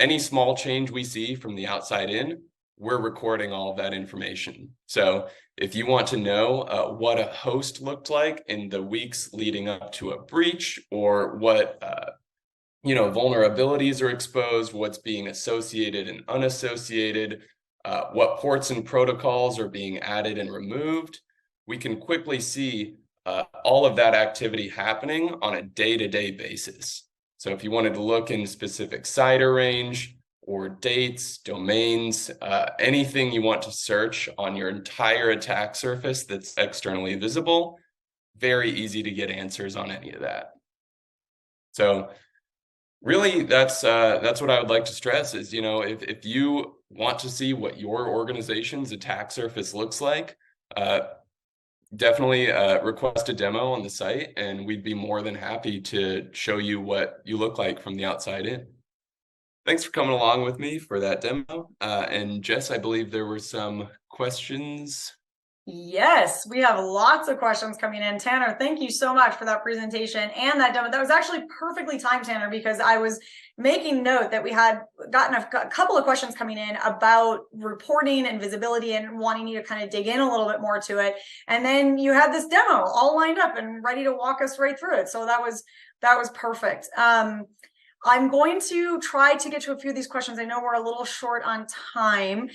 Any small change we see from the outside in, we're recording all of that information. So if you want to know what a host looked like in the weeks leading up to a breach, or what vulnerabilities are exposed, what's being associated and unassociated, what ports and protocols are being added and removed, we can quickly see all of that activity happening on a day-to-day basis. So if you wanted to look in specific CIDR range or dates, domains, anything you want to search on your entire attack surface that's externally visible, very easy to get answers on any of that. So really, that's what I would like to stress is, if you want to see what your organization's attack surface looks like, definitely request a demo on the site, and we'd be more than happy to show you what you look like from the outside in. Thanks for coming along with me for that demo. And Jess, I believe there were some questions. Yes, we have lots of questions coming in. Tanner, thank you so much for that presentation and that demo. That was actually perfectly timed, Tanner, because I was making note that we had gotten a couple of questions coming in about reporting and visibility and wanting you to kind of dig in a little bit more to it. And then you had this demo all lined up and ready to walk us right through it. So that was perfect. I'm going to try to get to a few of these questions. I know we're a little short on time.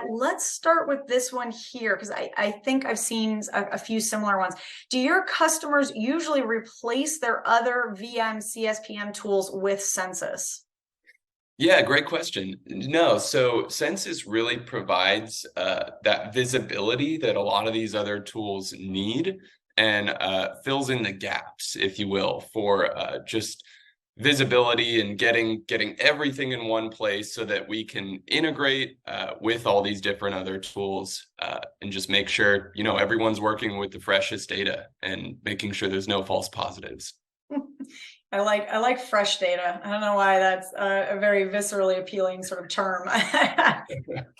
Let's start with this one here, because I think I've seen a few similar ones. Do your customers usually replace their other VM, CSPM tools with Census? Yeah, great question. No, so Census really provides that visibility that a lot of these other tools need, and fills in the gaps, if you will, for just visibility and getting everything in one place so that we can integrate with all these different other tools and just make sure everyone's working with the freshest data and making sure there's no false positives. I like fresh data. I don't know why that's a very viscerally appealing sort of term.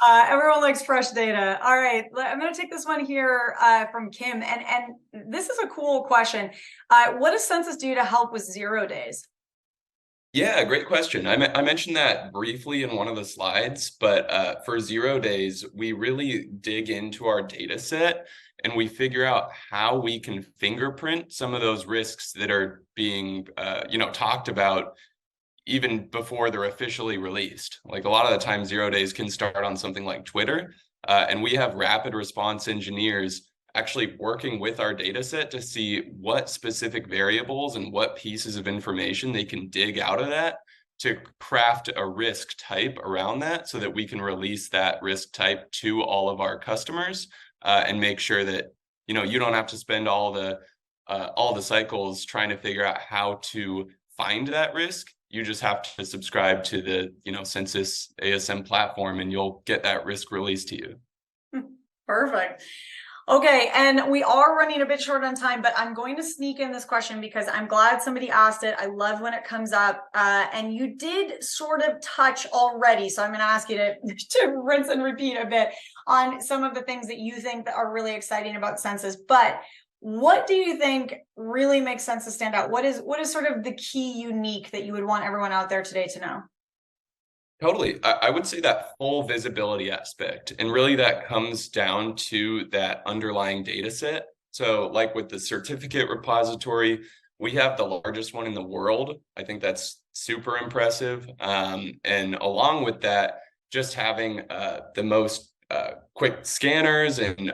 Everyone likes fresh data. All right, I'm going to take this one here from Kim, and this is a cool question. What does Census do to help with 0 days? Yeah, great question. I mentioned that briefly in one of the slides, but for 0 days, we really dig into our data set and we figure out how we can fingerprint some of those risks that are being, talked about even before they're officially released. Like a lot of the time, 0 days can start on something like Twitter, and we have rapid response engineers actually working with our data set to see what specific variables and what pieces of information they can dig out of that to craft a risk type around that so that we can release that risk type to all of our customers and make sure that you don't have to spend all the cycles trying to figure out how to find that risk. You just have to subscribe to the Census ASM platform and you'll get that risk released to you. Perfect. Okay, and we are running a bit short on time, but I'm going to sneak in this question because I'm glad somebody asked it. I love when it comes up, and you did sort of touch already, so I'm going to ask you to rinse and repeat a bit on some of the things that you think that are really exciting about Census. But what do you think really makes Census stand out? What is sort of the key unique that you would want everyone out there today to know? Totally. I would say that full visibility aspect, and really that comes down to that underlying data set. So like with the certificate repository, we have the largest one in the world. I think that's super impressive. And along with that, just having the most quick scanners and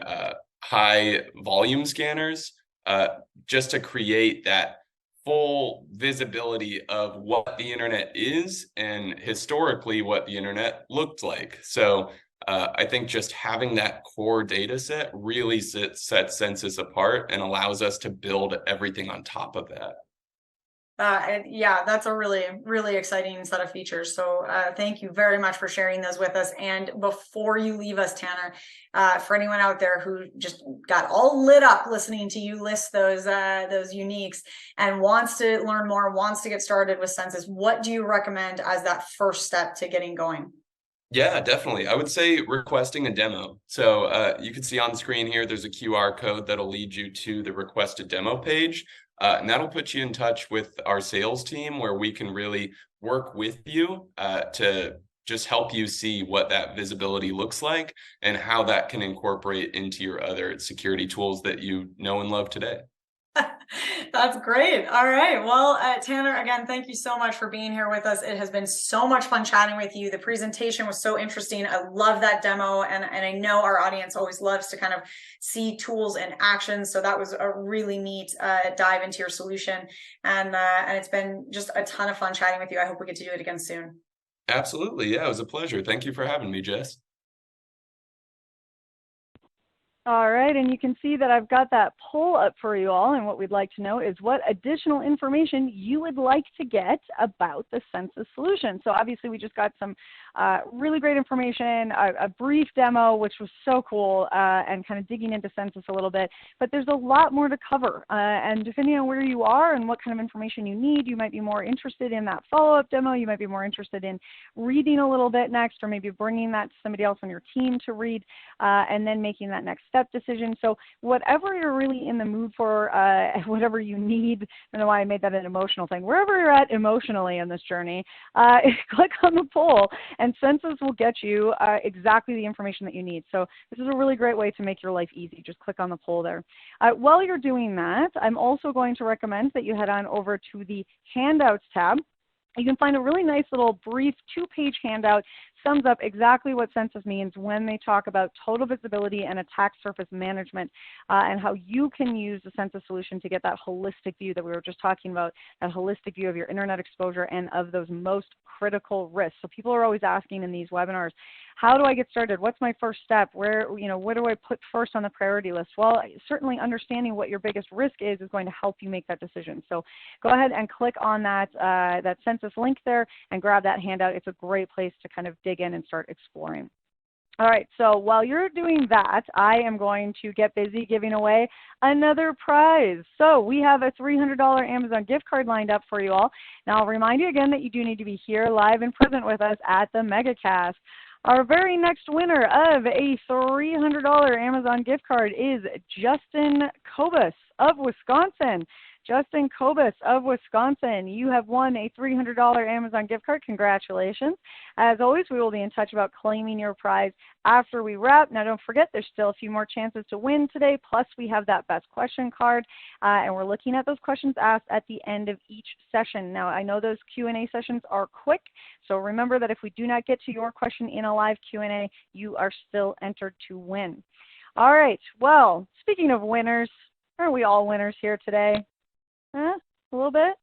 high volume scanners, just to create that full visibility of what the internet is and historically what the internet looked like. So I think just having that core data set really sets Census apart and allows us to build everything on top of that. And yeah, that's a really, really exciting set of features. So thank you very much for sharing those with us. And before you leave us, Tanner, for anyone out there who just got all lit up listening to you list those uniques and wants to learn more, wants to get started with Census, what do you recommend as that first step to getting going? Yeah, definitely. I would say requesting a demo. So you can see on the screen here, there's a QR code that'll lead you to the request a demo page. And that'll put you in touch with our sales team where we can really work with you to just help you see what that visibility looks like and how that can incorporate into your other security tools that you know and love today. That's great. All right. Well, Tanner, again, thank you so much for being here with us. It has been so much fun chatting with you. The presentation was so interesting. I love that demo. And I know our audience always loves to kind of see tools in action. So that was a really neat dive into your solution. And it's been just a ton of fun chatting with you. I hope we get to do it again soon. Absolutely. Yeah, it was a pleasure. Thank you for having me, Jess. All right, and you can see that I've got that poll up for you all, and what we'd like to know is what additional information you would like to get about the Census solution. So obviously we just got some really great information, a brief demo, which was so cool, and kind of digging into Census a little bit, but there's a lot more to cover, and depending on where you are and what kind of information you need, you might be more interested in that follow-up demo, you might be more interested in reading a little bit next, or maybe bringing that to somebody else on your team to read, and then making that next step decision. So whatever you're really in the mood for, whatever you need, I don't know why I made that an emotional thing, wherever you're at emotionally in this journey, click on the poll and Census will get you exactly the information that you need. So this is a really great way to make your life easy. Just click on the poll there. While you're doing that, I'm also going to recommend that you head on over to the Handouts tab. You can find a really nice little brief 2-page handout, sums up exactly what Census means when they talk about total visibility and attack surface management, and how you can use the Census solution to get that holistic view that we were just talking about, that holistic view of your internet exposure and of those most critical risks. So people are always asking in these webinars, how do I get started? What's my first step? Where, what do I put first on the priority list? Well, certainly understanding what your biggest risk is going to help you make that decision. So go ahead and click on that, that Census link there and grab that handout. It's a great place to kind of dig in and start exploring. All right, so while you're doing that, I am going to get busy giving away another prize. So we have a $300 Amazon gift card lined up for you all. Now, I'll remind you again that you do need to be here live and present with us at the Megacast. Our very next winner of a $300 Amazon gift card is Justin Kobus of Wisconsin. Justin Kobus of Wisconsin, you have won a $300 Amazon gift card. Congratulations. As always, we will be in touch about claiming your prize after we wrap. Now, don't forget, there's still a few more chances to win today. Plus, we have that best question card, and we're looking at those questions asked at the end of each session. Now, I know those Q&A sessions are quick, so remember that if we do not get to your question in a live Q&A, you are still entered to win. All right, well, speaking of winners, aren't we all winners here today? A little bit?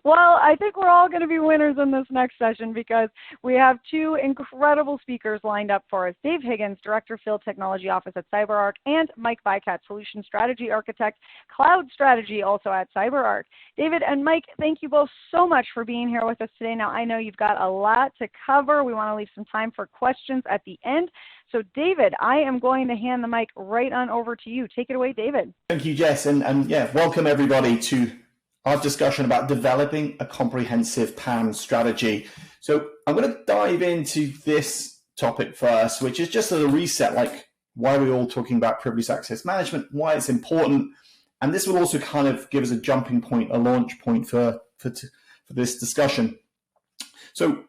Well, I think we're all going to be winners in this next session because we have two incredible speakers lined up for us. Dave Higgins, Director Field Technology Office at CyberArk, and Mike Bykat, Solution Strategy Architect, Cloud Strategy, also at CyberArk. David and Mike, thank you both so much for being here with us today. Now, I know you've got a lot to cover. We want to leave some time for questions at the end. So, David, I am going to hand the mic right on over to you. Take it away, David. Thank you, Jess. And yeah, welcome everybody to our discussion about developing a comprehensive PAM strategy. So I'm going to dive into this topic first, which is just a reset, like why we're all talking about privileged access management, why it's important. And this will also kind of give us a jumping point, a launch point for this discussion. So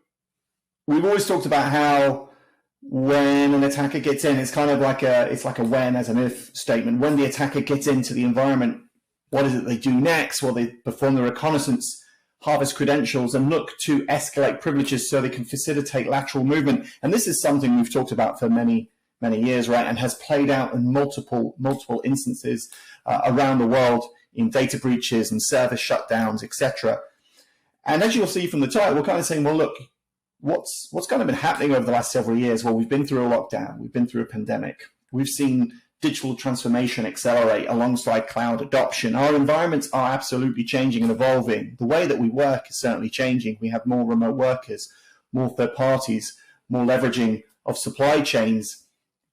we've always talked about how when an attacker gets in, it's kind of like it's like a when as an if statement. When the attacker gets into the environment, what is it they do next? Well, they perform the reconnaissance, harvest credentials, and look to escalate privileges so they can facilitate lateral movement. And this is something we've talked about for many years, right? And has played out in multiple instances around the world in data breaches and service shutdowns, etc. And as you'll see from the title, we're kind of saying, well, look, what's kind of been happening over the last several years? Well, we've been through a lockdown, we've been through a pandemic, we've seen digital transformation accelerate alongside cloud adoption. Our environments are absolutely changing and evolving. The way that we work is certainly changing. We have more remote workers, more third parties, more leveraging of supply chains.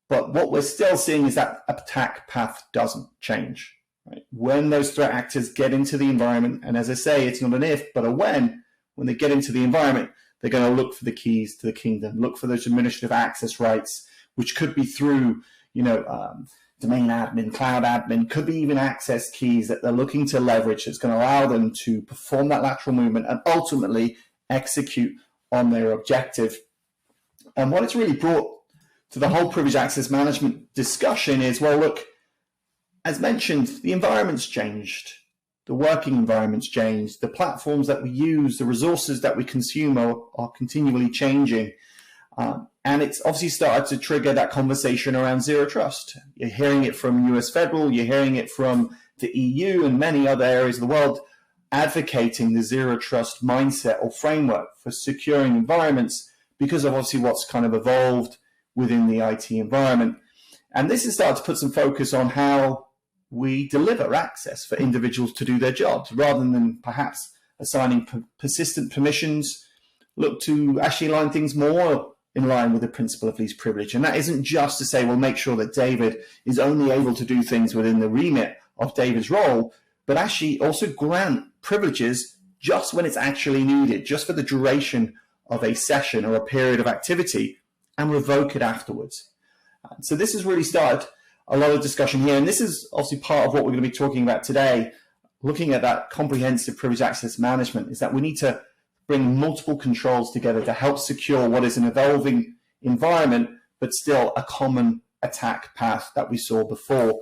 But what we're still seeing is that attack path doesn't change. Right? When those threat actors get into the environment, and as I say, it's not an if, but a when they get into the environment, they're going to look for the keys to the kingdom, look for those administrative access rights, which could be through domain admin, cloud admin, could be even access keys that they're looking to leverage that's going to allow them to perform that lateral movement and ultimately execute on their objective. And what it's really brought to the whole privileged access management discussion is, well, look, as mentioned, the environment's changed. The working environment's changed. The platforms that we use, the resources that we consume are continually changing. And it's obviously started to trigger that conversation around zero trust. You're hearing it from US Federal, you're hearing it from the EU and many other areas of the world advocating the zero trust mindset or framework for securing environments because of obviously what's kind of evolved within the IT environment. And this has started to put some focus on how we deliver access for individuals to do their jobs rather than perhaps assigning persistent permissions, look to actually align things more in line with the principle of least privilege. And that isn't just to say, well, make sure that David is only able to do things within the remit of David's role, but actually also grant privileges just when it's actually needed, just for the duration of a session or a period of activity, and revoke it afterwards. So this has really started a lot of discussion here. And this is obviously part of what we're going to be talking about today, looking at that comprehensive privileged access management, is that we need to bring multiple controls together to help secure what is an evolving environment, but still a common attack path that we saw before.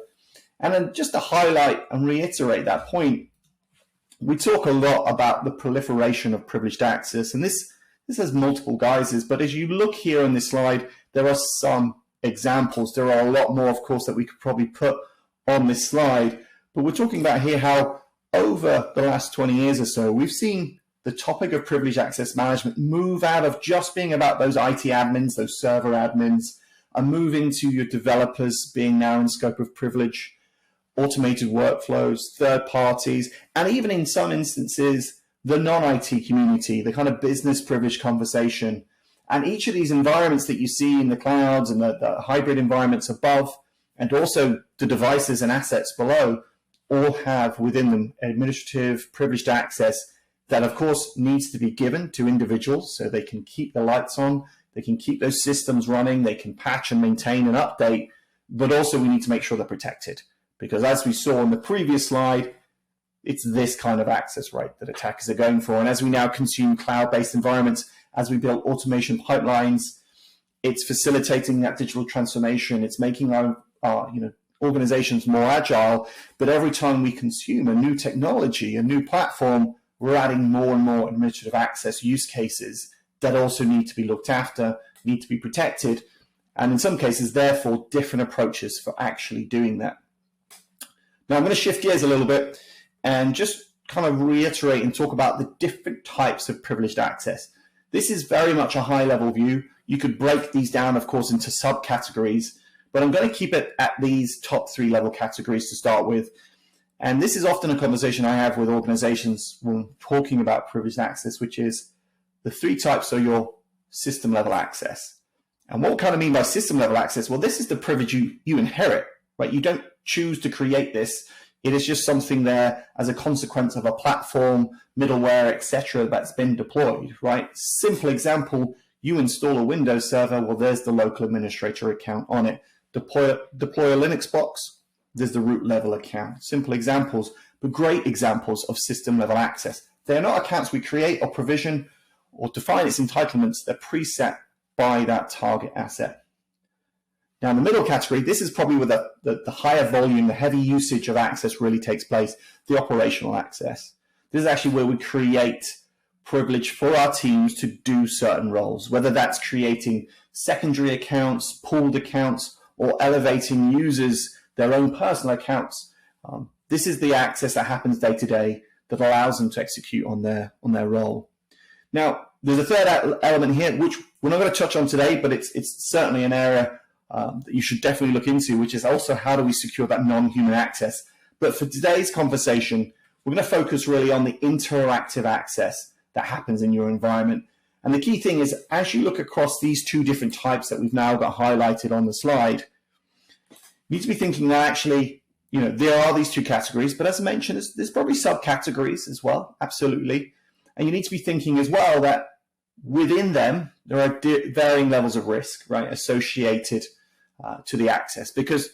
And then just to highlight and reiterate that point, we talk a lot about the proliferation of privileged access, and this has multiple guises, but as you look here on this slide, there are some examples. There are a lot more, of course, that we could probably put on this slide, but we're talking about here how over the last 20 years or so, we've seen the topic of privileged access management move out of just being about those IT admins, those server admins, and move into your developers being now in scope of privilege, automated workflows, third parties, and even in some instances, the non-IT community, the kind of business privilege conversation. And each of these environments that you see in the clouds and the hybrid environments above, and also the devices and assets below, all have within them administrative privileged access that, of course, needs to be given to individuals so they can keep the lights on, they can keep those systems running, they can patch and maintain and update, but also we need to make sure they're protected. Because as we saw in the previous slide, it's this kind of access, right, that attackers are going for. And as we now consume cloud-based environments, as we build automation pipelines, it's facilitating that digital transformation. It's making our organizations more agile. But every time we consume a new technology, a new platform, we're adding more and more administrative access use cases that also need to be looked after, need to be protected, and in some cases, therefore, different approaches for actually doing that. Now, I'm going to shift gears a little bit and just kind of reiterate and talk about the different types of privileged access. This is very much a high-level view. You could break these down, of course, into subcategories, but I'm going to keep it at these top 3 level categories to start with. And this is often a conversation I have with organizations when talking about privileged access, which is the 3 types are your system level access. And what we kind of mean by system level access? Well, this is the privilege you inherit, right? You don't choose to create this. It is just something there as a consequence of a platform, middleware, etc., that's been deployed, right? Simple example, you install a Windows server, well, there's the local administrator account on it. Deploy a Linux box, there's the root level account. Simple examples, but great examples of system level access. They're not accounts we create or provision or define its entitlements. They're preset by that target asset. Now, in the middle category, this is probably where the higher volume, the heavy usage of access really takes place, the operational access. This is actually where we create privilege for our teams to do certain roles, whether that's creating secondary accounts, pooled accounts, or elevating users their own personal accounts. This is the access that happens day to day that allows them to execute on their role. Now, there's a third element here, which we're not going to touch on today, but it's certainly an area that you should definitely look into, which is also how do we secure that non-human access. But for today's conversation, we're going to focus really on the interactive access that happens in your environment. And the key thing is, as you look across these 2 different types that we've now got highlighted on the slide, you need to be thinking that actually, there are these 2 categories, but as I mentioned, there's probably subcategories as well, absolutely. And you need to be thinking as well that within them, there are varying levels of risk, right, associated to the access, because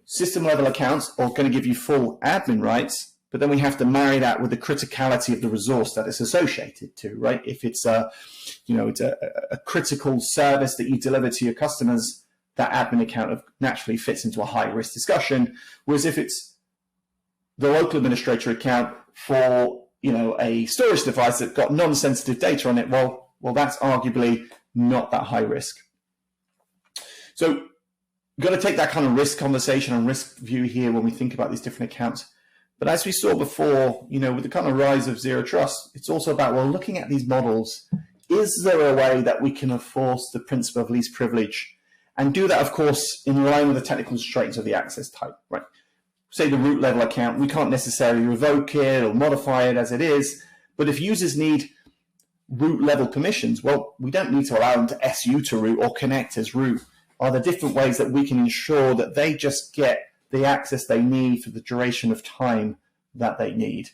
system level accounts are going to give you full admin rights, but then we have to marry that with the criticality of the resource that it's associated to, right? If it's it's a critical service that you deliver to your customers, that admin account naturally fits into a high risk discussion. Whereas if it's the local administrator account for a storage device that got non-sensitive data on it, well, that's arguably not that high risk. So you've got to take that kind of risk conversation and risk view here when we think about these different accounts. But as we saw before, with the kind of rise of zero trust, it's also about, looking at these models, is there a way that we can enforce the principle of least privilege and do that, of course, in line with the technical constraints of the access type, right? Say the root level account, we can't necessarily revoke it or modify it as it is, but if users need root level permissions, well, we don't need to allow them to SU to root or connect as root. Are there different ways that we can ensure that they just get the access they need for the duration of time that they need?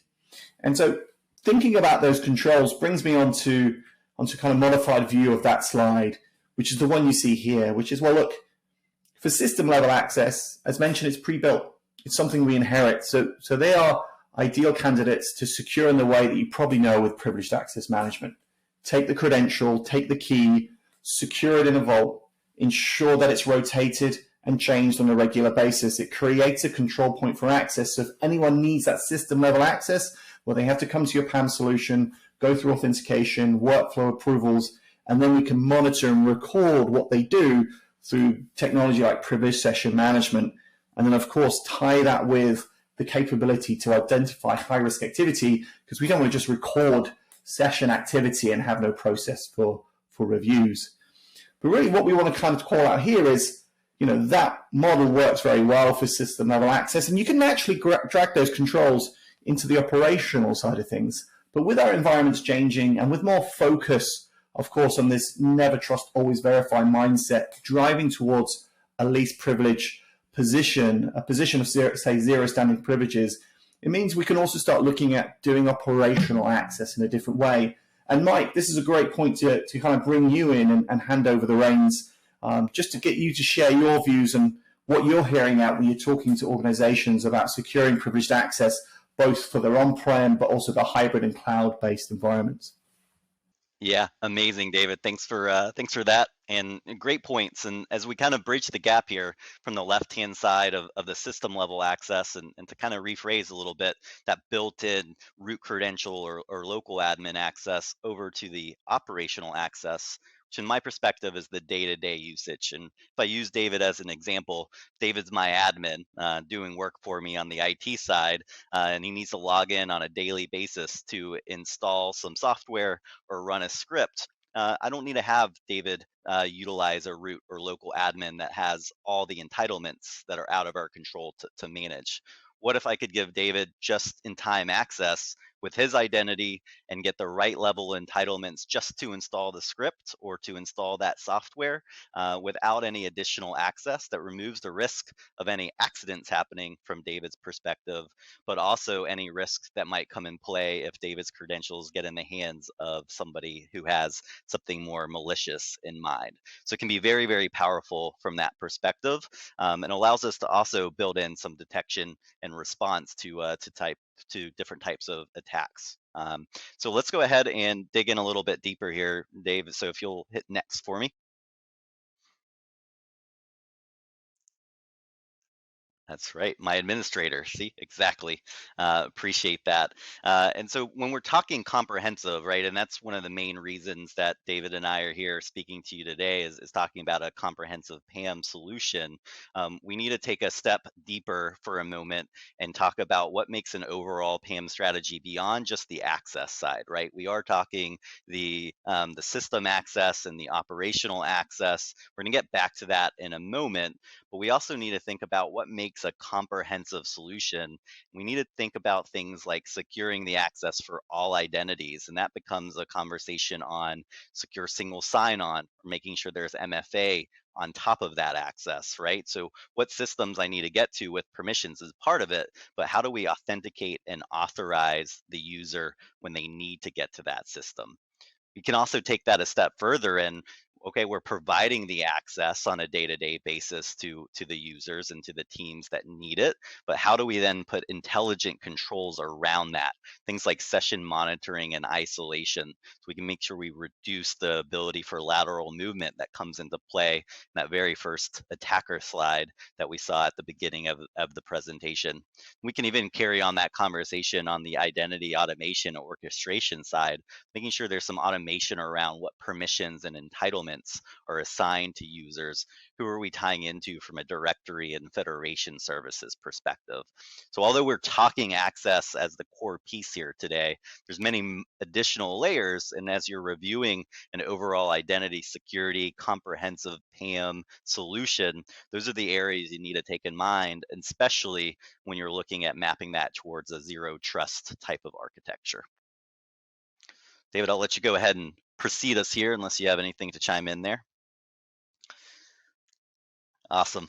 And so thinking about those controls brings me onto kind of modified view of that slide, which is the one you see here, which is, look, for system level access, as mentioned, it's pre-built. It's something we inherit. So they are ideal candidates to secure in the way that you probably know with privileged access management. Take the credential, take the key, secure it in a vault, ensure that it's rotated and changed on a regular basis. It creates a control point for access. So if anyone needs that system level access, well, they have to come to your PAM solution, go through authentication, workflow approvals, and then we can monitor and record what they do through technology like privileged session management. And then, of course, tie that with the capability to identify high-risk activity, because we don't want to just record session activity and have no process for reviews. But really what we want to kind of call out here is, that model works very well for system-level access, and you can actually drag those controls into the operational side of things. But with our environments changing and with more focus of course, on this never trust, always verify mindset, driving towards a least privilege position, a position of zero standing privileges, it means we can also start looking at doing operational access in a different way. And Mike, this is a great point to kind of bring you in and hand over the reins, just to get you to share your views and what you're hearing out when you're talking to organizations about securing privileged access, both for their on-prem, but also the hybrid and cloud-based environments. Yeah, amazing, David. Thanks for that, and great points. And as we kind of bridge the gap here from the left-hand side of the system level access, and to kind of rephrase a little bit, that built-in root credential or local admin access over to the operational access, which in my perspective is the day-to-day usage. And if I use David as an example, David's my admin doing work for me on the IT side, and he needs to log in on a daily basis to install some software or run a script. I don't need to have David utilize a root or local admin that has all the entitlements that are out of our control to manage. What if I could give David just-in-time access with his identity and get the right level entitlements just to install the script or to install that software without any additional access that removes the risk of any accidents happening from David's perspective, but also any risk that might come in play if David's credentials get in the hands of somebody who has something more malicious in mind. So it can be very, very powerful from that perspective, and allows us to also build in some detection and response to different types of attacks. So let's go ahead and dig in a little bit deeper here, Dave. So if you'll hit next for me. That's right, my administrator. See, exactly. Appreciate that. And so when we're talking comprehensive, right, and that's one of the main reasons that David and I are here speaking to you today is talking about a comprehensive PAM solution. We need to take a step deeper for a moment and talk about what makes an overall PAM strategy beyond just the access side, right? We are talking the system access and the operational access. We're gonna get back to that in a moment, but we also need to think about what makes a comprehensive solution. We need to think about things like securing the access for all identities, and that becomes a conversation on secure single sign-on, making sure there's MFA on top of that access, right? So what systems I need to get to with permissions is part of it, but how do we authenticate and authorize the user when they need to get to that system? We can also take that a step further and okay, we're providing the access on a day-to-day basis to the users and to the teams that need it, but how do we then put intelligent controls around that? Things like session monitoring and isolation, so we can make sure we reduce the ability for lateral movement that comes into play in that very first attacker slide that we saw at the beginning of the presentation. We can even carry on that conversation on the identity automation orchestration side, making sure there's some automation around what permissions and entitlements are assigned to users. Who are we tying into from a directory and federation services perspective? So although we're talking access as the core piece here today, there's many additional layers, and as you're reviewing an overall identity security comprehensive PAM solution, those are the areas you need to take in mind, and especially when you're looking at mapping that towards a zero trust type of architecture. David, I'll let you go ahead and precede us here unless you have anything to chime in there. Awesome.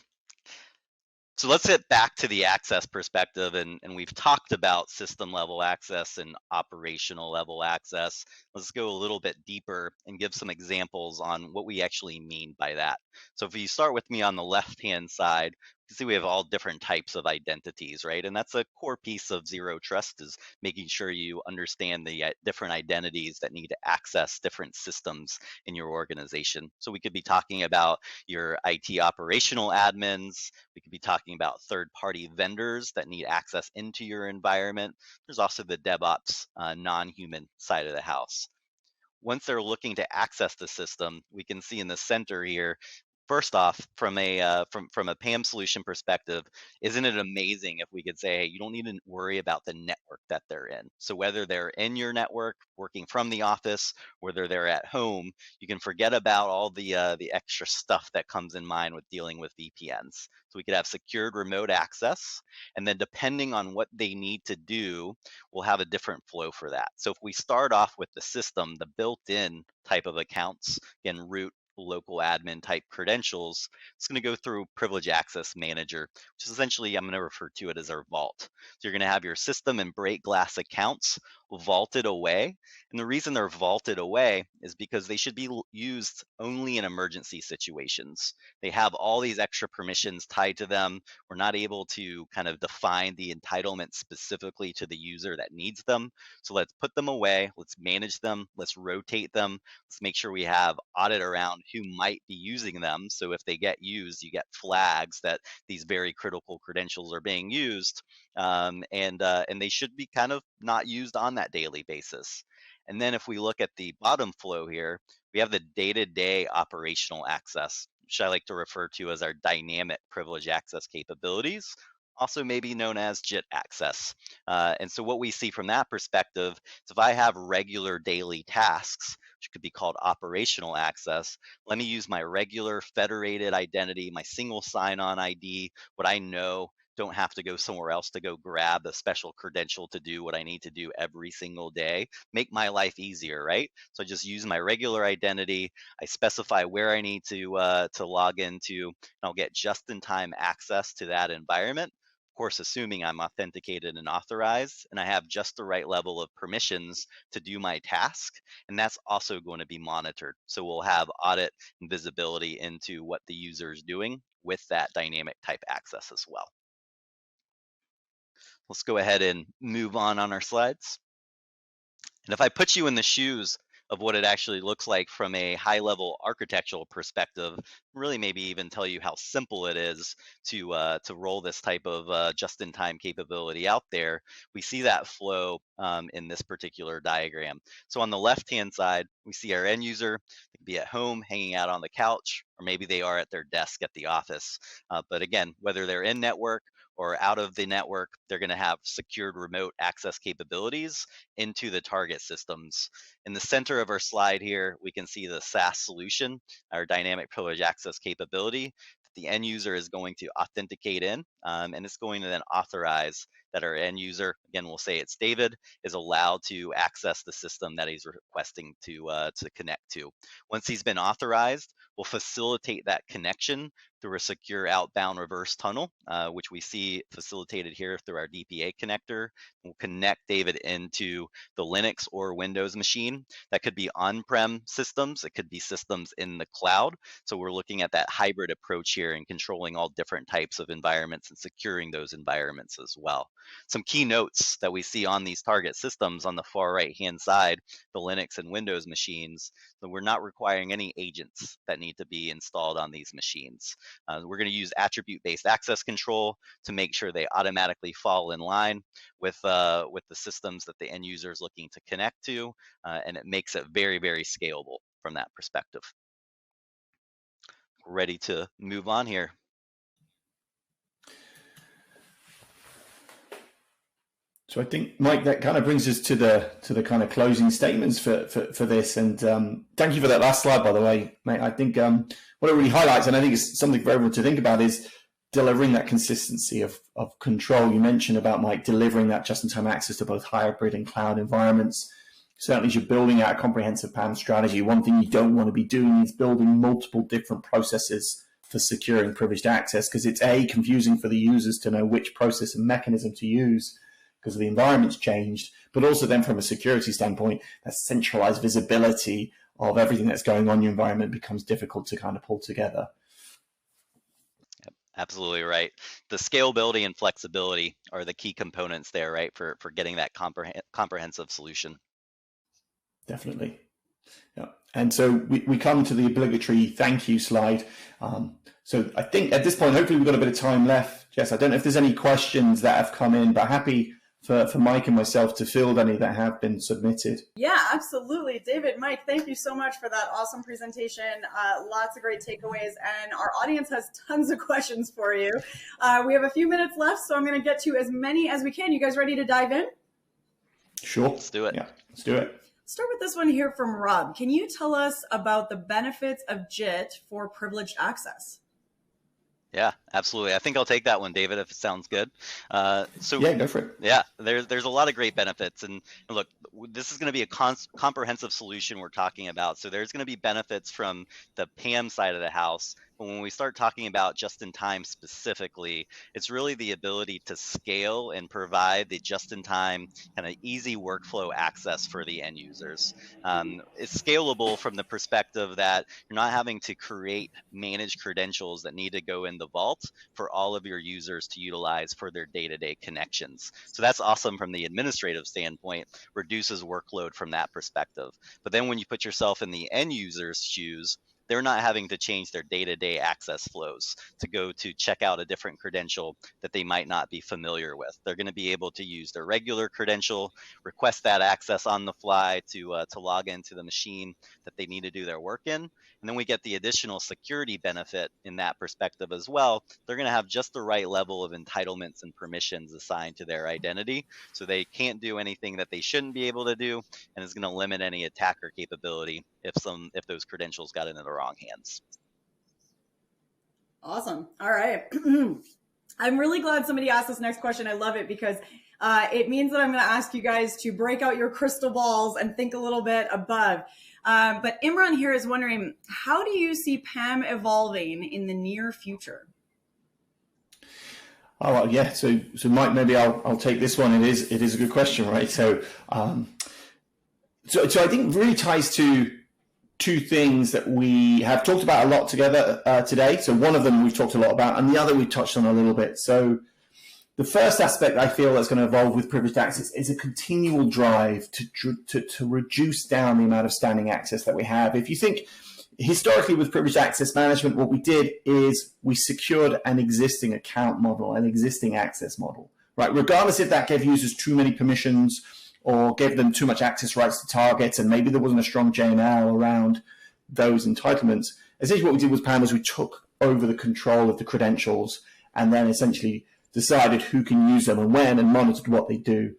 So let's get back to the access perspective, and we've talked about system level access and operational level access. Let's go a little bit deeper and give some examples on what we actually mean by that. So if you start with me on the left-hand side, you can see we have all different types of identities, right? And that's a core piece of zero trust, is making sure you understand the different identities that need to access different systems in your organization. So we could be talking about your IT operational admins. We could be talking about third-party vendors that need access into your environment. There's also the DevOps non-human side of the house. Once they're looking to access the system, we can see in the center here, first off, from a PAM solution perspective, isn't it amazing if we could say, hey, you don't need to worry about the network that they're in. So whether they're in your network, working from the office, whether they're at home, you can forget about all the extra stuff that comes in mind with dealing with VPNs. So we could have secured remote access, and then depending on what they need to do, we'll have a different flow for that. So if we start off with the system, the built-in type of accounts, again, root, local admin type credentials, it's going to go through Privilege Access Manager, which is essentially, I'm going to refer to it as our vault. So you're going to have your system and break glass accounts vaulted away. And the reason they're vaulted away is because they should be used only in emergency situations. They have all these extra permissions tied to them. We're not able to kind of define the entitlement specifically to the user that needs them. So let's put them away. Let's manage them. Let's rotate them. Let's make sure we have audit around who might be using them. So if they get used, you get flags that these very critical credentials are being used, and they should be kind of not used on that daily basis. And then if we look at the bottom flow here, we have the day-to-day operational access, which I like to refer to as our dynamic privilege access capabilities, also maybe known as JIT access. And so what we see from that perspective is if I have regular daily tasks, which could be called operational access, let me use my regular federated identity, my single sign-on ID, what I know, don't have to go somewhere else to go grab a special credential to do what I need to do every single day, make my life easier, right? So I just use my regular identity, I specify where I need to log into, and I'll get just-in-time access to that environment. Of course, assuming I'm authenticated and authorized, and I have just the right level of permissions to do my task, and that's also going to be monitored. So we'll have audit and visibility into what the user is doing with that dynamic type access as well. Let's go ahead and move on our slides. And if I put you in the shoes of what it actually looks like from a high-level architectural perspective, really maybe even tell you how simple it is to roll this type of just-in-time capability out there, we see that flow in this particular diagram. So on the left-hand side, we see our end user. They could be at home, hanging out on the couch, or maybe they are at their desk at the office. But again, whether they're in network or out of the network, they're going to have secured remote access capabilities into the target systems. In the center of our slide here, we can see the SaaS solution, our dynamic privilege access capability that the end user is going to authenticate in, and it's going to then authorize that our end user, again, we'll say it's David, is allowed to access the system that he's requesting to connect to. Once he's been authorized, we'll facilitate that connection through a secure outbound reverse tunnel, which we see facilitated here through our DPA connector. We'll connect David into the Linux or Windows machine. That could be on-prem systems. It could be systems in the cloud. So we're looking at that hybrid approach here and controlling all different types of environments and securing those environments as well. Some key notes that we see on these target systems on the far right-hand side, the Linux and Windows machines, so we're not requiring any agents that need to be installed on these machines. We're going to use attribute-based access control to make sure they automatically fall in line with the systems that the end user is looking to connect to, and it makes it very, very scalable from that perspective. We're ready to move on here. So I think, Mike, that kind of brings us to the kind of closing statements for this. And thank you for that last slide, by the way, mate. I think what it really highlights, and I think it's something for everyone to think about, is delivering that consistency of control. You mentioned about, Mike, delivering that just-in-time access to both hybrid and cloud environments. Certainly, as you're building out a comprehensive PAM strategy, one thing you don't want to be doing is building multiple different processes for securing privileged access, because it's confusing for the users to know which process and mechanism to use, because the environment's changed, but also then from a security standpoint, that centralized visibility of everything that's going on in your environment becomes difficult to kind of pull together. Yep, absolutely right. The scalability and flexibility are the key components there, right, for getting that comprehensive solution. Definitely. Yeah. And so we come to the obligatory thank you slide. So I think at this point, hopefully we've got a bit of time left. Jess, I don't know if there's any questions that have come in, but happy for Mike and myself to field any that have been submitted. Yeah, absolutely. David, Mike, thank you so much for that awesome presentation. Lots of great takeaways, and our audience has tons of questions for you. We have a few minutes left, so I'm going to get to as many as we can. You guys ready to dive in? Sure. Let's do it. Yeah, let's do it. Start with this one here from Rob. Can you tell us about the benefits of JIT for privileged access? Yeah, absolutely. I think I'll take that one, David, if it sounds good. So yeah, go for it. Yeah, there's a lot of great benefits, and look, this is going to be a comprehensive solution we're talking about. So there's going to be benefits from the PAM side of the house, but when we start talking about just-in-time specifically, it's really the ability to scale and provide the just-in-time kind of easy workflow access for the end users. It's scalable from the perspective that you're not having to create managed credentials that need to go in the vault for all of your users to utilize for their day-to-day connections. So that's awesome from the administrative standpoint, reduces workload from that perspective. But then when you put yourself in the end user's shoes, they're not having to change their day-to-day access flows to go to check out a different credential that they might not be familiar with. They're going to be able to use their regular credential, request that access on the fly to log into the machine that they need to do their work in. And then we get the additional security benefit in that perspective as well. They're going to have just the right level of entitlements and permissions assigned to their identity, so they can't do anything that they shouldn't be able to do, and it's going to limit any attacker capability if those credentials got into the wrong hands. Awesome. All right. I'm really glad somebody asked this next question. I love it because it means that I'm going to ask you guys to break out your crystal balls and think a little bit above. But Imran here is wondering, how do you see PAM evolving in the near future? Oh, well, yeah. So Mike, maybe I'll take this one. It is a good question, right? So I think it really ties to two things that we have talked about a lot together today. So one of them we've talked a lot about, and the other we touched on a little bit. So the first aspect I feel that's going to evolve with privileged access is a continual drive to reduce down the amount of standing access that we have. If you think historically with privileged access management, what we did is we secured an existing account model, an existing access model, right? Regardless if that gave users too many permissions or gave them too much access rights to targets, and maybe there wasn't a strong JML around those entitlements. Essentially what we did with PAM was we took over the control of the credentials and then essentially decided who can use them and when, and monitored what they do.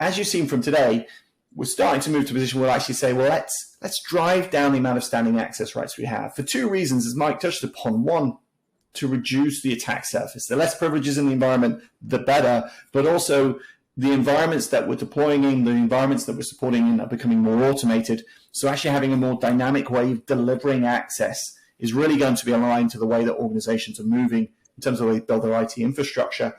As you've seen from today, we're starting to move to a position where we'll actually say, well, let's drive down the amount of standing access rights we have for two reasons, as Mike touched upon. One, to reduce the attack surface. The less privileges in the environment, the better, but also the environments that we're deploying in, the environments that we're supporting in are becoming more automated. So actually having a more dynamic way of delivering access is really going to be aligned to the way that organizations are moving in terms of the way they build their IT infrastructure.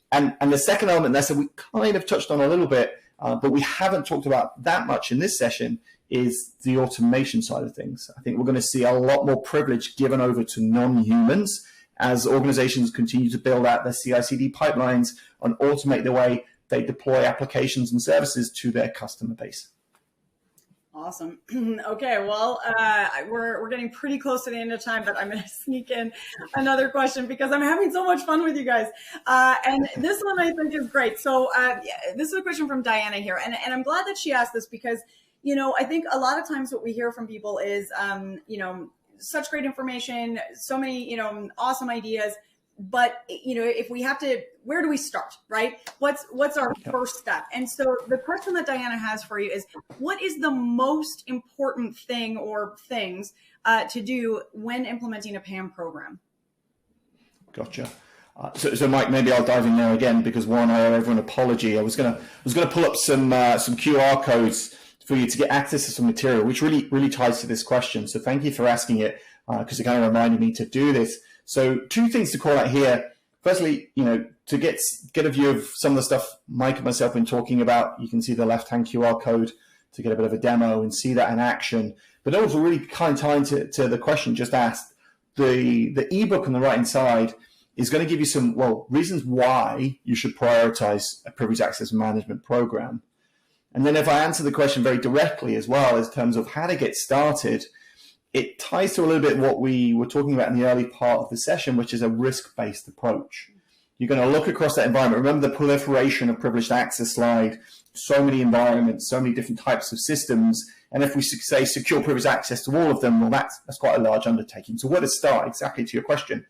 And the second element there, so we kind of touched on a little bit, but we haven't talked about that much in this session, is the automation side of things. I think we're going to see a lot more privilege given over to non-humans as organizations continue to build out their CI/CD pipelines and automate the way they deploy applications and services to their customer base. Awesome. Okay, well, we're getting pretty close to the end of time, but I'm going to sneak in another question because I'm having so much fun with you guys. And this one I think is great. So this is a question from Diana here, and I'm glad that she asked this because, I think a lot of times what we hear from people is, such great information, so many, awesome ideas. But, if we have to, where do we start, right? What's our first step? And so the question that Diana has for you is, what is the most important thing or things to do when implementing a PAM program? Gotcha. So Mike, maybe I'll dive in there again because one, I owe everyone an apology. I was gonna pull up some QR codes for you to get access to some material, which really ties to this question. So thank you for asking it because it kind of reminded me to do this. So two things to call out here. Firstly, to get a view of some of the stuff Mike and myself have been talking about, you can see the left-hand QR code to get a bit of a demo and see that in action. But also really kind of tying to the question just asked, the ebook on the right-hand side is going to give you some, reasons why you should prioritize a privileged access management program. And then if I answer the question very directly as well, in terms of how to get started, it ties to a little bit what we were talking about in the early part of the session, which is a risk-based approach. You're going to look across that environment. Remember the proliferation of privileged access slide, so many environments, so many different types of systems. And if we say secure privileged access to all of them, well, that's quite a large undertaking. So where to start, exactly to your question,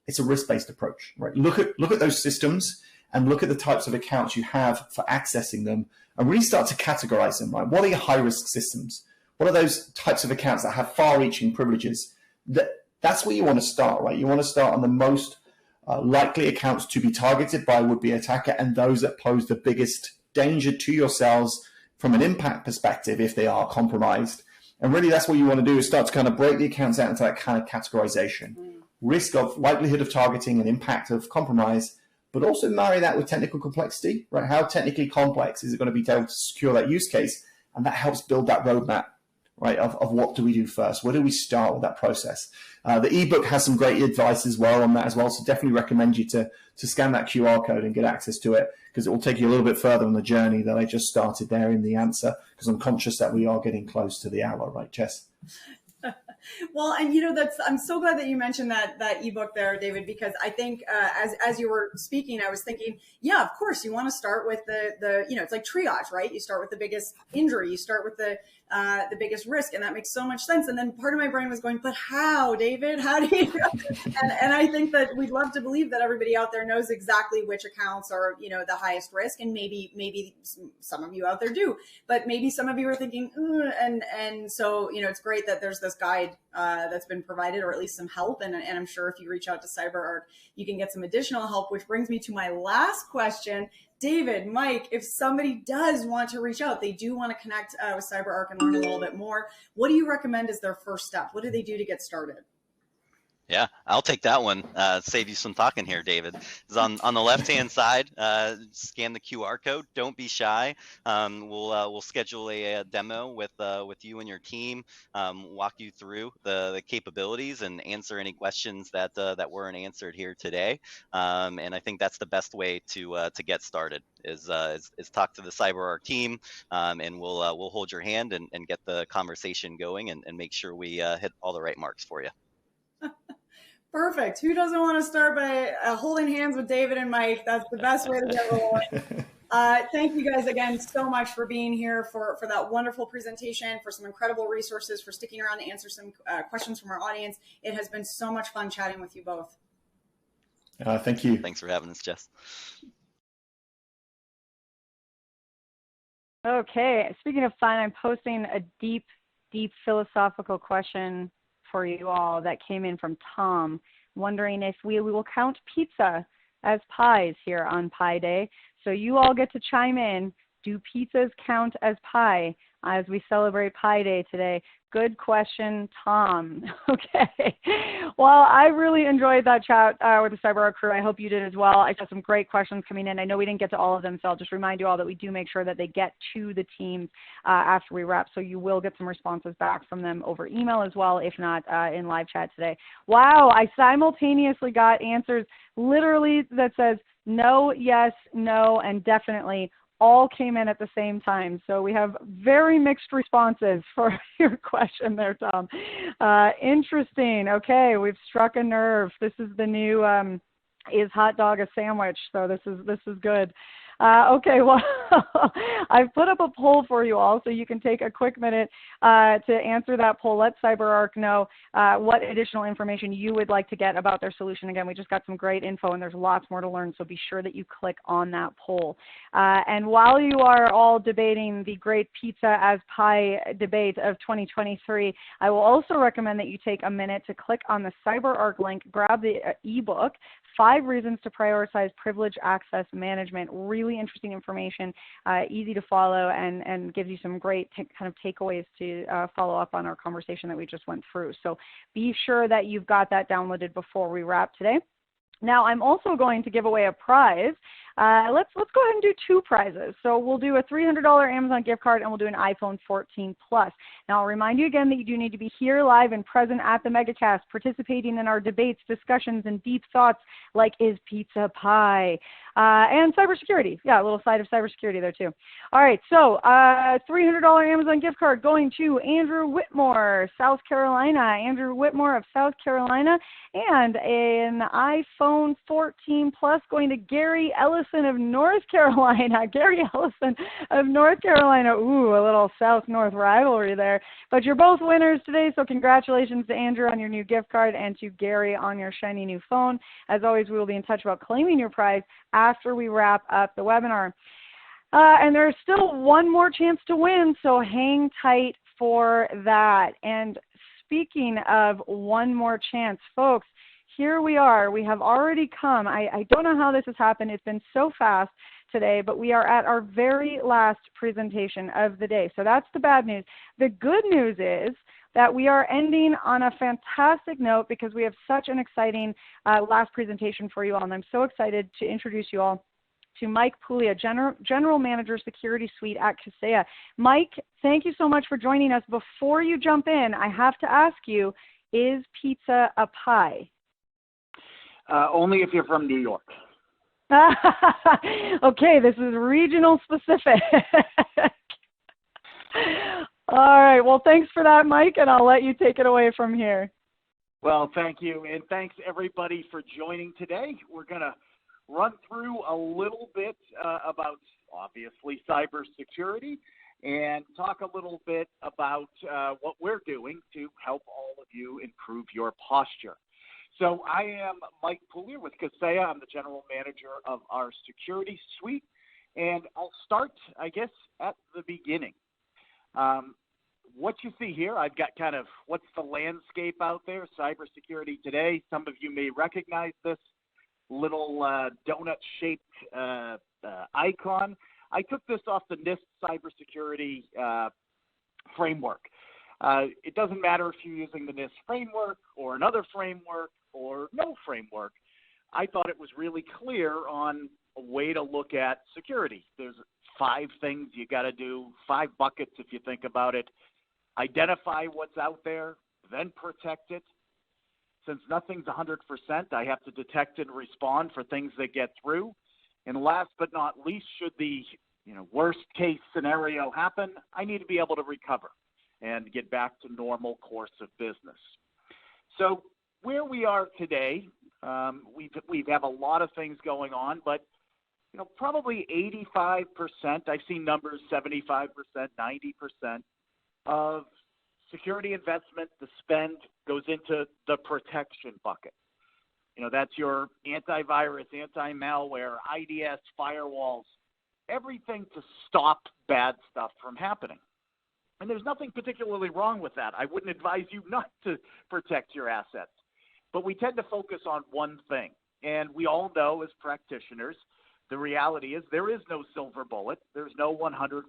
it's a risk-based approach, right? Look at those systems and look at the types of accounts you have for accessing them and really start to categorize them, right? What are your high-risk systems? What are those types of accounts that have far-reaching privileges? That's where you want to start, right? You want to start on the most likely accounts to be targeted by a would-be attacker and those that pose the biggest danger to yourselves from an impact perspective if they are compromised. And really that's what you want to do is start to kind of break the accounts out into that kind of categorization. Risk of likelihood of targeting and impact of compromise, but also marry that with technical complexity, right? How technically complex is it going to be able to secure that use case? And that helps build that roadmap, right, of what do we do first? Where do we start with that process? The ebook has some great advice as well on that as well, so definitely recommend you to scan that QR code and get access to it, because it will take you a little bit further on the journey that I just started there in the answer, because I'm conscious that we are getting close to the hour, right, Jess? Well, and I'm so glad that you mentioned that ebook there, David, because I think as you were speaking, I was thinking, yeah, of course, you want to start with the it's like triage, right? You start with the biggest injury, you start with the biggest risk, and that makes so much sense. And then part of my brain was going, but how, David? How do you? and I think that we'd love to believe that everybody out there knows exactly which accounts are the highest risk, and maybe some of you out there do, but maybe some of you are thinking, and so it's great that there's this guide that's been provided, or at least some help. And I'm sure if you reach out to CyberArk, you can get some additional help, which brings me to my last question. David, Mike, if somebody does want to reach out, they do want to connect with CyberArk and learn a little bit more, what do you recommend as their first step? What do they do to get started? Yeah, I'll take that one. Save you some talking here, David. It's on the left-hand side. Scan the QR code. Don't be shy. We'll schedule a demo with you and your team. Walk you through the capabilities and answer any questions that weren't answered here today. And I think that's the best way to get started. Is talk to the CyberArk team, and we'll hold your hand and get the conversation going and make sure we hit all the right marks for you. Perfect. Who doesn't want to start by holding hands with David and Mike? That's the best way to get rolling. Thank you guys again so much for being here, for that wonderful presentation, for some incredible resources, for sticking around to answer some questions from our audience. It has been so much fun chatting with you both. Thank you. Thanks for having us, Jess. Okay. Speaking of fun, I'm posting a deep philosophical question for you all that came in from Tom, wondering if we will count pizza as pies here on Pi Day. So you all get to chime in. Do pizzas count as pie as we celebrate Pi Day today? Good question, Tom. Okay. Well, I really enjoyed that chat with the CyberArk crew. I hope you did as well. I saw some great questions coming in. I know we didn't get to all of them, so I'll just remind you all that we do make sure that they get to the teams after we wrap. So you will get some responses back from them over email as well, if not in live chat today. Wow, I simultaneously got answers literally that says no, yes, no, and definitely. All came in at the same time. So we have very mixed responses for your question there, Tom. Interesting. Okay, we've struck a nerve. This is the new is hot dog a sandwich? So this is good. Okay, well, I've put up a poll for you all, so you can take a quick minute to answer that poll. Let CyberArk know what additional information you would like to get about their solution. Again, we just got some great info, and there's lots more to learn, so be sure that you click on that poll. And while you are all debating the great pizza as pie debate of 2023, I will also recommend that you take a minute to click on the CyberArk link, grab the ebook, 5 Reasons to Prioritize Privilege Access Management. Really interesting information, easy to follow, and gives you some great kind of takeaways to follow up on our conversation that we just went through. So be sure that you've got that downloaded before we wrap today. Now, I'm also going to give away a prize. Let's go ahead and do 2 prizes. So we'll do a $300 Amazon gift card, and we'll do an iPhone 14 Plus. Now, I'll remind you again that you do need to be here live and present at the Megacast, participating in our debates, discussions, and deep thoughts like, is pizza pie? And cybersecurity. Yeah, a little side of cybersecurity there too. All right, so $300 Amazon gift card going to Andrew Whitmore, South Carolina. Andrew Whitmore of South Carolina. And an iPhone 14 Plus going to Gary Ellison of North Carolina. Gary Ellison of North Carolina. Ooh, a little South-North rivalry there. But you're both winners today, so congratulations to Andrew on your new gift card and to Gary on your shiny new phone. As always, we will be in touch about claiming your prize after we wrap up the webinar. And there's still one more chance to win, so hang tight for that. And speaking of one more chance, folks, here we are. We have already come. I don't know how this has happened. It's been so fast today, but we are at our very last presentation of the day. So that's the bad news. The good news is that we are ending on a fantastic note because we have such an exciting last presentation for you all. And I'm so excited to introduce you all to Mike Puglia, General Manager Security Suite at Kaseya. Mike, thank you so much for joining us. Before you jump in, I have to ask you, is pizza a pie? Only if you're from New York. Okay, this is regional specific. All right, well, thanks for that, Mike, and I'll let you take it away from here. Well, thank you, and thanks everybody for joining today. We're going to run through a little bit about, obviously, cybersecurity and talk a little bit about what we're doing to help all of you improve your posture. So I am Mike Puglia with Kaseya. I'm the General Manager of our Security Suite, and I'll start, I guess, at the beginning. What you see here, I've got kind of what's the landscape out there, cybersecurity today. Some of you may recognize this little donut-shaped icon. I took this off the NIST cybersecurity framework. It doesn't matter if you're using the NIST framework or another framework or no framework. I thought it was really clear on a way to look at security. There's 5 things you got to do, 5 buckets if you think about it. Identify what's out there, then protect it. Since nothing's 100%, I have to detect and respond for things that get through. And last but not least, should the worst case scenario happen, I need to be able to recover and get back to normal course of business. So where we are today, we have a lot of things going on, but probably 85%, I've seen numbers 75%, 90% of security investment, the spend goes into the protection bucket. That's your antivirus, anti-malware, IDS, firewalls, everything to stop bad stuff from happening. And there's nothing particularly wrong with that. I wouldn't advise you not to protect your assets. But we tend to focus on one thing. And we all know as practitioners, the reality is there is no silver bullet. There's no 100%.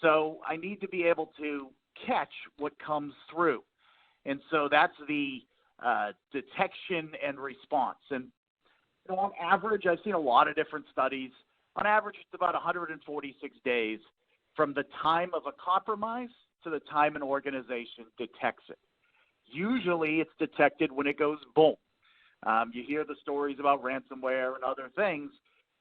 So I need to be able to catch what comes through. And so that's the detection and response. And on average, I've seen a lot of different studies. On average, it's about 146 days from the time of a compromise to the time an organization detects it. Usually it's detected when it goes boom. You hear the stories about ransomware and other things,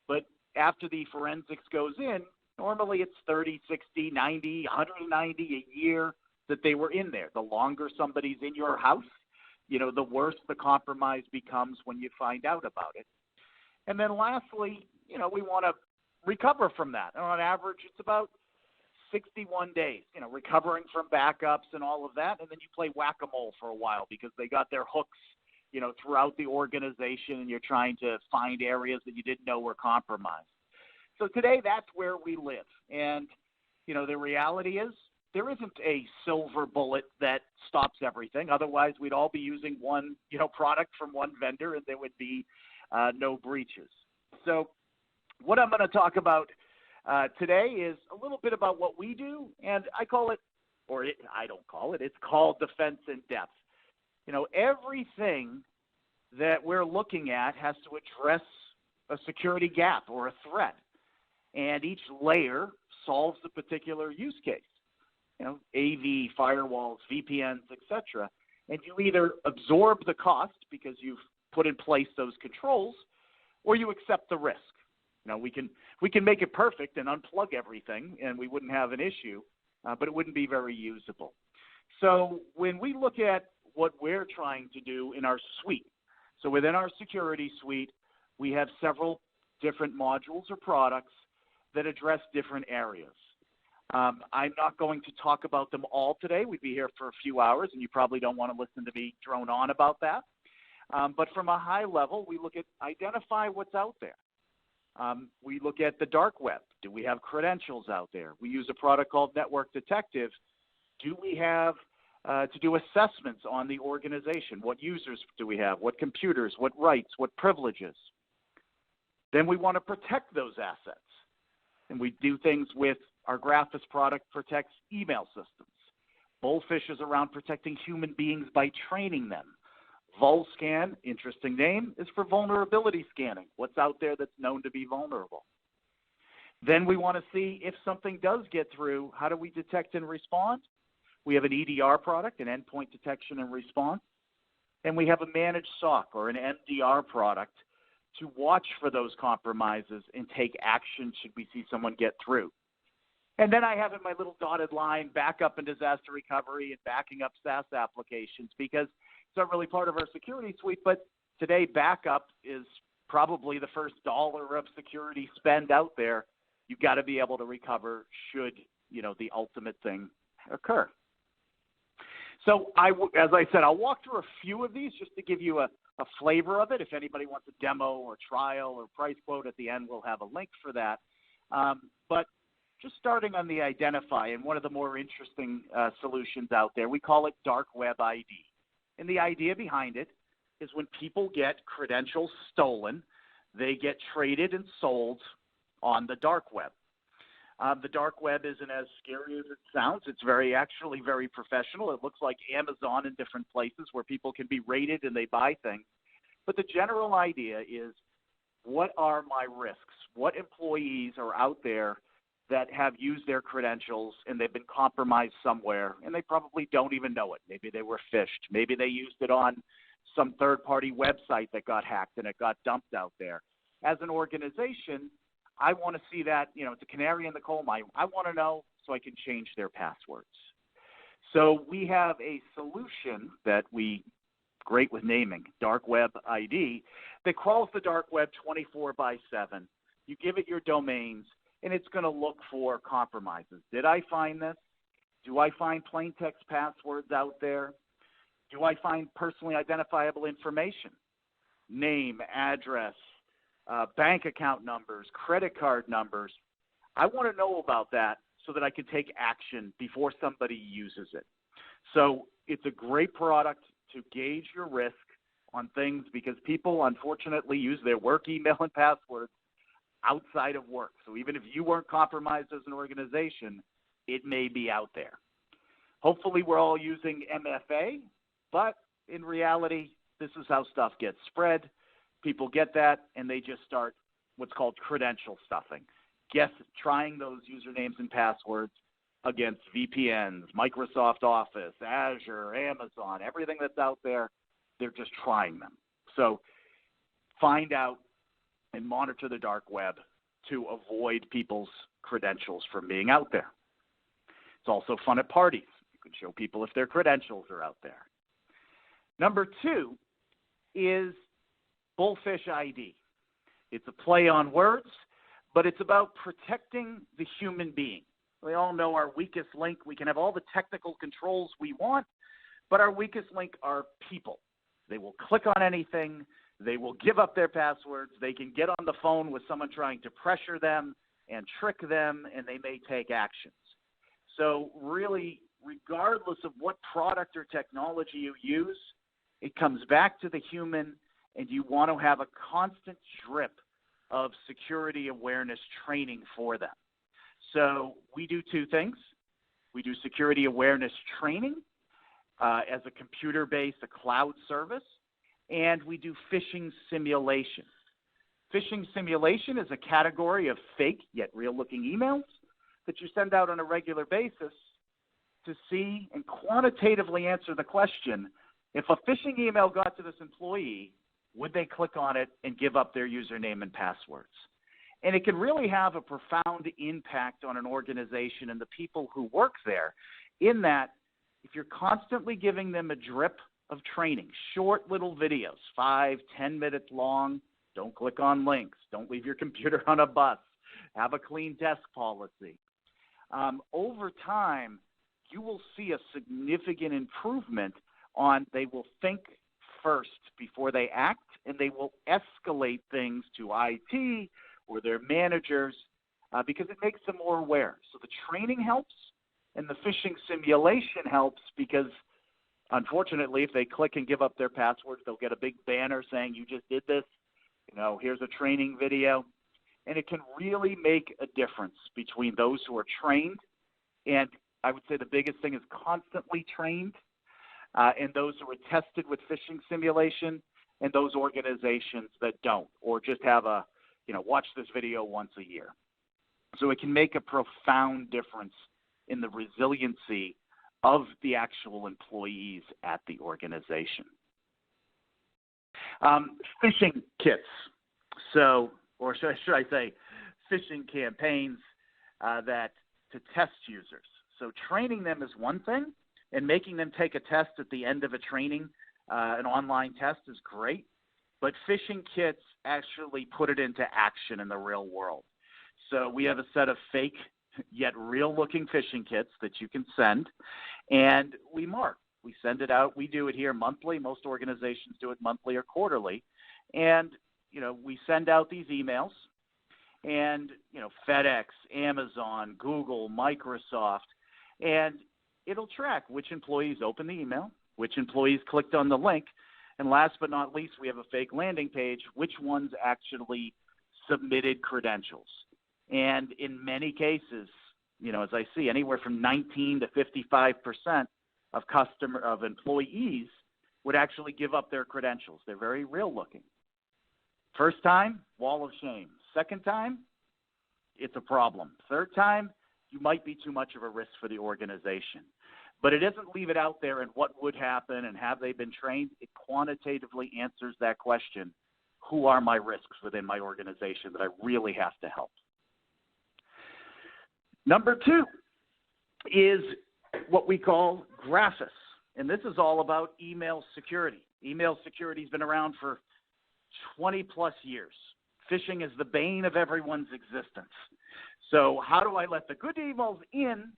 but after the forensics goes in, normally it's 30, 60, 90, 190, a year that they were in there. The longer somebody's in your house, the worse the compromise becomes when you find out about it. And then lastly, we want to recover from that. And on average, it's about 61 days, recovering from backups and all of that. And then you play whack-a-mole for a while because they got their hooks, throughout the organization, and you're trying to find areas that you didn't know were compromised. So today, that's where we live. And, the reality is there isn't a silver bullet that stops everything. Otherwise, we'd all be using one, product from one vendor, and there would be no breaches. So what I'm going to talk about today is a little bit about what we do, and I call it, I don't call it, it's called defense in depth. Everything that we're looking at has to address a security gap or a threat, and each layer solves a particular use case. AV, firewalls, VPNs, etc. And you either absorb the cost because you've put in place those controls, or you accept the risk. You know, we can make it perfect and unplug everything, and we wouldn't have an issue, but it wouldn't be very usable. So when we look at what we're trying to do in our suite, so within our security suite, we have several different modules or products that address different areas. I'm not going to talk about them all today. We'd be here for a few hours, and you probably don't want to listen to me drone on about that. But from a high level, we look at identify what's out there. We look at the dark web. Do we have credentials out there? We use a product called Network Detective. Do we have to do assessments on the organization? What users do we have? What computers? What rights? What privileges? Then we want to protect those assets. And we do things with our Graphis product protects email systems. Bullfish is around protecting human beings by training them. VulScan, interesting name, is for vulnerability scanning. What's out there that's known to be vulnerable? Then we want to see if something does get through, how do we detect and respond? We have an EDR product, an endpoint detection and response. And we have a managed SOC or an MDR product to watch for those compromises and take action should we see someone get through. And then I have in my little dotted line backup and disaster recovery and backing up SaaS applications, because it's not really part of our security suite, but today backup is probably the first dollar of security spend out there. You've got to be able to recover should, you know, the ultimate thing occur. So as I said, I'll walk through a few of these just to give you a flavor of it. If anybody wants a demo or trial or price quote at the end, we'll have a link for that. But just starting on the identify, and one of the more interesting solutions out there, we call it Dark Web ID. And the idea behind it is when people get credentials stolen, they get traded and sold on the dark web. The dark web isn't as scary as it sounds. It's actually very professional. It looks like Amazon in different places where people can be rated and they buy things. But the general idea is, what are my risks? What employees are out there that have used their credentials and they've been compromised somewhere and they probably don't even know it? Maybe they were phished. Maybe they used it on some third-party website that got hacked and it got dumped out there. As an organization, I want to see that, you know, it's a canary in the coal mine. I want to know so I can change their passwords. So we have a solution that great with naming, Dark Web ID, that crawls the dark web 24/7. You give it your domains, and it's going to look for compromises. Did I find this? Do I find plain text passwords out there? Do I find personally identifiable information? Name, address, bank account numbers, credit card numbers. I want to know about that so that I can take action before somebody uses it. So it's a great product to gauge your risk on things, because people unfortunately use their work email and passwords outside of work. So even if you weren't compromised as an organization, it may be out there. Hopefully we're all using MFA, but in reality, this is how stuff gets spread. People get that, and they just start what's called credential stuffing. Trying those usernames and passwords against VPNs, Microsoft Office, Azure, Amazon, everything that's out there, they're just trying them. So find out and monitor the dark web to avoid people's credentials from being out there. It's also fun at parties. You can show people if their credentials are out there. Number 2 is Bullfish ID. It's a play on words, but it's about protecting the human being. We all know our weakest link. We can have all the technical controls we want, but our weakest link are people. They will click on anything. They will give up their passwords. They can get on the phone with someone trying to pressure them and trick them, and they may take actions. So really, regardless of what product or technology you use, it comes back to the human, and you want to have a constant drip of security awareness training for them. So we do 2 things. We do security awareness training as a computer-based, a cloud service, and we do phishing simulation. Phishing simulation is a category of fake yet real-looking emails that you send out on a regular basis to see and quantitatively answer the question, if a phishing email got to this employee, Would they click on it and give up their username and passwords? And it can really have a profound impact on an organization and the people who work there, in that if you're constantly giving them a drip of training, short little videos, 5, 10 minutes long, don't click on links, don't leave your computer on a bus, have a clean desk policy. Over time, you will see a significant improvement on they will think first before they act, and they will escalate things to IT or their managers because it makes them more aware. So the training helps, and the phishing simulation helps because, unfortunately, if they click and give up their passwords, they'll get a big banner saying, you just did this, here's a training video. And it can really make a difference between those who are trained, and I would say the biggest thing is constantly trained, and those who are tested with phishing simulation, and those organizations that don't, or just have a, watch this video once a year. So it can make a profound difference in the resiliency of the actual employees at the organization. Phishing kits. Or should I say phishing campaigns that to test users. So training them is one thing, and making them take a test at the end of a training, an online test, is great. But phishing kits actually put it into action in the real world. So we have a set of fake yet real-looking phishing kits that you can send, and we mark. We send it out. We do it here monthly. Most organizations do it monthly or quarterly. And we send out these emails, and, FedEx, Amazon, Google, Microsoft, and it'll track which employees opened the email, which employees clicked on the link, and last but not least, we have a fake landing page, which ones actually submitted credentials. And in many cases, as I see, anywhere from 19 to 55% of employees would actually give up their credentials. They're very real looking. First time, wall of shame. Second time, it's a problem. Third time, you might be too much of a risk for the organization. But it doesn't leave it out there and what would happen and have they been trained. It quantitatively answers that question. Who are my risks within my organization that I really have to help? Number 2 is what we call Graphis. And this is all about email security. Email security has been around for 20 plus years. Phishing is the bane of everyone's existence. So how do I let the good emails in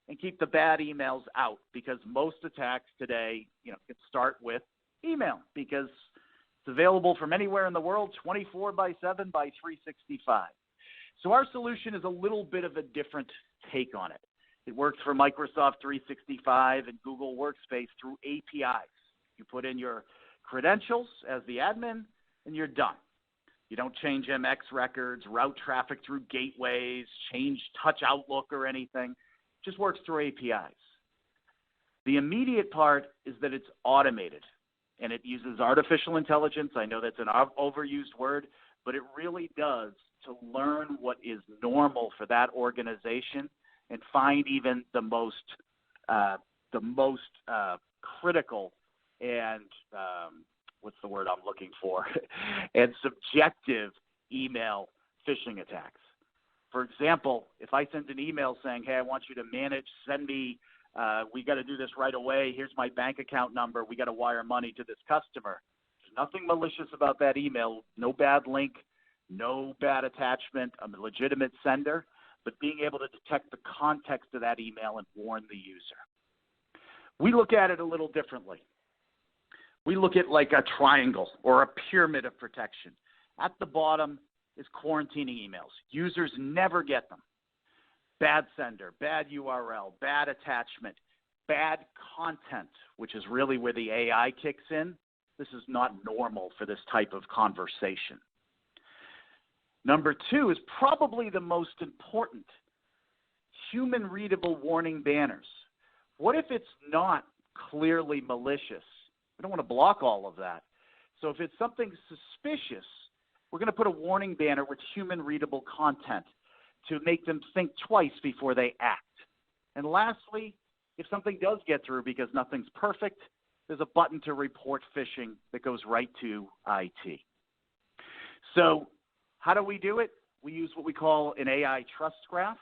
and keep the bad emails out? Because most attacks today, can start with email because it's available from anywhere in the world, 24/7 by 365. So our solution is a little bit of a different take on it. It works for Microsoft 365 and Google Workspace through APIs. You put in your credentials as the admin, and you're done. You don't change MX records, route traffic through gateways, change touch Outlook or anything. It just works through APIs. The immediate part is that it's automated, and it uses artificial intelligence. I know that's an overused word, but it really does to learn what is normal for that organization and find even the most critical and what's the word I'm looking for, and subjective email phishing attacks. For example, if I send an email saying, hey, I want you to send me, we got to do this right away. Here's my bank account number. We got to wire money to this customer. There's nothing malicious about that email. No bad link, no bad attachment. I'm a legitimate sender, but being able to detect the context of that email and warn the user. We look at it a little differently. We look at like a triangle or a pyramid of protection. At the bottom is quarantining emails. Users never get them. Bad sender, bad URL, bad attachment, bad content, which is really where the AI kicks in. This is not normal for this type of conversation. Number 2 is probably the most important, human readable warning banners. What if it's not clearly malicious? I don't want to block all of that. So if it's something suspicious, we're going to put a warning banner with human readable content to make them think twice before they act. And lastly, if something does get through because nothing's perfect, there's a button to report phishing that goes right to IT. So how do we do it? We use what we call an AI trust graph.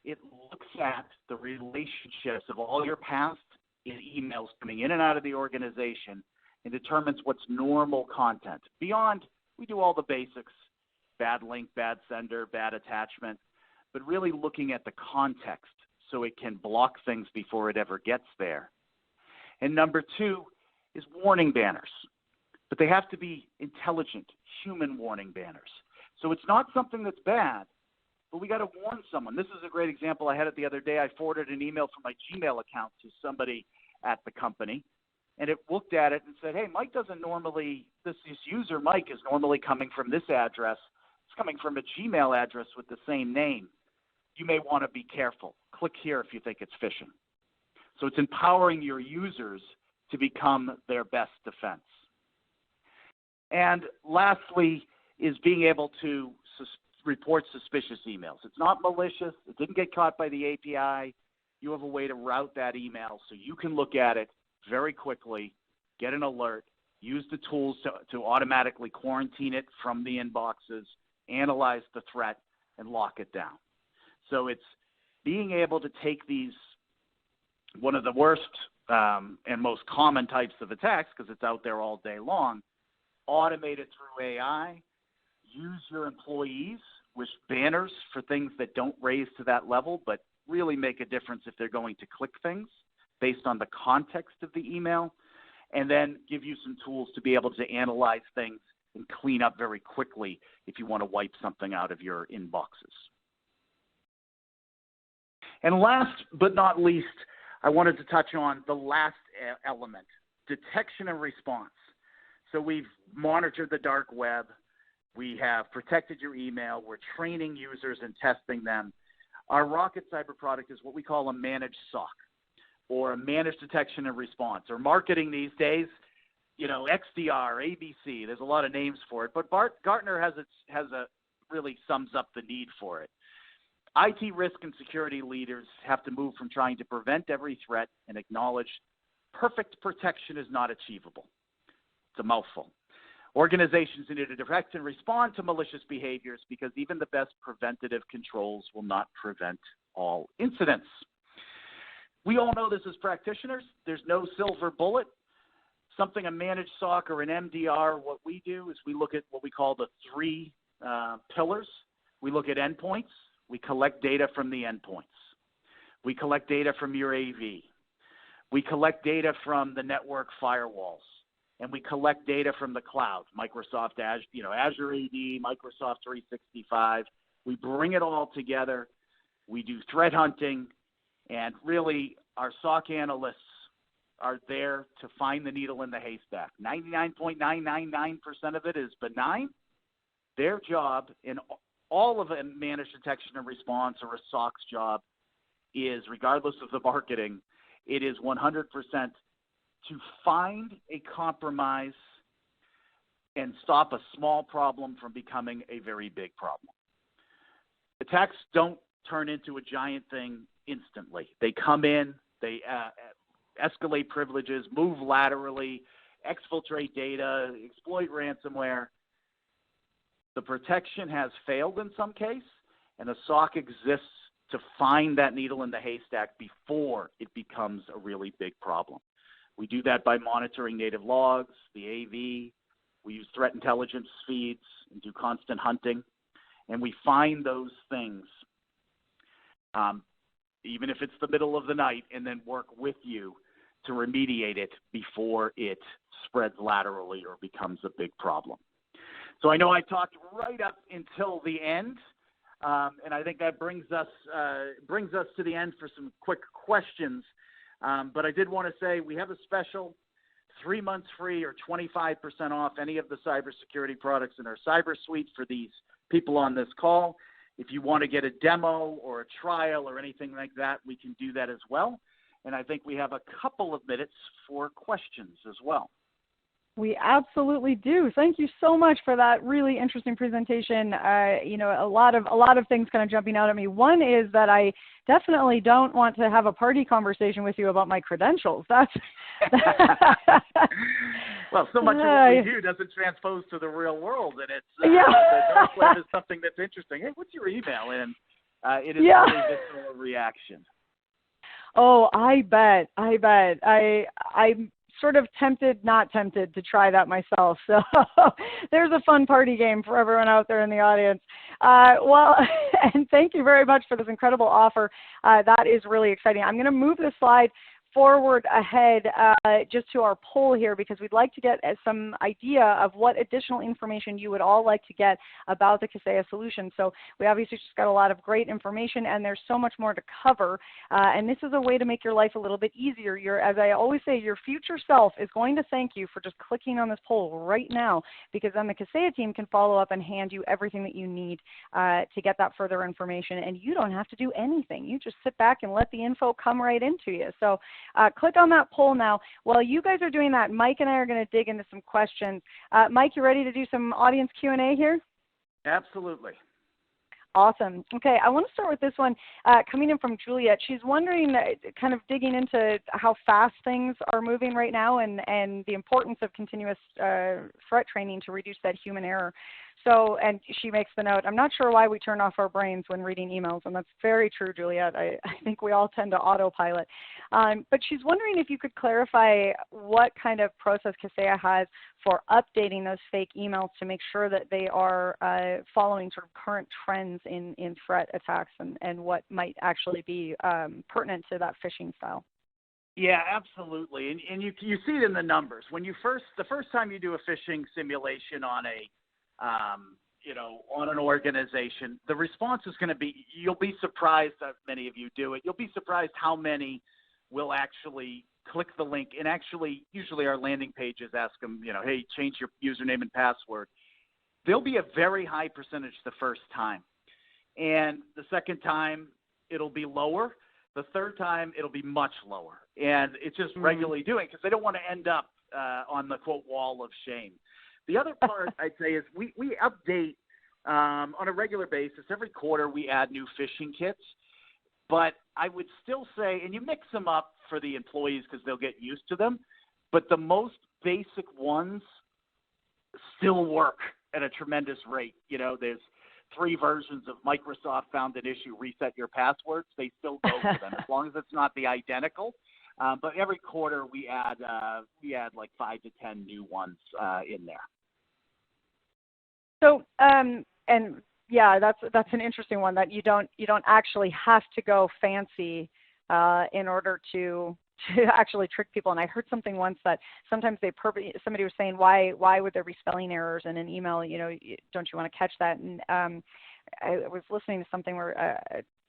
It looks at the relationships of all your past emails coming in and out of the organization and determines what's normal content. Beyond, we do all the basics, bad link, bad sender, bad attachment, but really looking at the context so it can block things before it ever gets there. And number two is warning banners, but they have to be intelligent, human warning banners. So it's not something that's bad, but we got to warn someone. This is a great example. I had it the other day. I forwarded an email from my Gmail account to somebody at the company, and it looked at it and said, hey, Mike doesn't normally, this user Mike is normally coming from this address. It's coming from a Gmail address with the same name. You may want to be careful. Click here if you think it's phishing. So it's empowering your users to become their best defense. And lastly is being able to report suspicious emails. It's not malicious. It didn't get caught by the API. You have a way to route that email so you can look at it very quickly, get an alert, use the tools to automatically quarantine it from the inboxes, analyze the threat, and lock it down. So it's being able to take these, one of the worst and most common types of attacks, because it's out there all day long, automate it through AI, use your employees with banners for things that don't raise to that level, but really make a difference if they're going to click things based on the context of the email, and then give you some tools to be able to analyze things and clean up very quickly if you want to wipe something out of your inboxes. And last but not least, I wanted to touch on the last element, detection and response. So we've monitored the dark web. We have protected your email. We're training users and testing them. Our Rocket Cyber product is what we call a managed SOC, or a managed detection and response, or marketing these days, you know, XDR, ABC. There's a lot of names for it, but Gartner has a really sums up the need for it. IT risk and security leaders have to move from trying to prevent every threat and acknowledge perfect protection is not achievable. It's a mouthful. Organizations need to detect and respond to malicious behaviors because even the best preventative controls will not prevent all incidents. We all know this as practitioners. There's no silver bullet. Something a managed SOC or an MDR, what we do is we look at what we call the three pillars. We look at endpoints. We collect data from the endpoints. We collect data from your AV. We collect data from the network firewalls. And we collect data from the cloud, Microsoft Azure, Azure AD, Microsoft 365. We bring it all together. We do threat hunting, and really our SOC analysts are there to find the needle in the haystack. 99.999% of it is benign. Their job in all of a managed detection and response or a SOC's job is, regardless of the marketing, it is 100% to find a compromise and stop a small problem from becoming a very big problem. Attacks don't turn into a giant thing instantly. They come in, they escalate privileges, move laterally, exfiltrate data, exploit ransomware. The protection has failed in some case, and the SOC exists to find that needle in the haystack before it becomes a really big problem. We do that by monitoring native logs, the AV. We use threat intelligence feeds and do constant hunting. And we find those things, even if it's the middle of the night, and then work with you to remediate it before it spreads laterally or becomes a big problem. So I know I talked right up until the end, and I think that brings us to the end for some quick questions. But I did want to say we have a special 3 months free or 25% off any of the cybersecurity products in our cyber suite for these people on this call. If you want to get a demo or a trial or anything like that, we can do that as well. And I think we have a couple of minutes for questions as well. We absolutely do. Thank you so much for that really interesting presentation. A lot of things kind of jumping out at me. One is that I definitely don't want to have a party conversation with you about my credentials. That's well, so much of what we do doesn't transpose to the real world, and it's the dark web is something that's interesting. Hey, what's your email? And it is a really visceral reaction. Oh, I bet. I'm sort of not tempted to try that myself. So there's a fun party game for everyone out there in the audience. Well, and thank you very much for this incredible offer. That is really exciting. I'm going to move the slide forward ahead just to our poll here, because we'd like to get some idea of what additional information you would all like to get about the Kaseya solution. So we obviously just got a lot of great information, and there's so much more to cover. And this is a way to make your life a little bit easier. As I always say, your future self is going to thank you for just clicking on this poll right now, because then the Kaseya team can follow up and hand you everything that you need to get that further information. And you don't have to do anything. You just sit back and let the info come right into you. So click on that poll now. While you guys are doing that, Mike and I are going to dig into some questions. Mike, you ready to do some audience Q&A here? Absolutely. Awesome. Okay, I want to start with this one coming in from Juliet. She's wondering, kind of digging into how fast things are moving right now and the importance of continuous threat training to reduce that human error. So, and she makes the note, I'm not sure why we turn off our brains when reading emails, and that's very true, Juliet. I think we all tend to autopilot. But she's wondering if you could clarify what kind of process Kaseya has for updating those fake emails to make sure that they are following sort of current trends in threat attacks and what might actually be pertinent to that phishing style. Yeah, absolutely. And you see it in the numbers. When the first time you do a phishing simulation on on an organization, the response is going to be, you'll be surprised that many of you do it. You'll be surprised how many will actually click the link, and actually, usually our landing pages ask them, hey, change your username and password. There'll be a very high percentage the first time. And the second time, it'll be lower. The third time, it'll be much lower. And it's just regularly doing, because they don't want to end up on the, quote, wall of shame. The other part I'd say is we update on a regular basis. Every quarter we add new phishing kits. But I would still say, and you mix them up for the employees because they'll get used to them, but the most basic ones still work at a tremendous rate. There's 3 versions of Microsoft found an issue, reset your passwords. They still go for them as long as it's not the identical. But every quarter we add like 5 to 10 new ones in there. So and yeah, that's an interesting one, that you don't actually have to go fancy in order to actually trick people. And I heard something once that sometimes somebody was saying, why would there be spelling errors in an email? Don't you want to catch that? And I was listening to something where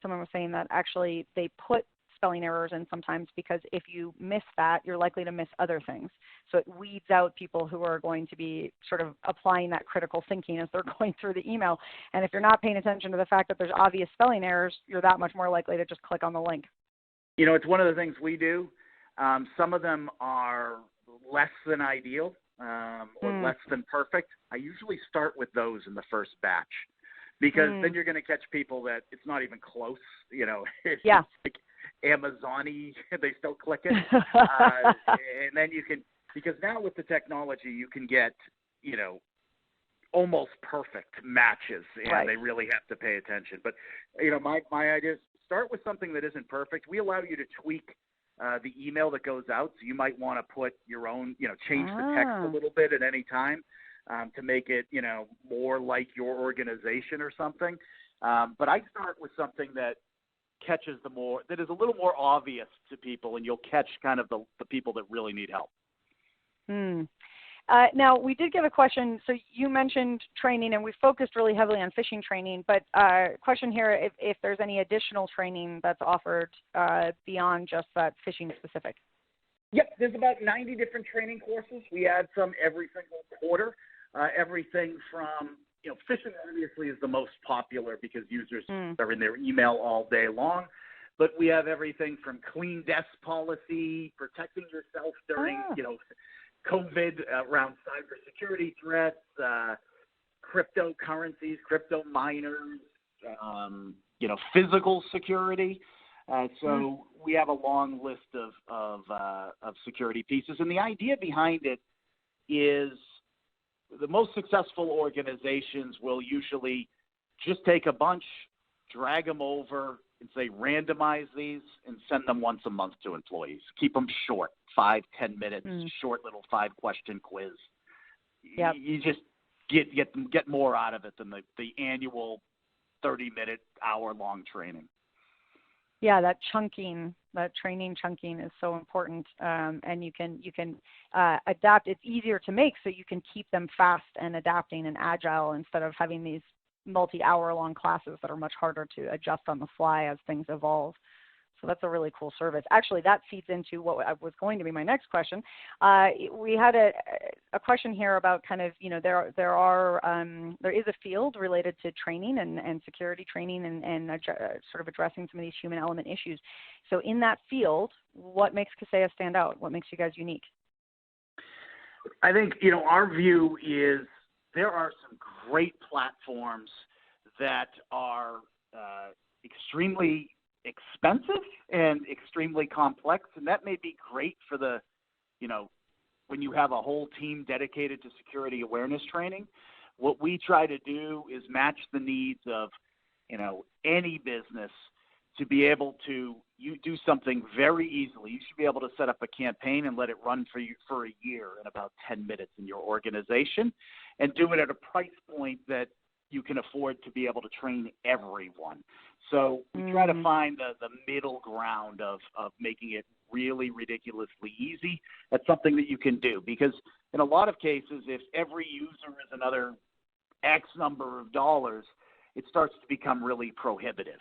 someone was saying that actually they put spelling errors in sometimes because if you miss that, you're likely to miss other things. So it weeds out people who are going to be sort of applying that critical thinking as they're going through the email. And if you're not paying attention to the fact that there's obvious spelling errors, you're that much more likely to just click on the link. It's one of the things we do. Some of them are less than ideal or less than perfect. I usually start with those in the first batch, because then you're going to catch people that it's not even close. It's like Amazon-y, they still click it. And then you can, because now with the technology, you can get, almost perfect matches, and they really have to pay attention. But, my idea is start with something that isn't perfect. We allow you to tweak the email that goes out. So you might want to put your own, change the text a little bit at any time to make it, more like your organization or something. But I start with something that catches that is a little more obvious to people, and you'll catch kind of the people that really need help. Now, we did get a question. So you mentioned training, and we focused really heavily on phishing training, but question here, if there's any additional training that's offered beyond just that phishing specific. Yep, there's about 90 different training courses. We add some every single quarter. Everything from, phishing obviously is the most popular because users are in their email all day long. But we have everything from clean desk policy, protecting yourself during, COVID, around cybersecurity threats, cryptocurrencies, crypto miners, physical security. So we have a long list of security pieces, and the idea behind it is the most successful organizations will usually just take a bunch, drag them over, and say randomize these and send them once a month to employees. Keep them short, 5-10 minutes, short little 5-question quiz. Yep. You just get more out of it than the annual 30-minute, hour-long training. Yeah, that training chunking is so important, and you can adapt. It's easier to make, so you can keep them fast and adapting and agile instead of having these multi-hour-long classes that are much harder to adjust on the fly as things evolve. So that's a really cool service. Actually, that feeds into what was going to be my next question. We had a question here about kind of, there is a field related to training and security training and sort of addressing some of these human element issues. So in that field, what makes Kaseya stand out? What makes you guys unique? I think, our view is there are some great platforms that are extremely expensive and extremely complex, and that may be great for the, when you have a whole team dedicated to security awareness training. What we try to do is match the needs of, any business to be able to do something very easily. You should be able to set up a campaign and let it run for you for a year in about 10 minutes in your organization, and do it at a price point that you can afford to be able to train everyone. So we try to find the middle ground of making it really ridiculously easy. That's something that you can do, because in a lot of cases, if every user is another X number of dollars, it starts to become really prohibitive.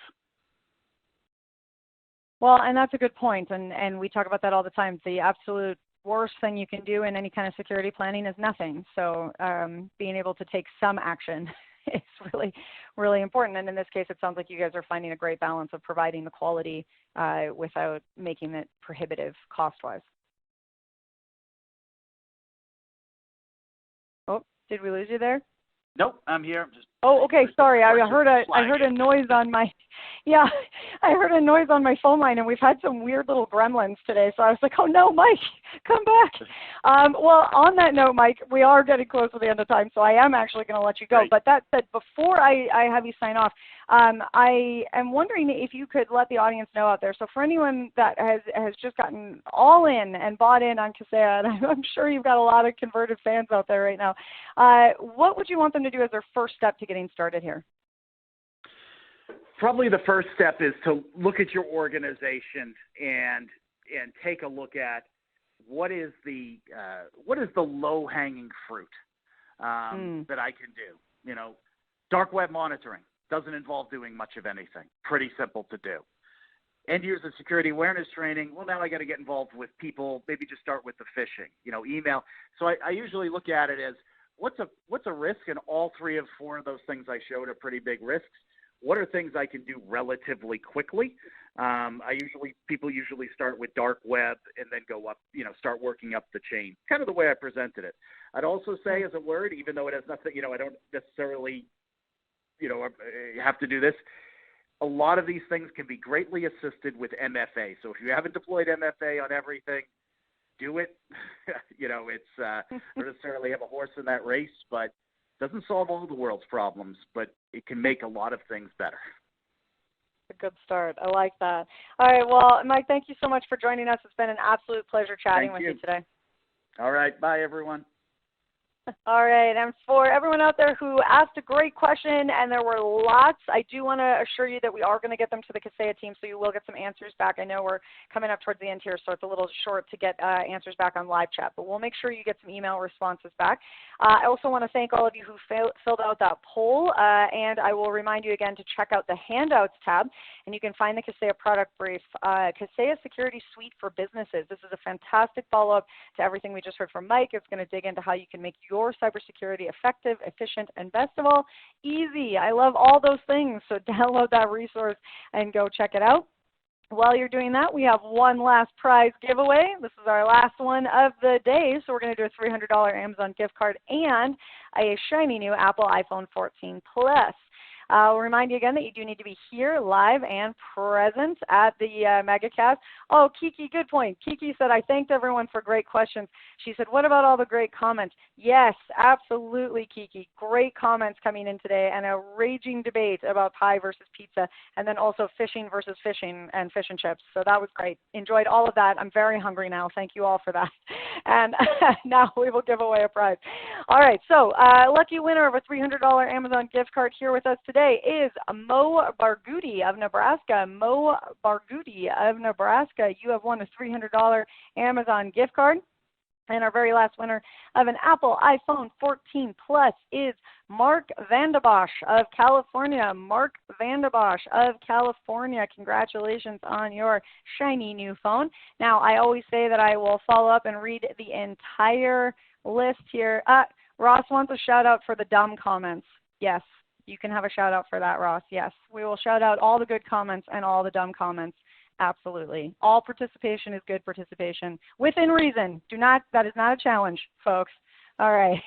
Well, and that's a good point, and we talk about that all the time. The absolute worst thing you can do in any kind of security planning is nothing. So being able to take some action is really, really important. And in this case, it sounds like you guys are finding a great balance of providing the quality without making it prohibitive cost-wise. Oh, did we lose you there? Nope, I'm here. Oh, okay. Sorry, I heard a noise on my, I heard a noise on my phone line, and we've had some weird little gremlins today. So I was like, oh no, Mike, come back. Well, on that note, Mike, we are getting close to the end of time, so I am actually going to let you go. Great. But that said, before I have you sign off, I am wondering if you could let the audience know out there. So for anyone that has just gotten all in and bought in on Kaseya, and I'm sure you've got a lot of converted fans out there right now, what would you want them to do as their first step to getting started here? Probably the first step is to look at your organization and take a look at what is the low-hanging fruit that I can do. Dark web monitoring doesn't involve doing much of anything. Pretty simple to do. End-user security awareness training, well, now I got to get involved with people. Maybe just start with the phishing, email. So I usually look at it as what's a risk, and all 3 of 4 of those things I showed are pretty big risks. What are things I can do relatively quickly? People usually start with dark web and then go up, start working up the chain. Kind of the way I presented it. I'd also say as a word, even though it has nothing, I don't necessarily, have to do this. A lot of these things can be greatly assisted with MFA. So if you haven't deployed MFA on everything, do it. It's not necessarily have a horse in that race, but doesn't solve all the world's problems, but it can make a lot of things better. A good start. I like that. All right. Well, Mike, thank you so much for joining us. It's been an absolute pleasure chatting with you today. All right. Bye, everyone. All right, and for everyone out there who asked a great question, and there were lots, I do want to assure you that we are going to get them to the Kaseya team, so you will get some answers back. I know we're coming up towards the end here, so it's a little short to get answers back on live chat, but we'll make sure you get some email responses back. I also want to thank all of you who filled out that poll, and I will remind you again to check out the Handouts tab, and you can find the Kaseya product brief, Kaseya Security Suite for Businesses. This is a fantastic follow-up to everything we just heard from Mike. It's going to dig into how you can make your cybersecurity effective, efficient, and best of all, easy. I love all those things, so download that resource and go check it out. While you're doing that, we have one last prize giveaway. This is our last one of the day, so we're going to do a $300 Amazon gift card and a shiny new Apple iPhone 14 Plus. I'll remind you again that you do need to be here live and present at the Megacast. Oh, Kiki, good point. Kiki said, I thanked everyone for great questions. She said, what about all the great comments? Yes, absolutely, Kiki. Great comments coming in today and a raging debate about pie versus pizza, and then also fishing versus fishing and fish and chips. So that was great. Enjoyed all of that. I'm very hungry now. Thank you all for that. And now we will give away a prize. All right, so lucky winner of a $300 Amazon gift card here with us today is Mo Barghouti of Nebraska. Mo Barghouti of Nebraska, you have won a $300 Amazon gift card. And our very last winner of an Apple iPhone 14 Plus is Mark Vandenbosch of California. Mark Vandenbosch of California, congratulations on your shiny new phone. Now, I always say that I will follow up and read the entire list here. Ross wants a shout out for the dumb comments. Yes, you can have a shout out for that, Ross. Yes, we will shout out all the good comments and all the dumb comments. Absolutely. All participation is good participation within reason. That is not a challenge, folks. All right.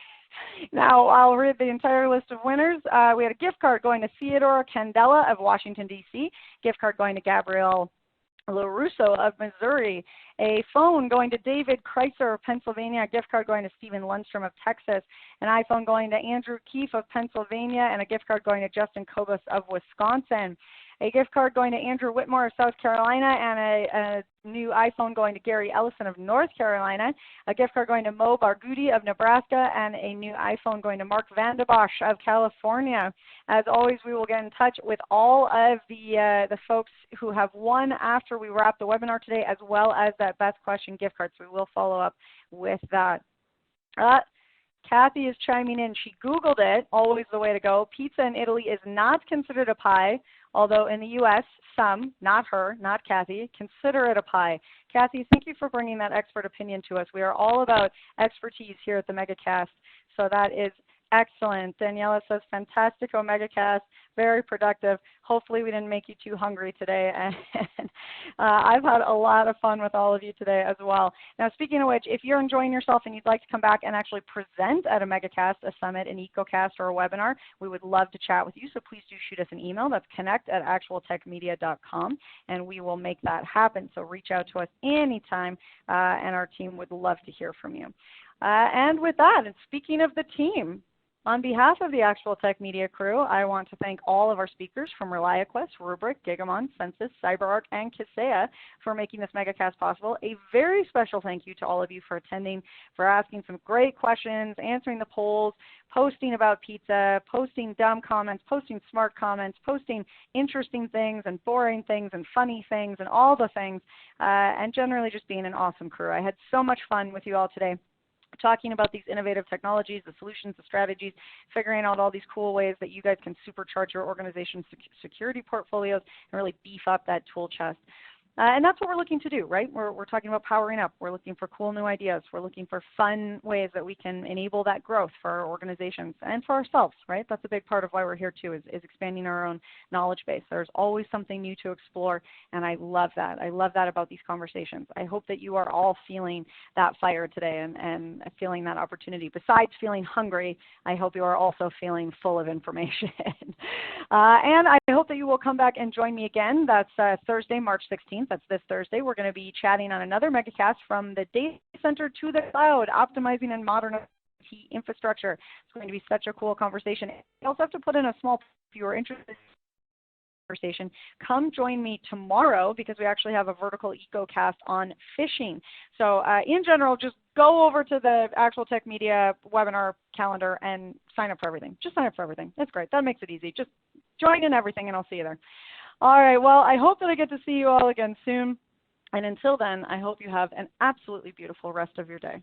Now I'll read the entire list of winners. We had a gift card going to Theodore Candela of Washington, D.C., gift card going to Gabrielle LaRusso of Missouri, a phone going to David Kreiser of Pennsylvania, a gift card going to Stephen Lundstrom of Texas, an iPhone going to Andrew Keefe of Pennsylvania, and a gift card going to Justin Kobus of Wisconsin. A gift card going to Andrew Whitmore of South Carolina, and a new iPhone going to Gary Ellison of North Carolina, a gift card going to Mo Barghouti of Nebraska, and a new iPhone going to Mark Vandenbosch of California. As always, we will get in touch with all of the folks who have won after we wrap the webinar today, as well as that best question gift card. So we will follow up with that. Kathy is chiming in. She Googled it, always the way to go. Pizza in Italy is not considered a pie, although in the U.S., some, not her, not Kathy, consider it a pie. Kathy, thank you for bringing that expert opinion to us. We are all about expertise here at the Megacast, so that is excellent. Daniela says, fantastico Megacast, very productive. Hopefully we didn't make you too hungry today. And I've had a lot of fun with all of you today as well. Now, speaking of which, if you're enjoying yourself and you'd like to come back and actually present at a Megacast, a summit, an EcoCast, or a webinar, we would love to chat with you. So please do shoot us an email. That's connect@actualtechmedia.com, and we will make that happen. So reach out to us anytime, and our team would love to hear from you. And with that, and speaking of the team, on behalf of the Actual Tech Media crew, I want to thank all of our speakers from RelyQuest, Rubrik, Gigamon, Census, CyberArk, and Kaseya for making this Megacast possible. A very special thank you to all of you for attending, for asking some great questions, answering the polls, posting about pizza, posting dumb comments, posting smart comments, posting interesting things and boring things and funny things and all the things, and generally just being an awesome crew. I had so much fun with you all today, talking about these innovative technologies, the solutions, the strategies, figuring out all these cool ways that you guys can supercharge your organization's security portfolios and really beef up that tool chest. And that's what we're looking to do, right? We're talking about powering up. We're looking for cool new ideas. We're looking for fun ways that we can enable that growth for our organizations and for ourselves, right? That's a big part of why we're here too, is expanding our own knowledge base. There's always something new to explore, and I love that. I love that about these conversations. I hope that you are all feeling that fire today and feeling that opportunity. Besides feeling hungry, I hope you are also feeling full of information. And I hope that you will come back and join me again. That's Thursday, March 16th. That's this Thursday. We're going to be chatting on another Megacast, from the data center to the cloud, optimizing and modernizing IT infrastructure. It's going to be such a cool conversation. I also have to put in a small, if you are interested in this conversation, come join me tomorrow, because we actually have a vertical EcoCast on phishing. So in general, just go over to the Actual Tech Media webinar calendar and sign up for everything. Just sign up for everything. That's great. That makes it easy. Just join in everything, and I'll see you there. All right, well, I hope that I get to see you all again soon. And until then, I hope you have an absolutely beautiful rest of your day.